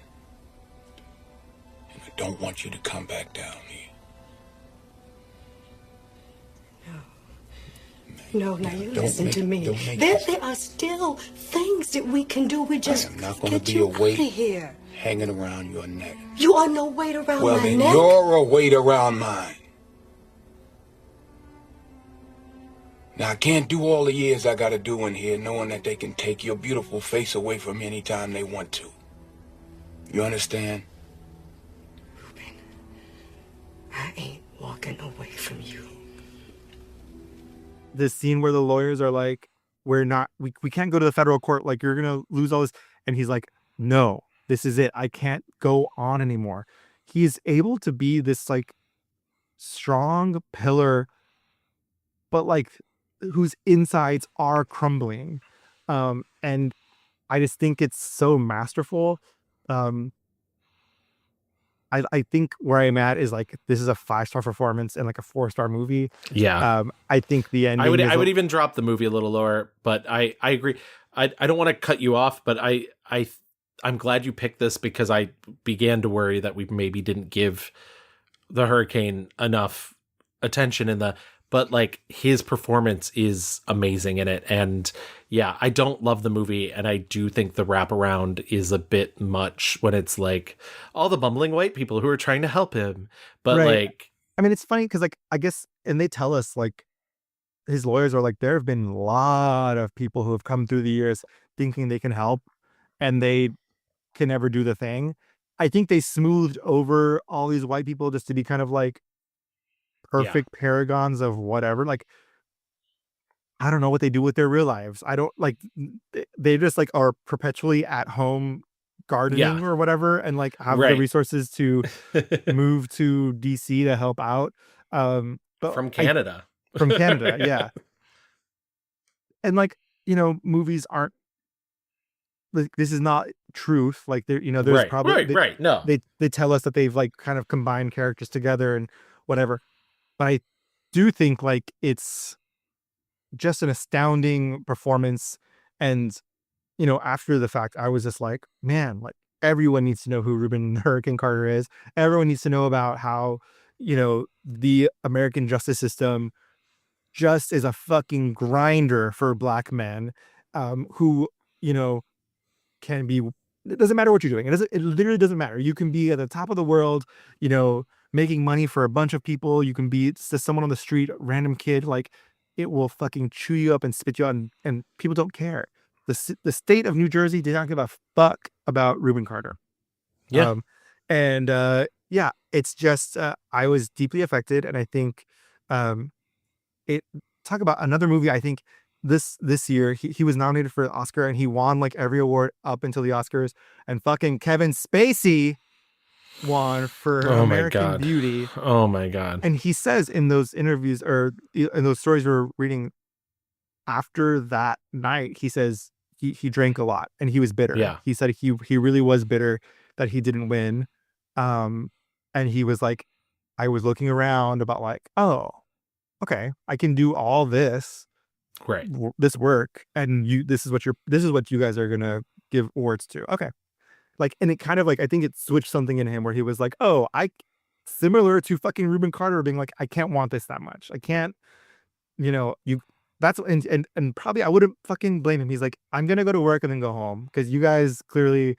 Speaker 14: And I don't want you to come back down here.
Speaker 19: No, now you listen to me. There are still things that we can do. We just
Speaker 14: I'm not going to be a weight here, hanging around your neck.
Speaker 19: You are no weight around my neck.
Speaker 14: Well, then you're a weight around mine. Now, I can't do all the years I got to do in here knowing that they can take your beautiful face away from me anytime they want to. You understand?
Speaker 1: This scene where the lawyers are like, we can't go to the federal court. Like, you're going to lose all this. And he's like, no, this is it. I can't go on anymore. He is able to be this like strong pillar, but like whose insides are crumbling. And I just think it's so masterful. I think where I'm at is like, this is a 5-star performance and like a 4-star movie.
Speaker 2: Yeah.
Speaker 1: I think the ending
Speaker 2: I would even drop the movie a little lower, but I agree. I don't want to cut you off, but I'm glad you picked this because I began to worry that we maybe didn't give the Hurricane enough attention but like his performance is amazing in it. And yeah, I don't love the movie. And I do think the wraparound is a bit much when it's like all the bumbling white people who are trying to help him. But
Speaker 1: right.
Speaker 2: like,
Speaker 1: I mean, it's funny because like, I guess, and they tell us like his lawyers are like, there have been a lot of people who have come through the years thinking they can help and they can never do the thing. I think they smoothed over all these white people just to be kind of like perfect paragons of whatever. Like, I don't know what they do with their real lives. I don't like, they just like are perpetually at home gardening or whatever, and like have the resources to move to DC to help out. But
Speaker 2: from Canada.
Speaker 1: Yeah. And like, movies aren't like, this is not truth. Like there, there's probably
Speaker 2: no.
Speaker 1: They tell us that they've like kind of combined characters together and whatever. But I do think like it's just an astounding performance. And, after the fact, I was just like, man, like everyone needs to know who Reuben Hurricane Carter is. Everyone needs to know about how, the American justice system just is a fucking grinder for Black men, who, can be, it doesn't matter what you're doing. It literally doesn't matter. You can be at the top of the world, making money for a bunch of people. You can be just someone on the street, random kid, like it will fucking chew you up and spit you out, and people don't care. The state of New Jersey did not give a fuck about Reuben Carter.
Speaker 2: Yeah.
Speaker 1: Yeah, it's just, I was deeply affected. And I think, talk about another movie. I think this year he was nominated for the Oscar and he won like every award up until the Oscars, and fucking Kevin Spacey won for American Beauty.
Speaker 2: Oh my God.
Speaker 1: And he says in those interviews or in those stories we were reading after that night, he says he drank a lot and he was bitter.
Speaker 2: Yeah.
Speaker 1: He said he really was bitter that he didn't win. And he was like, I was looking around about like, oh, okay, I can do all this, this work, and this is what you guys are gonna give awards to. Okay. Like, and it kind of like, I think it switched something in him where he was like, oh, similar to fucking Reuben Carter being like, I can't want this that much. I can't, and probably I wouldn't fucking blame him. He's like, I'm going to go to work and then go home because you guys clearly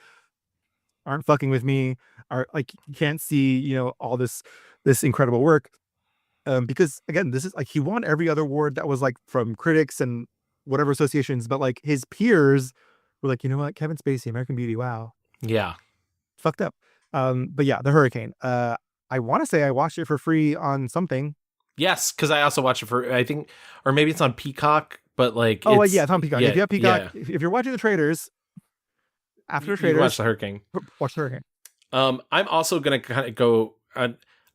Speaker 1: aren't fucking with me, are like, you can't see, all this incredible work. Because again, this is like, he won every other award that was like from critics and whatever associations, but like his peers were like, you know what, Kevin Spacey, American Beauty, wow.
Speaker 2: Yeah.
Speaker 1: Fucked up. But yeah, The Hurricane. I want to say I watched it for free on something.
Speaker 2: Yes, because I also watched it for, I think, or maybe it's on Peacock, but like,
Speaker 1: it's on Peacock.
Speaker 2: Yeah,
Speaker 1: if you have Peacock, if you're watching The Traitors, after Traitors,
Speaker 2: watch The Hurricane.
Speaker 1: Watch The Hurricane.
Speaker 2: I'm also gonna kind of go.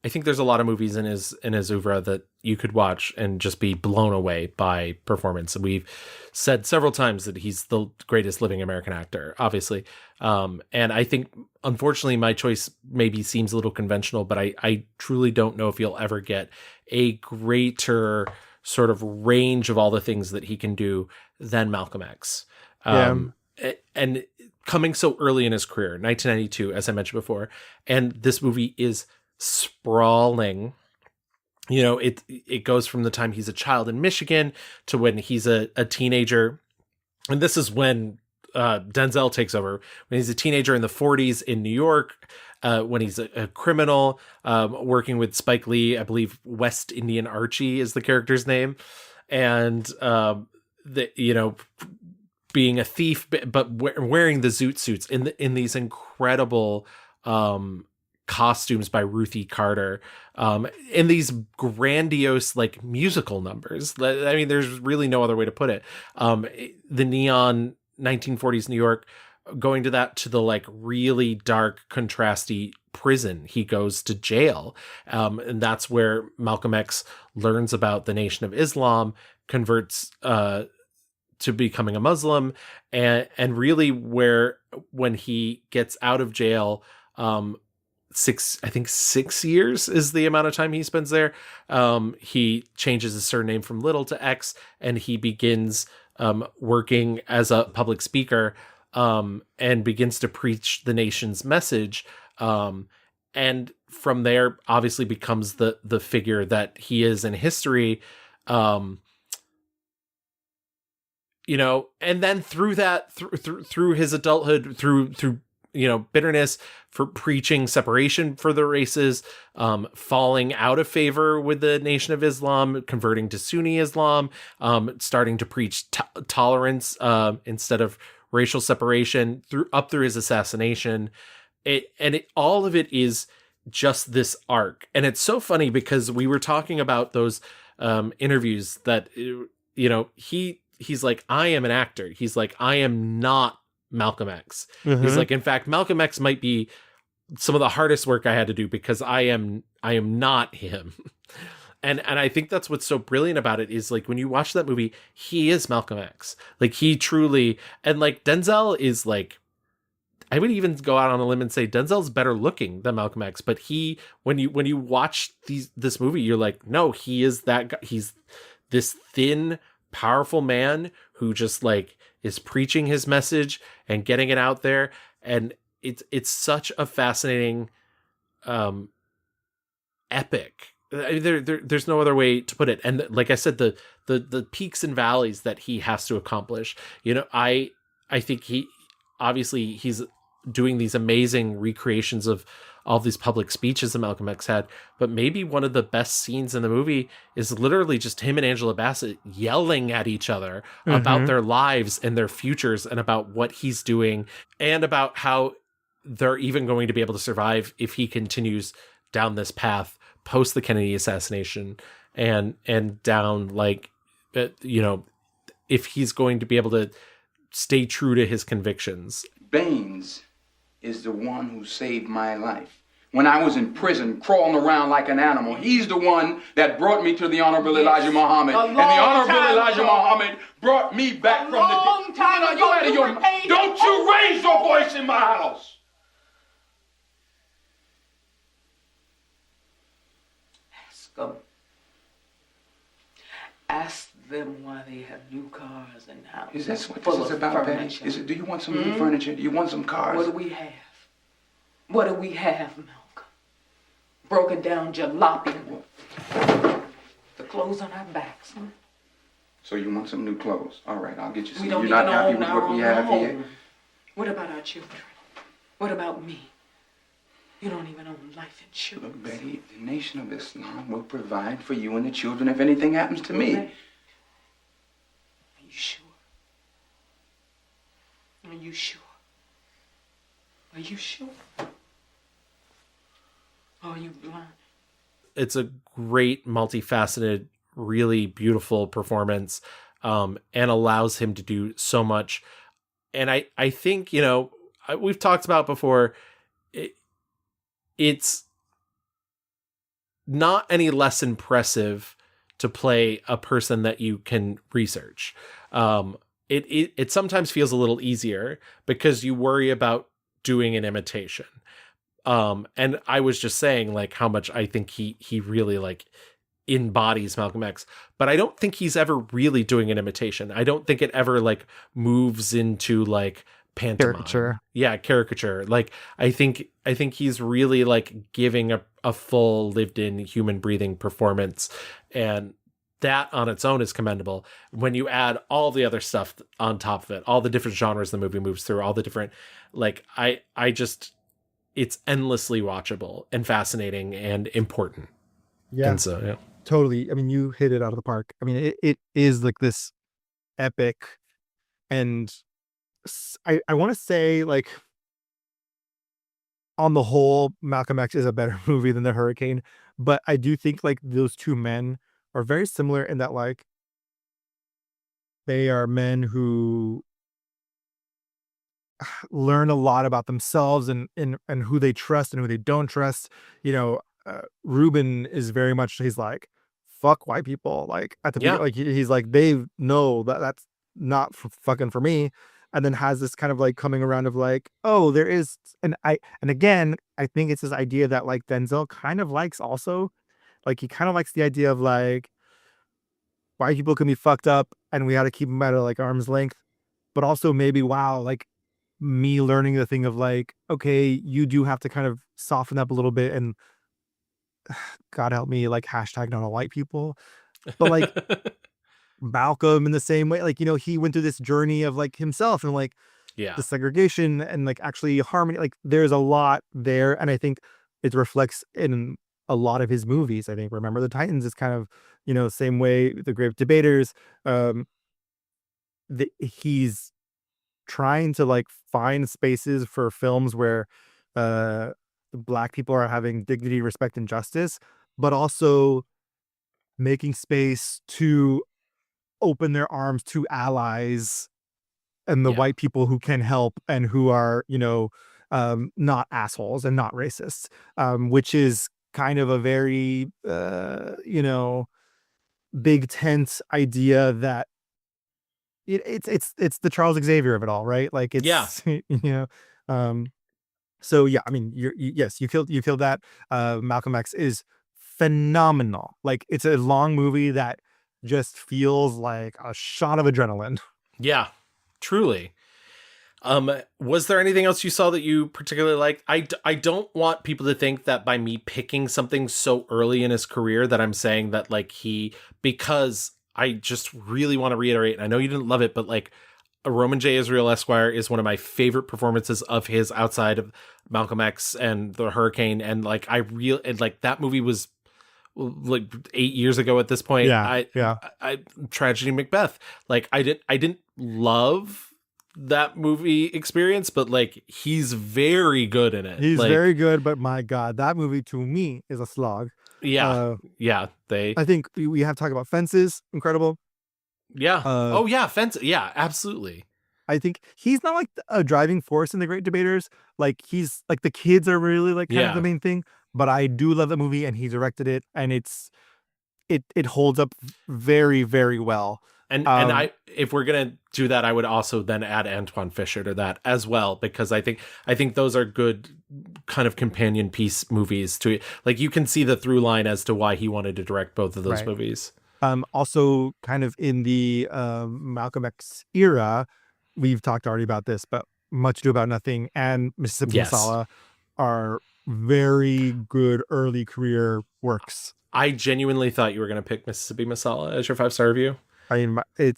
Speaker 2: I think there's a lot of movies in his oeuvre that you could watch and just be blown away by performance. We've said several times that he's the greatest living American actor, obviously. And I think, unfortunately, my choice maybe seems a little conventional, but I truly don't know if you'll ever get a greater sort of range of all the things that he can do than Malcolm X. And coming so early in his career, 1992, as I mentioned before, and this movie is sprawling. It goes from the time he's a child in Michigan to when he's a teenager. And this is when Denzel takes over, when he's a teenager in the 40s in New York, when he's a criminal, working with Spike Lee. I believe West Indian Archie is the character's name. And, being a thief, but wearing the zoot suits in these incredible costumes by Ruthie Carter, in these grandiose like musical numbers. I mean, there's really no other way to put it. The neon 1940s New York, going to the like really dark, contrasty prison. He goes to jail. And that's where Malcolm X learns about the Nation of Islam, converts to becoming a Muslim, and really when he gets out of jail, 6 years is the amount of time he spends there. He changes his surname from Little to X, and he begins working as a public speaker, and begins to preach the nation's message. And from there, obviously becomes the figure that he is in history. And then through that, through his adulthood, through bitterness for preaching separation for the races, falling out of favor with the Nation of Islam, converting to Sunni Islam, starting to preach tolerance instead of racial separation, through his assassination. All of it is just this arc. And it's so funny because we were talking about those interviews that, he's like, I am an actor. He's like, I am not Malcolm X. Mm-hmm. He's like, in fact, Malcolm X might be some of the hardest work I had to do because I am not him. And I think that's what's so brilliant about it is like when you watch that movie, he is Malcolm X. Like he truly, and like Denzel is like, I would even go out on a limb and say Denzel's better looking than Malcolm X. But when you watch this movie, you're like, no, he is that guy. He's this thin, powerful man who just like is preaching his message and getting it out there. And it's such a fascinating epic. I mean, there's no other way to put it. And like I said, the peaks and valleys that he has to accomplish, I think he's doing these amazing recreations of all these public speeches that Malcolm X had, but maybe one of the best scenes in the movie is literally just him and Angela Bassett yelling at each other about their lives and their futures and about what he's doing and about how they're even going to be able to survive if he continues down this path post the Kennedy assassination and down like, if he's going to be able to stay true to his convictions.
Speaker 8: Baines is the one who saved my life. When I was in prison, crawling around like an animal, he's the one that brought me to the Honorable Elijah Muhammad. And the Honorable Elijah Muhammad brought me back from the dead. You out of your... Don't you raise your voice in my house!
Speaker 15: Ask them why they have new cars and houses.
Speaker 8: Is that what this is about, Betty? Do you want some new furniture? Do you want some cars?
Speaker 15: What do we have? What do we have, Malcolm? Broken down jalopy. The clothes on our backs. Huh?
Speaker 8: So you want some new clothes? All right, I'll get you some.
Speaker 15: We don't
Speaker 8: You're not happy
Speaker 15: own
Speaker 8: with
Speaker 15: our
Speaker 8: what we
Speaker 15: own
Speaker 8: have
Speaker 15: home.
Speaker 8: here?
Speaker 15: What about our children? What about me? You don't even own life insurance.
Speaker 8: Look, Betty, the Nation of Islam will provide for you and the children if anything happens to me.
Speaker 15: Are you sure? Are you sure? Are you sure? Or are you blind?
Speaker 2: It's a great, multifaceted, really beautiful performance, and allows him to do so much. And I think, we've talked about before, it's not any less impressive to play a person that you can research. It sometimes feels a little easier because you worry about doing an imitation. And I was just saying like how much I think he really like embodies Malcolm X, but I don't think he's ever really doing an imitation. I don't think it ever like moves into like pantomime. Caricature. Like I think he's really like giving a full lived in human breathing performance, and that on its own is commendable. When you add all the other stuff on top of it, all the different genres the movie moves through, all the different, like I just, it's endlessly watchable and fascinating and important.
Speaker 1: Yeah.
Speaker 2: And so, yeah.
Speaker 1: Totally. I mean, you hit it out of the park. I mean, it is like this epic, and I want to say like on the whole, Malcolm X is a better movie than The Hurricane. But I do think like those two men are very similar in that like they are men who learn a lot about themselves and who they trust and who they don't trust. You know, Ruben is very much he's like fuck white people. Like at the
Speaker 2: Yeah.
Speaker 1: beginning, like he's like they know that that's not fucking for me, and then has this kind of like coming around of like oh there is and again I think it's this idea that like Denzel kind of likes also like he kind of likes the idea of like white people can be fucked up and we got to keep them at a like arm's length, but also maybe wow like me learning the thing of like, okay, you do have to kind of soften up a little bit and God help me, like hashtag not all white people. But like Malcolm in the same way, like, you know, he went through this journey of like himself and like
Speaker 2: Yeah.
Speaker 1: the segregation and like actually harmony. Like there's a lot there. And I think it reflects in a lot of his movies. I think Remember the Titans is kind of, you know, same way, The Great Debaters. He's trying to like find spaces for films where black people are having dignity, respect, and justice, but also making space to open their arms to allies and the white people who can help and who are, you know, not assholes and not racists, which is kind of a very, you know, big tent idea that it's the Charles Xavier of it all, right? Like it's you know, so yeah, I mean, yes, you killed that. Malcolm X is phenomenal. Like it's a long movie that just feels like a shot of adrenaline.
Speaker 2: Yeah, truly. Was there anything else you saw that you particularly liked? I don't want people to think that by me picking something so early in his career that I'm saying that like because I just really want to reiterate, and I know you didn't love it, but like Roman J. Israel Esquire is one of my favorite performances of his outside of Malcolm X and The Hurricane. And like, that movie was like 8 years ago at this point. I Tragedy Macbeth. Like I didn't love that movie experience, but like he's very good in it.
Speaker 1: He's
Speaker 2: like,
Speaker 1: very good, but my God, that movie to me is a slog.
Speaker 2: Yeah.
Speaker 1: I think we have to talk about Fences. Incredible.
Speaker 2: Yeah. Fence. Yeah, absolutely.
Speaker 1: I think he's not like a driving force in The Great Debaters. Like he's like the kids are really like kind of the main thing, but I do love that movie and he directed it and it holds up very, very well.
Speaker 2: And if we're gonna do that, I would also then add Antoine Fisher to that as well, because I think those are good kind of companion piece movies to it. Like you can see the through line as to why he wanted to direct both of those movies.
Speaker 1: Also kind of in the Malcolm X era, we've talked already about this, but Much Ado About Nothing and Mississippi Masala are very good early career works.
Speaker 2: I genuinely thought you were going to pick Mississippi Masala as your 5-star review.
Speaker 1: I mean, it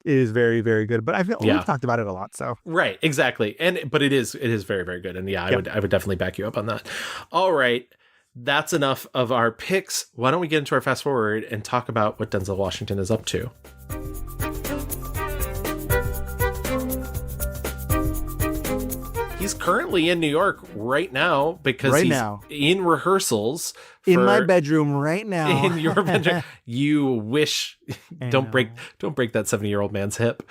Speaker 1: is very, very good, but we've talked about it a lot. So
Speaker 2: right, exactly, but it is very, very good, and I would definitely back you up on that. All right, that's enough of our picks. Why don't we get into our fast forward and talk about what Denzel Washington is up to? He's currently in New York right now because he's in rehearsals.
Speaker 1: In my bedroom right now.
Speaker 2: In your bedroom. You wish. Don't break that 70-year-old man's hip.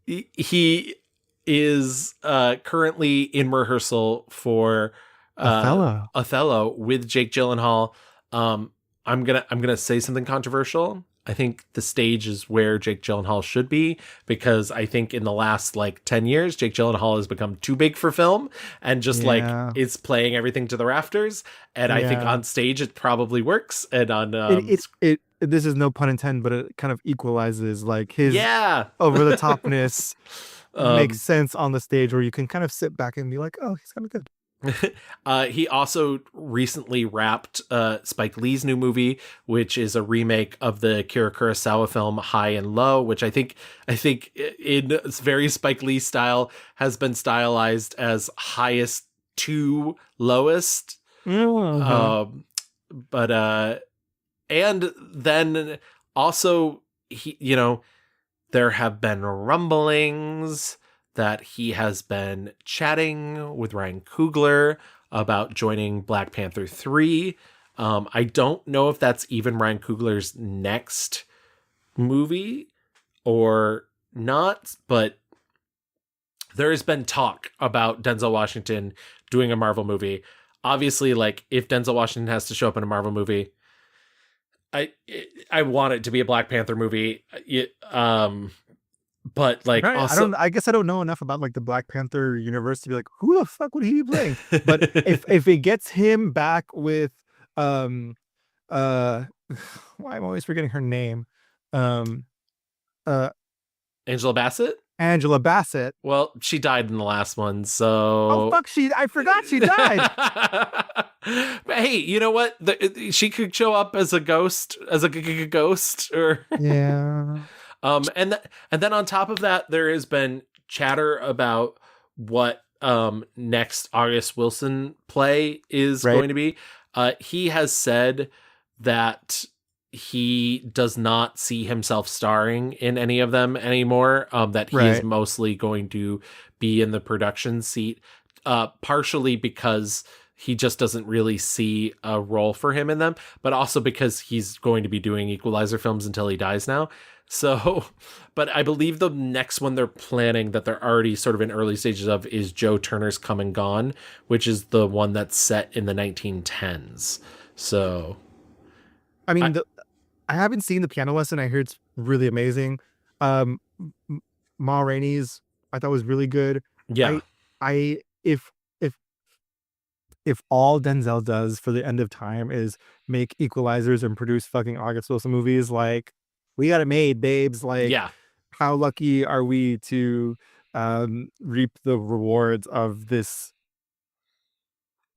Speaker 2: He is currently in rehearsal for Othello with Jake Gyllenhaal. I'm gonna say something controversial. I think the stage is where Jake Gyllenhaal should be, because I think in the last like 10 years, Jake Gyllenhaal has become too big for film and just like is playing everything to the rafters. And I think on stage it probably works. And on
Speaker 1: this is no pun intended, but it kind of equalizes like his over the topness makes sense on the stage where you can kind of sit back and be like, oh, he's kind of good.
Speaker 2: He also recently wrapped Spike Lee's new movie, which is a remake of the Akira Kurosawa film High and Low, which I think in very Spike Lee style has been stylized as highest to lowest. And then also there have been rumblings that he has been chatting with Ryan Coogler about joining Black Panther 3. I don't know if that's even Ryan Coogler's next movie or not, but there has been talk about Denzel Washington doing a Marvel movie. Obviously, like, if Denzel Washington has to show up in a Marvel movie, I want it to be a Black Panther movie. But like,
Speaker 1: right.
Speaker 2: also,
Speaker 1: I guess I don't know enough about like the Black Panther universe to be like, who the fuck would he be playing? But if it gets him back with why I'm always forgetting her name.
Speaker 2: Angela Bassett?
Speaker 1: Angela Bassett.
Speaker 2: Well, she died in the last one, so...
Speaker 1: Oh, fuck, I forgot she died!
Speaker 2: But hey, you know what? She could show up as a ghost, ghost, or...
Speaker 1: Yeah.
Speaker 2: And then on top of that, there has been chatter about what next August Wilson play is going to be. He has said that he does not see himself starring in any of them anymore, that he is mostly going to be in the production seat, partially because he just doesn't really see a role for him in them, but also because he's going to be doing Equalizer films until he dies now. So, but I believe the next one they're planning that they're already sort of in early stages of is Joe Turner's Come and Gone, which is the one that's set in the 1910s. So,
Speaker 1: I mean, I haven't seen The Piano Lesson. I hear it's really amazing. Ma Rainey's I thought was really good.
Speaker 2: Yeah.
Speaker 1: If all Denzel does for the end of time is make Equalizers and produce fucking August Wilson movies, like, we got it made, babes. Like,
Speaker 2: yeah.
Speaker 1: How lucky are we to reap the rewards of this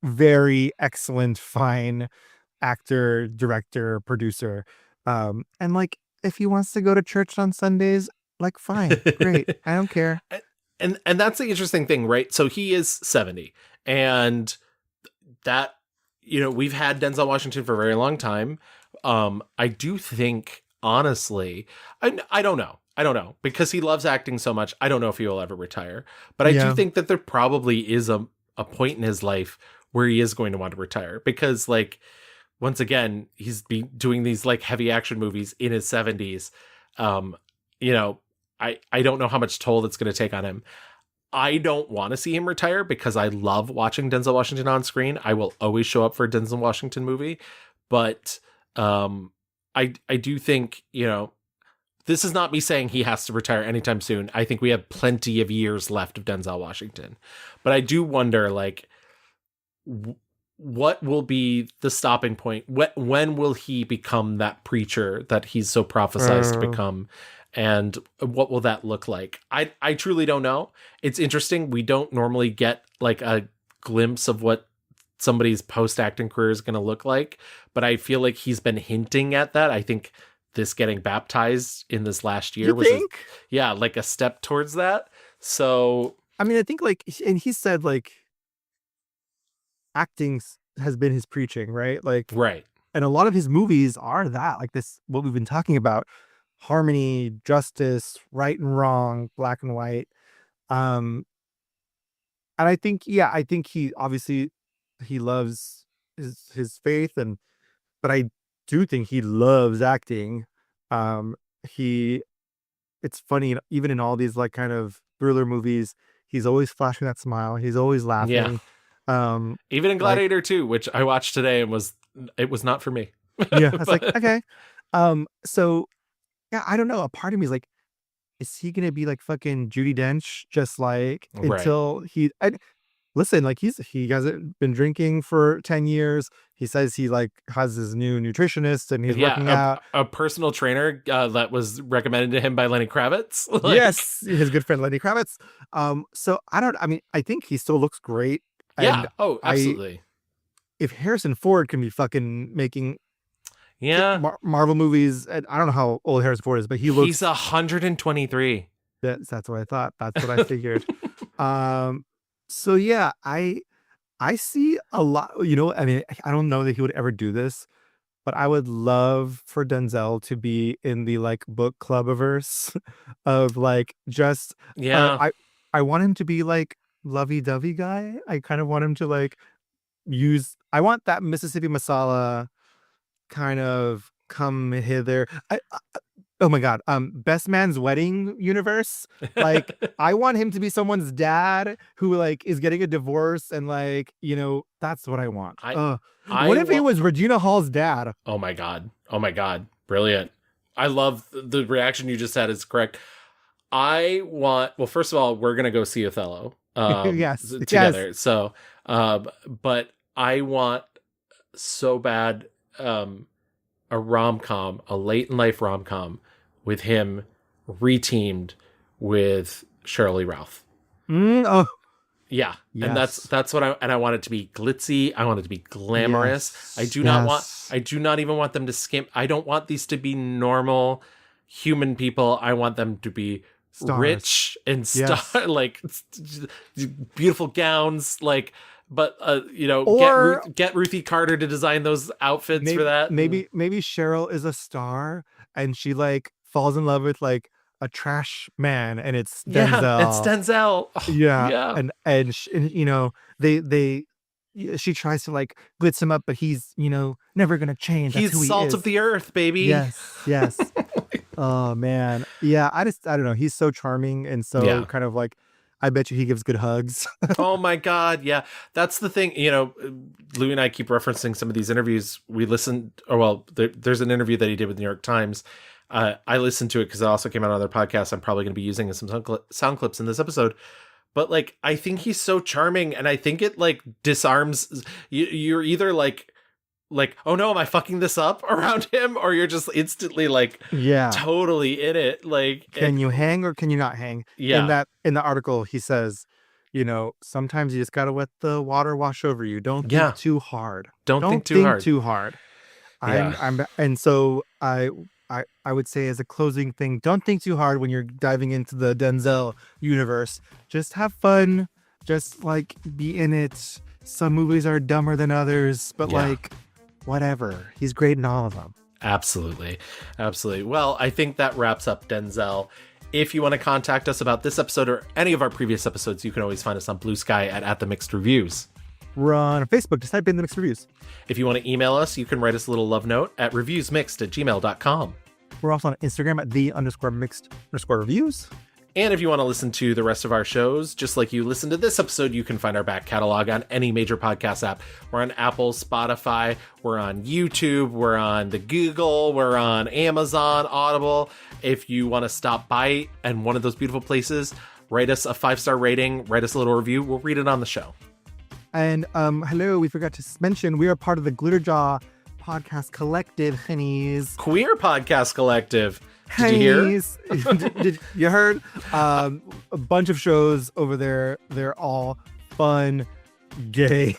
Speaker 1: very excellent, fine actor, director, producer. And like, if he wants to go to church on Sundays, like, fine, great. I don't care.
Speaker 2: And that's the interesting thing, right? So he is 70, and that, you know, we've had Denzel Washington for a very long time. I do think, honestly, I don't know, because he loves acting so much. I don't know if he will ever retire, but I do think that there probably is a point in his life where he is going to want to retire, because, like, once again, he's been doing these like heavy action movies in his 70s. You know, I don't know how much toll that's going to take on him. I don't want to see him retire because I love watching Denzel Washington on screen. I will always show up for a Denzel Washington movie, but I do think, you know, this is not me saying he has to retire anytime soon. I think we have plenty of years left of Denzel Washington, but I do wonder, like, what will be the stopping point? When will he become that preacher that he's so prophesized to become? And what will that look like? I truly don't know. It's interesting. We don't normally get like a glimpse of what somebody's post-acting career is going to look like, but I feel like he's been hinting at that. I think this getting baptized in this last year was like a step towards that. So,
Speaker 1: I mean, I think, like, and he said, like, acting has been his preaching, right? Like,
Speaker 2: right.
Speaker 1: And a lot of his movies are that, like, this, what we've been talking about: harmony, justice, right and wrong, black and white. And I think, I think he obviously he loves his faith, but I do think he loves acting. It's funny, even in all these like kind of thriller movies, he's always flashing that smile. He's always laughing.
Speaker 2: Yeah. Even in Gladiator 2, which I watched today and it was not for me.
Speaker 1: Yeah. I was like, okay. So yeah, I don't know. A part of me is like, is he gonna be like fucking Judi Dench, just like until listen, like, he hasn't been drinking for 10 years. He says he like has his new nutritionist and he's working out.
Speaker 2: A personal trainer that was recommended to him by Lenny Kravitz.
Speaker 1: Yes, his good friend Lenny Kravitz. So I think he still looks great.
Speaker 2: Yeah. Oh, absolutely.
Speaker 1: If Harrison Ford can be fucking making Marvel movies, and I don't know how old Harrison Ford is, but he's
Speaker 2: 123.
Speaker 1: That's what I thought. That's what I figured. So yeah, I see a lot, you know, I mean, I don't know that he would ever do this, but I would love for Denzel to be in the like book clubiverse of like just I I want him to be like lovey-dovey guy. I kind of want him to like I want that Mississippi masala kind of come hither. Oh my God. Best Man's Wedding universe. Like, I want him to be someone's dad who like is getting a divorce and like, that's what I want. What if he was Regina Hall's dad?
Speaker 2: Oh my God. Brilliant. I love the reaction you just had is correct. Well, first of all, we're going to go see Othello
Speaker 1: yes,
Speaker 2: together.
Speaker 1: Yes.
Speaker 2: So, but I want so bad a rom-com, a late in life rom-com with him reteamed with Sheryl Lee Ralph.
Speaker 1: Oh.
Speaker 2: Yeah.
Speaker 1: Yes.
Speaker 2: And that's what I want it to be glitzy. I want it to be glamorous.
Speaker 1: Yes.
Speaker 2: I do not even want them to skimp. I don't want these to be normal human people. I want them to be
Speaker 1: stars.
Speaker 2: Rich and
Speaker 1: Yes.
Speaker 2: like beautiful gowns, like, but get Ruthie Carter to design those outfits for that.
Speaker 1: Maybe Cheryl is a star and she like falls in love with like a trash man, and it's Denzel.
Speaker 2: Yeah, it's Denzel. Oh,
Speaker 1: yeah. And she tries to like glitz him up, but he's never gonna change. That's
Speaker 2: He's
Speaker 1: who he
Speaker 2: salt
Speaker 1: is.
Speaker 2: of the earth, baby.
Speaker 1: Yes. Oh man, yeah. I don't know. He's so charming and so kind of like. I bet you he gives good hugs.
Speaker 2: Oh my God. Yeah. That's the thing. Louis and I keep referencing some of these interviews. We listened, there's an interview that he did with the New York Times. I listened to it because it also came out on their podcast. I'm probably going to be using some sound clips in this episode. But like, I think he's so charming, and I think it like disarms you're either like, oh no, am I fucking this up around him? Or you're just instantly like, totally in it. Like,
Speaker 1: can you hang or can you not hang?
Speaker 2: Yeah.
Speaker 1: In the article, he says, sometimes you just got to let the water wash over you. Don't think too hard.
Speaker 2: Don't think too hard.
Speaker 1: And so I would say as a closing thing, don't think too hard when you're diving into the Denzel universe. Just have fun. Just like be in it. Some movies are dumber than others, but like, whatever. He's great in all of them.
Speaker 2: Absolutely. Well, I think that wraps up Denzel. If you want to contact us about this episode or any of our previous episodes, you can always find us on Blue Sky at The Mixed Reviews.
Speaker 1: We're on Facebook. Just type in The Mixed Reviews.
Speaker 2: If you want to email us, you can write us a little love note at reviewsmixed@gmail.com.
Speaker 1: We're also on Instagram at _mixed_reviews.
Speaker 2: And if you want to listen to the rest of our shows, just like you listen to this episode, you can find our back catalog on any major podcast app. We're on Apple, Spotify, we're on YouTube, we're on the Google, we're on Amazon, Audible. If you want to stop by and one of those beautiful places, write us a 5-star rating, write us a little review. We'll read it on the show.
Speaker 1: And hello, we forgot to mention we are part of the Glitterjaw Podcast Collective, honeys.
Speaker 2: Queer Podcast Collective. Did you hear?
Speaker 1: Did you heard? A bunch of shows over there. They're all fun, gay,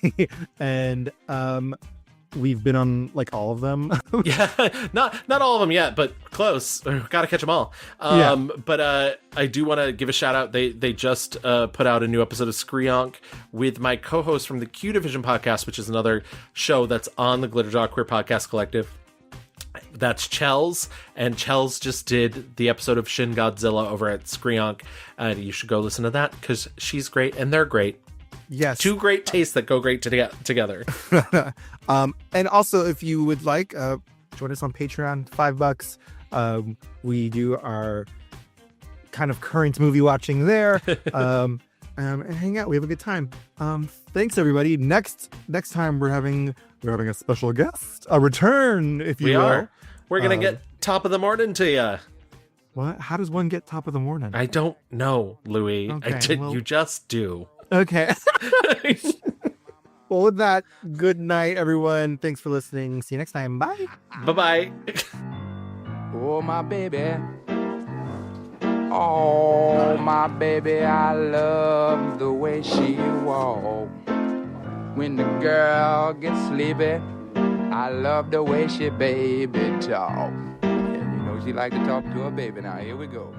Speaker 1: and we've been on like all of them.
Speaker 2: Yeah, not all of them yet, but close. Gotta catch them all. But I do want to give a shout out. They just put out a new episode of Screonk with my co-host from the Q Division podcast, which is another show that's on the Glitterjaw Queer Podcast Collective. That's Chels, and Chels just did the episode of Shin Godzilla over at Screonk, and you should go listen to that because she's great and they're great.
Speaker 1: Yes,
Speaker 2: two great tastes that go great together.
Speaker 1: And also, if you would like, join us on Patreon, $5. We do our kind of current movie watching there, and hang out. We have a good time. Thanks everybody. Next time we're having a special guest, a return, if you will.
Speaker 2: We're gonna get top of the morning to you.
Speaker 1: What? How does one get top of the morning?
Speaker 2: I don't know, Louis.
Speaker 1: Okay,
Speaker 2: you just do.
Speaker 1: Okay. Well, with that, good night, everyone. Thanks for listening. See you next time. Bye.
Speaker 2: Bye-bye.
Speaker 8: Oh, my baby. Oh, my baby, I love the way she walks. When the girl gets sleepy, I love the way she baby talk. And you know she like to talk to her baby. Now, here we go.